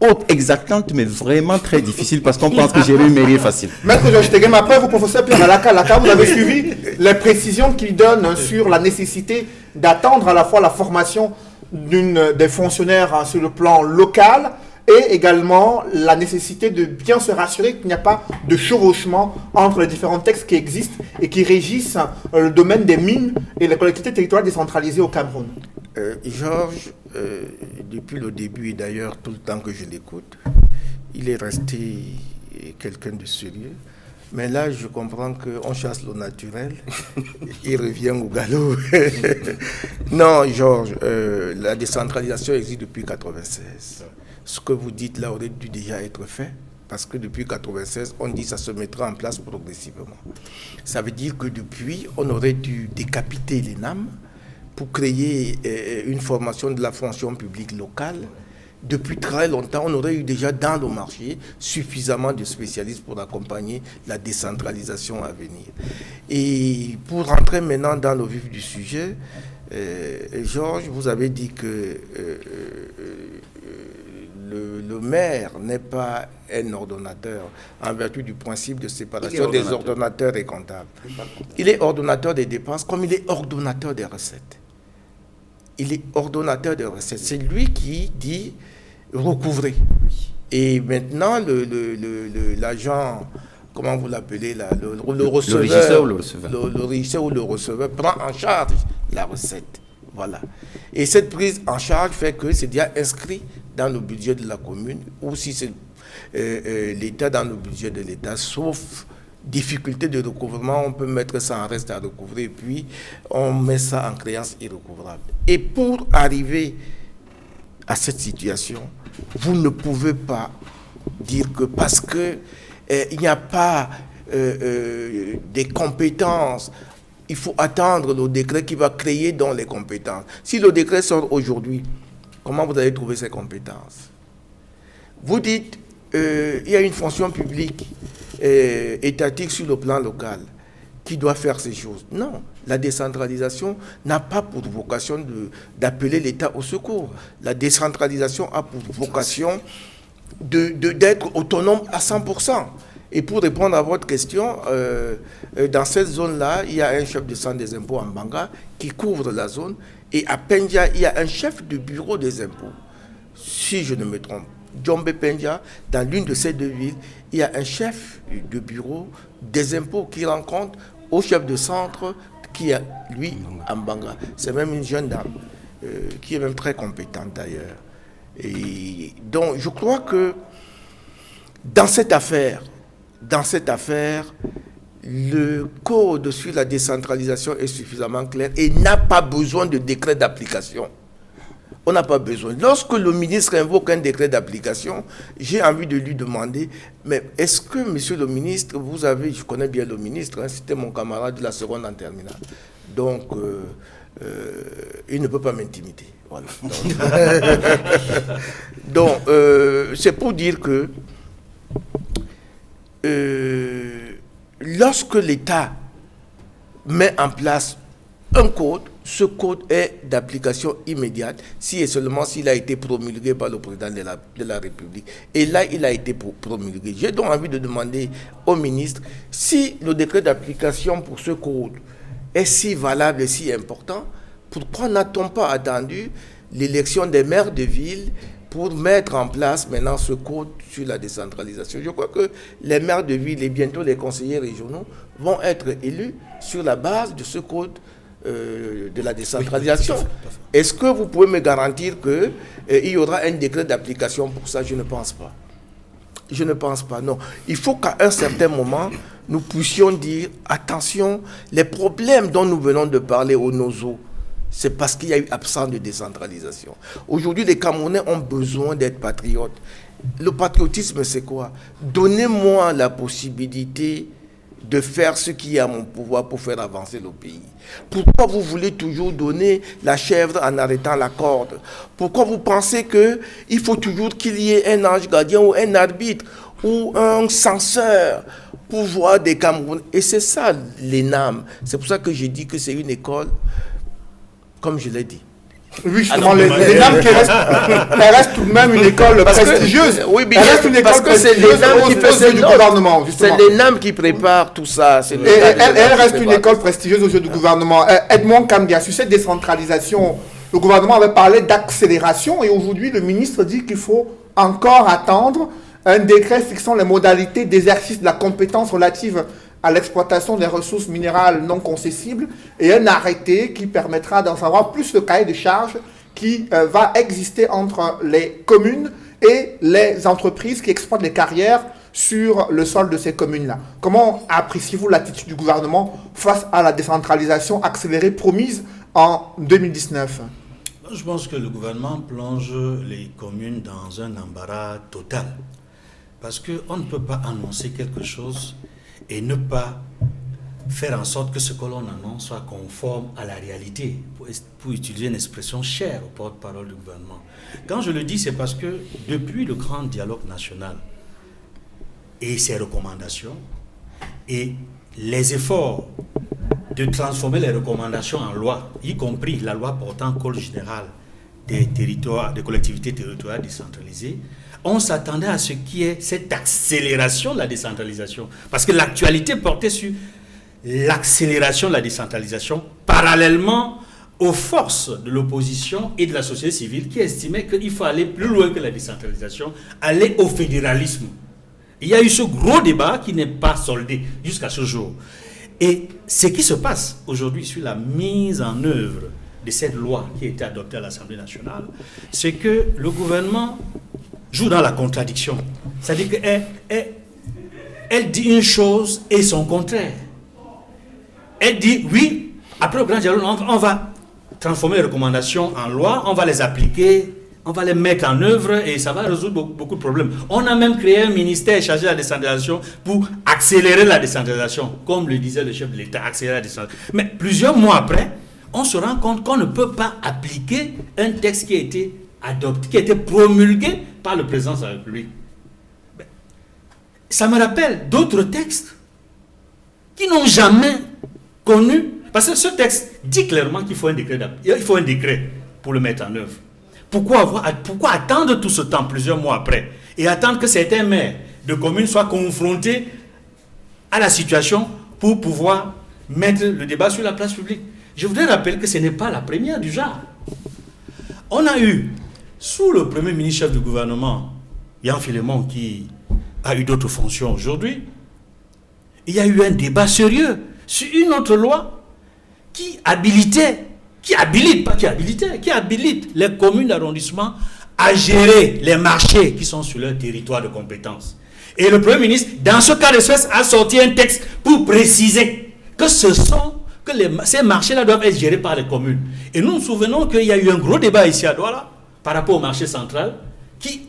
haute, exactante, mais vraiment très difficile parce qu'on pense que gérer une mairie est facile. Maître Georges Tegem, après vous, professeur Pierre Alaka, vous avez suivi les précisions qu'il donne sur la nécessité d'attendre à la fois la formation des fonctionnaires sur le plan local et également la nécessité de bien se rassurer qu'il n'y a pas de chevauchement entre les différents textes qui existent et qui régissent le domaine des mines et les collectivités territoriales décentralisées au Cameroun. Georges, depuis le début et d'ailleurs tout le temps que je l'écoute, il est resté quelqu'un de sérieux. Mais là, je comprends qu'on chasse le naturel, il revient au galop. Non, Georges, la décentralisation existe depuis 1996. Ce que vous dites là aurait dû déjà être fait, parce que depuis 1996, on dit que ça se mettra en place progressivement. Ça veut dire que depuis, on aurait dû décapiter l'ENAM pour créer une formation de la fonction publique locale. Depuis très longtemps, on aurait eu déjà dans le marché suffisamment de spécialistes pour accompagner la décentralisation à venir. Et pour rentrer maintenant dans le vif du sujet, Georges, vous avez dit que le maire n'est pas un ordonnateur en vertu du principe de séparation des ordonnateurs et comptables. Il est ordonnateur des dépenses comme il est ordonnateur des recettes. Il est ordonnateur des recettes. C'est lui qui dit recouvrer. Et maintenant, l'agent, comment vous l'appelez là, le receveur, le régisseur ou le receveur prend en charge la recette. Voilà. Et cette prise en charge fait que c'est déjà inscrit dans le budget de la commune, ou si c'est l'État dans le budget de l'État, sauf difficulté de recouvrement, on peut mettre ça en reste à recouvrer, et puis on met ça en créance irrecouvrable. Et pour arriver à cette situation, vous ne pouvez pas dire que parce que il n'y a pas des compétences, il faut attendre le décret qui va créer dans les compétences. Si le décret sort aujourd'hui, comment vous allez trouver ces compétences? Vous dites, il y a une fonction publique étatique sur le plan local. qui doit faire ces choses. Non, la décentralisation n'a pas pour vocation d'appeler l'État au secours. La décentralisation a pour vocation d'être autonome à 100%. Et pour répondre à votre question, dans cette zone-là, il y a un chef de centre des impôts en Banga qui couvre la zone. Et à Pendja, il y a un chef de bureau des impôts. Si je ne me trompe, Djombe Pendja, dans l'une de ces deux villes, il y a un chef de bureau des impôts qui rend compte au chef de centre qui est, lui, en Banga. C'est même une jeune dame qui est même très compétente d'ailleurs. Et donc, je crois que dans cette affaire, le code sur la décentralisation est suffisamment clair et n'a pas besoin de décret d'application. On n'a pas besoin. Lorsque le ministre invoque un décret d'application, j'ai envie de lui demander, mais est-ce que, monsieur le ministre, vous avez, je connais bien le ministre, hein, c'était mon camarade de la seconde en terminale, donc il ne peut pas m'intimider. Voilà. Donc, c'est pour dire que lorsque l'État met en place un code, ce code est d'application immédiate si et seulement s'il a été promulgué par le président de la République. Et là, il a été promulgué. J'ai donc envie de demander au ministre si le décret d'application pour ce code est si valable et si important, pourquoi n'a-t-on pas attendu l'élection des maires de ville pour mettre en place maintenant ce code sur la décentralisation? Je crois que les maires de ville et bientôt les conseillers régionaux vont être élus sur la base de ce code de la décentralisation. Oui, tout à fait. Est-ce que vous pouvez me garantir qu'il y aura un décret d'application pour ça? Je ne pense pas. Je ne pense pas, non. Il faut qu'à un certain moment, nous puissions dire, attention, les problèmes dont nous venons de parler au NOZO, c'est parce qu'il y a eu absence de décentralisation. Aujourd'hui, les Camerounais ont besoin d'être patriotes. Le patriotisme, c'est quoi? Donnez-moi la possibilité de faire ce qui est à mon pouvoir pour faire avancer le pays. Pourquoi vous voulez toujours donner la chèvre en arrêtant la corde? Pourquoi vous pensez qu'il faut toujours qu'il y ait un ange gardien ou un arbitre ou un censeur pour voir des Camerounais? Et c'est ça l'ENAM. C'est pour ça que j'ai dit que c'est une école, comme je l'ai dit. Oui, justement, l'ENAM qui reste tout de même une école prestigieuse. Oui, bien, parce que c'est l'ENAM qui fait du gouvernement. C'est l'ENAM qui prépare tout ça. Elle reste une école prestigieuse aux yeux du gouvernement. Edmond Kambia, sur cette décentralisation, le gouvernement avait parlé d'accélération et aujourd'hui, le ministre dit qu'il faut encore attendre un décret fixant les modalités d'exercice de la compétence relative à l'exploitation des ressources minérales non concessibles et un arrêté qui permettra d'en savoir plus le cahier de charges qui va exister entre les communes et les entreprises qui exploitent les carrières sur le sol de ces communes-là. Comment appréciez-vous l'attitude du gouvernement face à la décentralisation accélérée promise en 2019 ? Je pense que le gouvernement plonge les communes dans un embarras total. Parce qu'on ne peut pas annoncer quelque chose et ne pas faire en sorte que ce que l'on annonce soit conforme à la réalité, pour utiliser une expression chère au porte-parole du gouvernement. Quand je le dis, c'est parce que depuis le grand dialogue national et ses recommandations et les efforts de transformer les recommandations en loi, y compris la loi portant code général des territoires, des collectivités territoriales décentralisées, on s'attendait à ce qu'il y ait cette accélération de la décentralisation. Parce que l'actualité portait sur l'accélération de la décentralisation parallèlement aux forces de l'opposition et de la société civile qui estimaient qu'il faut aller plus loin que la décentralisation, aller au fédéralisme. Il y a eu ce gros débat qui n'est pas soldé jusqu'à ce jour. Et ce qui se passe aujourd'hui sur la mise en œuvre de cette loi qui a été adoptée à l'Assemblée nationale, c'est que le gouvernement joue dans la contradiction. C'est-à-dire qu'elle dit une chose et son contraire. Elle dit, oui, après le grand dialogue, on va transformer les recommandations en loi, on va les appliquer, on va les mettre en œuvre et ça va résoudre beaucoup de problèmes. On a même créé un ministère chargé de la décentralisation pour accélérer la décentralisation, comme le disait le chef de l'État, accélérer la décentralisation. Mais plusieurs mois après, on se rend compte qu'on ne peut pas appliquer un texte qui a été adopté, qui a été promulgué par le président de la République. Ça me rappelle d'autres textes qui n'ont jamais connu, parce que ce texte dit clairement qu'il faut un décret pour le mettre en œuvre. Pourquoi attendre tout ce temps, plusieurs mois après, et attendre que certains maires de communes soient confrontés à la situation pour pouvoir mettre le débat sur la place publique? Je voudrais rappeler que ce n'est pas la première du genre. On a eu, sous le premier ministre chef du gouvernement, Yann Philémon, qui a eu d'autres fonctions aujourd'hui, il y a eu un débat sérieux sur une autre loi qui habilite les communes d'arrondissement à gérer les marchés qui sont sur leur territoire de compétence. Et le Premier ministre, dans ce cas d'espèce, a sorti un texte pour préciser que ces marchés-là doivent être gérés par les communes. Et nous nous souvenons qu'il y a eu un gros débat ici à Douala par rapport au marché central qui,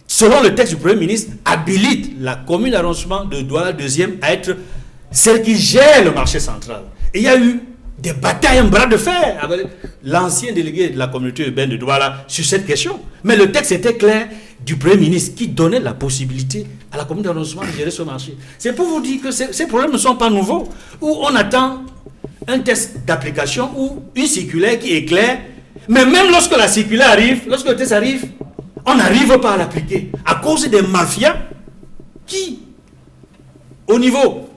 selon le texte du Premier ministre, habilite la commune d'arrondissement de Douala 2e à être celle qui gère le marché central. Et il y a eu des batailles, un bras de fer avec l'ancien délégué de la communauté urbaine de Douala sur cette question. Mais le texte était clair du Premier ministre qui donnait la possibilité à la commune d'arrondissement de gérer ce marché. C'est pour vous dire que ces problèmes ne sont pas nouveaux, où on attend un test d'application ou une circulaire qui est claire, mais même lorsque la circulaire arrive, lorsque le test arrive, on n'arrive pas à l'appliquer à cause des mafias qui, au niveau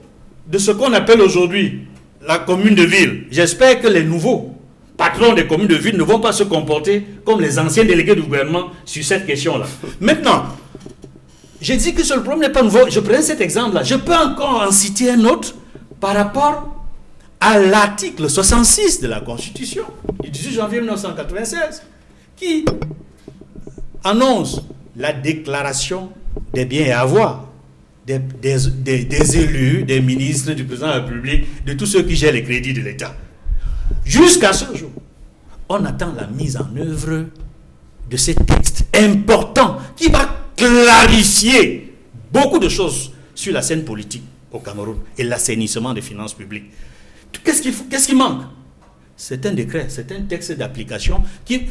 de ce qu'on appelle aujourd'hui la commune de ville, j'espère que les nouveaux patrons des communes de ville ne vont pas se comporter comme les anciens délégués du gouvernement sur cette question-là. Maintenant, j'ai dit que ce problème n'est pas nouveau. Je prends cet exemple-là. Je peux encore en citer un autre par rapport à l'article 66 de la Constitution du 18 janvier 1996 qui annonce la déclaration des biens et avoirs des élus, des ministres, du président de la République, de tous ceux qui gèrent les crédits de l'État. Jusqu'à ce jour, on attend la mise en œuvre de ces textes importants qui va clarifier beaucoup de choses sur la scène politique au Cameroun et l'assainissement des finances publiques. Qu'est-ce qui manque? C'est un décret, c'est un texte d'application qui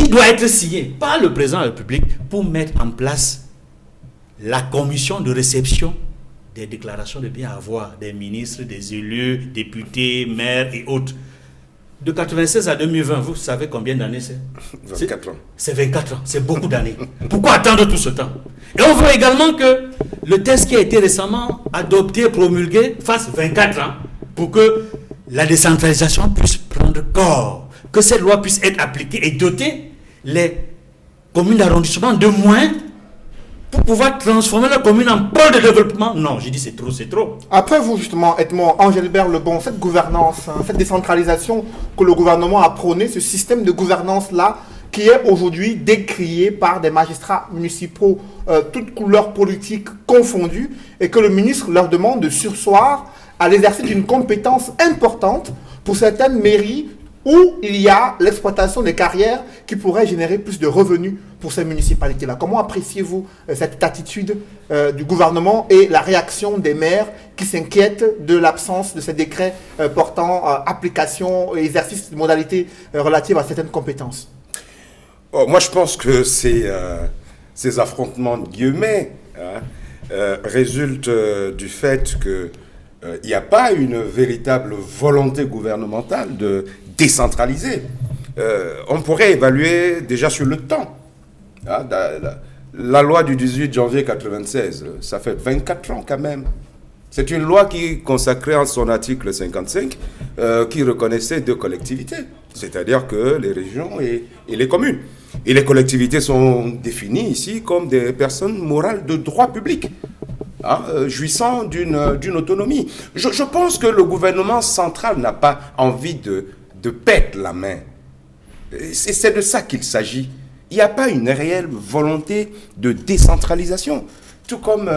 doit être signé par le président de la République pour mettre en place la commission de réception des déclarations de biens à avoir des ministres, des élus, députés, maires et autres. De 1996 à 2020, vous savez combien d'années c'est? 24 ans. C'est 24 ans, c'est beaucoup d'années. Pourquoi attendre tout ce temps? Et on veut également que le texte qui a été récemment adopté, promulgué, fasse 24 ans pour que la décentralisation puisse prendre corps, que cette loi puisse être appliquée et doter les communes d'arrondissement de moyens pour pouvoir transformer la commune en pôle de développement. Non, j'ai dit c'est trop, c'est trop. Après vous, justement, Edmond Angelbert Lebon, cette gouvernance, cette décentralisation que le gouvernement a prônée, ce système de gouvernance-là, qui est aujourd'hui décrié par des magistrats municipaux, toutes couleurs politiques confondues, et que le ministre leur demande de surseoir à l'exercice d'une compétence importante pour certaines mairies où il y a l'exploitation des carrières qui pourraient générer plus de revenus pour ces municipalités-là. Comment appréciez-vous cette attitude du gouvernement et la réaction des maires qui s'inquiètent de l'absence de ces décrets portant application et exercice de modalités relatives à certaines compétences? Moi, je pense que ces affrontements de guillemets résultent du fait que il n'y a pas une véritable volonté gouvernementale de décentraliser. On pourrait évaluer déjà sur le temps. La loi du 18 janvier 1996, ça fait 24 ans quand même. C'est une loi qui consacrait en son article 55, qui reconnaissait deux collectivités, c'est-à-dire que les régions et les communes. Et les collectivités sont définies ici comme des personnes morales de droit public. Jouissant d'une autonomie. Je pense que le gouvernement central n'a pas envie de perdre la main. C'est de ça qu'il s'agit. Il n'y a pas une réelle volonté de décentralisation. Tout comme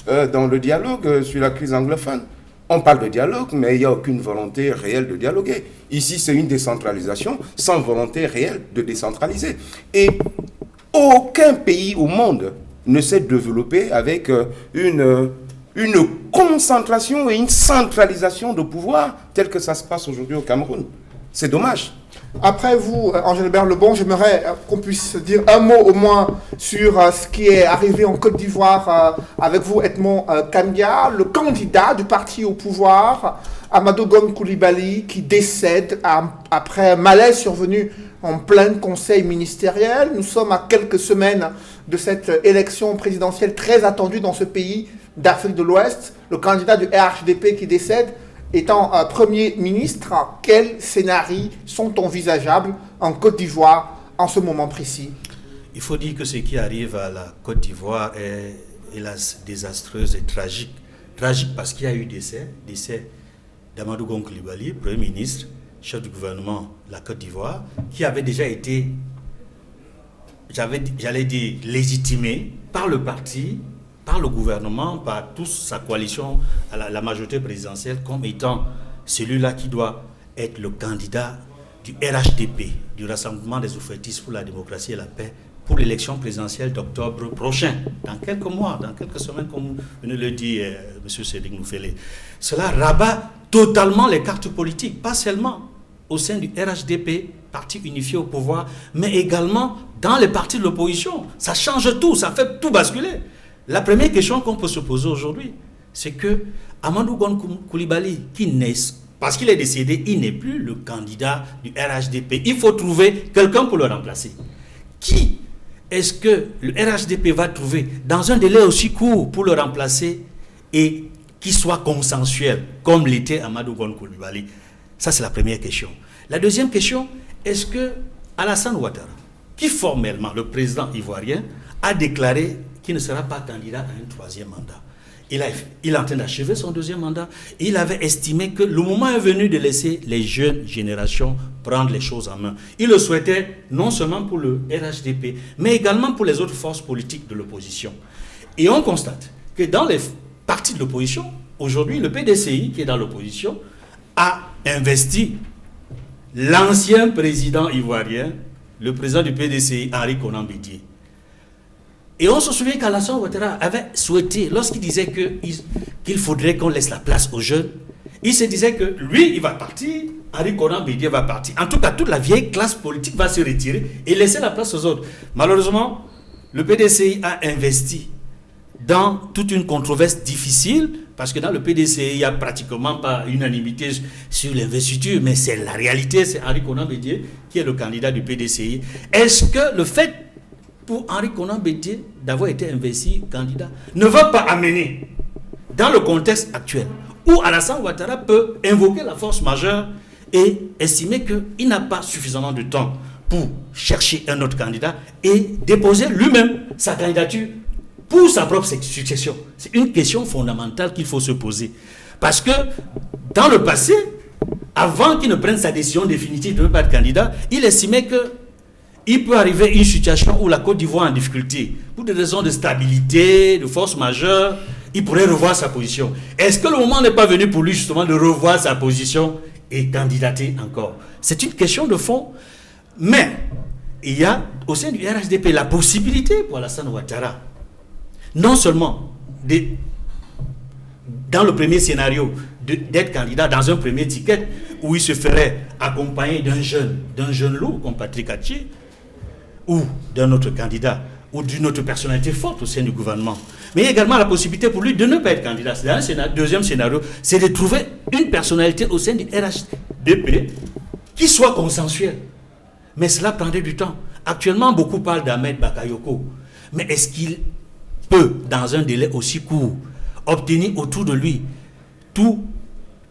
dans le dialogue sur la crise anglophone. On parle de dialogue, mais il n'y a aucune volonté réelle de dialoguer. Ici, c'est une décentralisation sans volonté réelle de décentraliser. Et aucun pays au monde ne s'est développé avec une concentration et une centralisation de pouvoir telle que ça se passe aujourd'hui au Cameroun. C'est dommage. Après vous, Angèle Lebon, j'aimerais qu'on puisse dire un mot au moins sur ce qui est arrivé en Côte d'Ivoire avec vous, Edmond Kambia, le candidat du parti au pouvoir, Amadou Gon Coulibaly, qui décède après un malaise survenu en plein conseil ministériel. Nous sommes à quelques semaines de cette élection présidentielle très attendue dans ce pays d'Afrique de l'Ouest. Le candidat du RHDP qui décède. Étant Premier ministre, quels scénarios sont envisageables en Côte d'Ivoire en ce moment précis? Il faut dire que ce qui arrive à la Côte d'Ivoire est, hélas, désastreuse et tragique. Tragique parce qu'il y a eu décès d'Amadou Gon Coulibaly, Premier ministre, chef du gouvernement de la Côte d'Ivoire, qui avait déjà été, j'allais dire, légitimé par le parti, par le gouvernement, par toute sa coalition à la majorité présidentielle comme étant celui-là qui doit être le candidat du RHDP, du Rassemblement des oufettistes pour la démocratie et la paix, pour l'élection présidentielle d'octobre prochain, dans quelques mois, dans quelques semaines, comme venez le dit M. Cédric Noufélé. Cela rabat totalement les cartes politiques, pas seulement au sein du RHDP, parti unifié au pouvoir, mais également dans les partis de l'opposition. Ça change tout, ça fait tout basculer. La première question qu'on peut se poser aujourd'hui, c'est que Amadou Gon Coulibaly, parce qu'il est décédé, il n'est plus le candidat du RHDP. Il faut trouver quelqu'un pour le remplacer. Qui est-ce que le RHDP va trouver dans un délai aussi court pour le remplacer et qui soit consensuel, comme l'était Amadou Gon Coulibaly? Ça, c'est la première question. La deuxième question, est-ce que Alassane Ouattara, qui formellement, le président ivoirien, a déclaré qu'il ne sera pas candidat à un troisième mandat. Il est en train d'achever son deuxième mandat. Il avait estimé que le moment est venu de laisser les jeunes générations prendre les choses en main. Il le souhaitait non seulement pour le RHDP, mais également pour les autres forces politiques de l'opposition. Et on constate que dans les partis de l'opposition, aujourd'hui, le PDCI, qui est dans l'opposition, a investi l'ancien président ivoirien, le président du PDCI, Henri Konan Bédié. Et on se souvient qu'Alassane Ouattara avait souhaité, lorsqu'il disait qu'il faudrait qu'on laisse la place aux jeunes, il se disait que lui, il va partir, Henri Konan Bédié va partir. En tout cas, toute la vieille classe politique va se retirer et laisser la place aux autres. Malheureusement, le PDCI a investi dans toute une controverse difficile, parce que dans le PDCI, il n'y a pratiquement pas unanimité sur l'investiture, mais c'est la réalité, c'est Henri Konan Bédié qui est le candidat du PDCI. Est-ce que le fait pour Henri Konan Bédié d'avoir été investi candidat ne va pas amener, dans le contexte actuel, où Alassane Ouattara peut invoquer la force majeure et estimer qu'il n'a pas suffisamment de temps pour chercher un autre candidat et déposer lui-même sa candidature pour sa propre succession? C'est une question fondamentale qu'il faut se poser. Parce que dans le passé, avant qu'il ne prenne sa décision définitive de ne pas être candidat, il estimait qu'il peut arriver une situation où la Côte d'Ivoire est en difficulté, pour des raisons de stabilité, de force majeure, il pourrait revoir sa position. Est-ce que le moment n'est pas venu pour lui justement de revoir sa position et candidater encore? C'est une question de fond. Mais il y a au sein du RHDP la possibilité pour Alassane Ouattara, non seulement dans le premier scénario d'être candidat dans un premier ticket où il se ferait accompagner d'un jeune loup comme Patrick Attié, ou d'un autre candidat ou d'une autre personnalité forte au sein du gouvernement. Mais il y a également la possibilité pour lui de ne pas être candidat. C'est un deuxième scénario, c'est de trouver une personnalité au sein du RHDP qui soit consensuelle. Mais cela prendrait du temps. Actuellement, beaucoup parlent d'Ahmed Bakayoko. Mais est-ce qu'il peut, dans un délai aussi court, obtenir autour de lui tout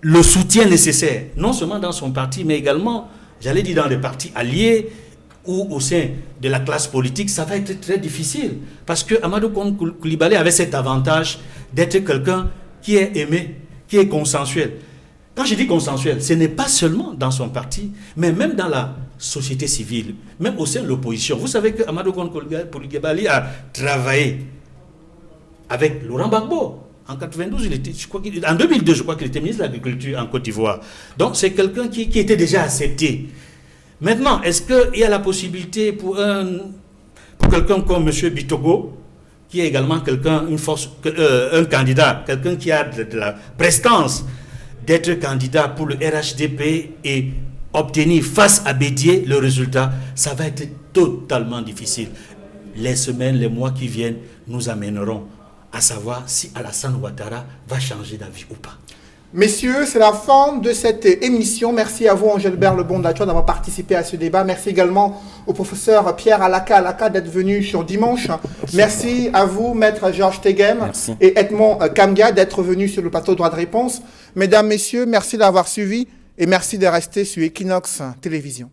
le soutien nécessaire, non seulement dans son parti, mais également, j'allais dire, dans les partis alliés ou au sein de la classe politique? Ça va être très difficile. Parce que Amadou Coulibaly avait cet avantage d'être quelqu'un qui est aimé, qui est consensuel. Quand je dis consensuel, ce n'est pas seulement dans son parti, mais même dans la société civile, même au sein de l'opposition. Vous savez que Amadou Coulibaly a travaillé avec Laurent Gbagbo. En 92, en 2002, je crois qu'il était ministre de l'Agriculture en Côte d'Ivoire. Donc, c'est quelqu'un qui était déjà accepté. Maintenant, est-ce qu'il y a la possibilité pour quelqu'un comme M. Bitogo, qui est également un candidat, quelqu'un qui a de la prestance, d'être candidat pour le RHDP et obtenir face à Bédié le résultat, ça va être totalement difficile. Les semaines, les mois qui viennent nous amèneront à savoir si Alassane Ouattara va changer d'avis ou pas. Messieurs, c'est la fin de cette émission. Merci à vous, Angelbert Lebon-Dachoua, d'avoir participé à ce débat. Merci également au professeur Pierre Alaka d'être venu sur dimanche. Merci à vous, maître Georges Teghem et Edmond Kamga d'être venus sur le plateau Droit de réponse. Mesdames, messieurs, merci d'avoir suivi et merci de rester sur Equinox Télévision.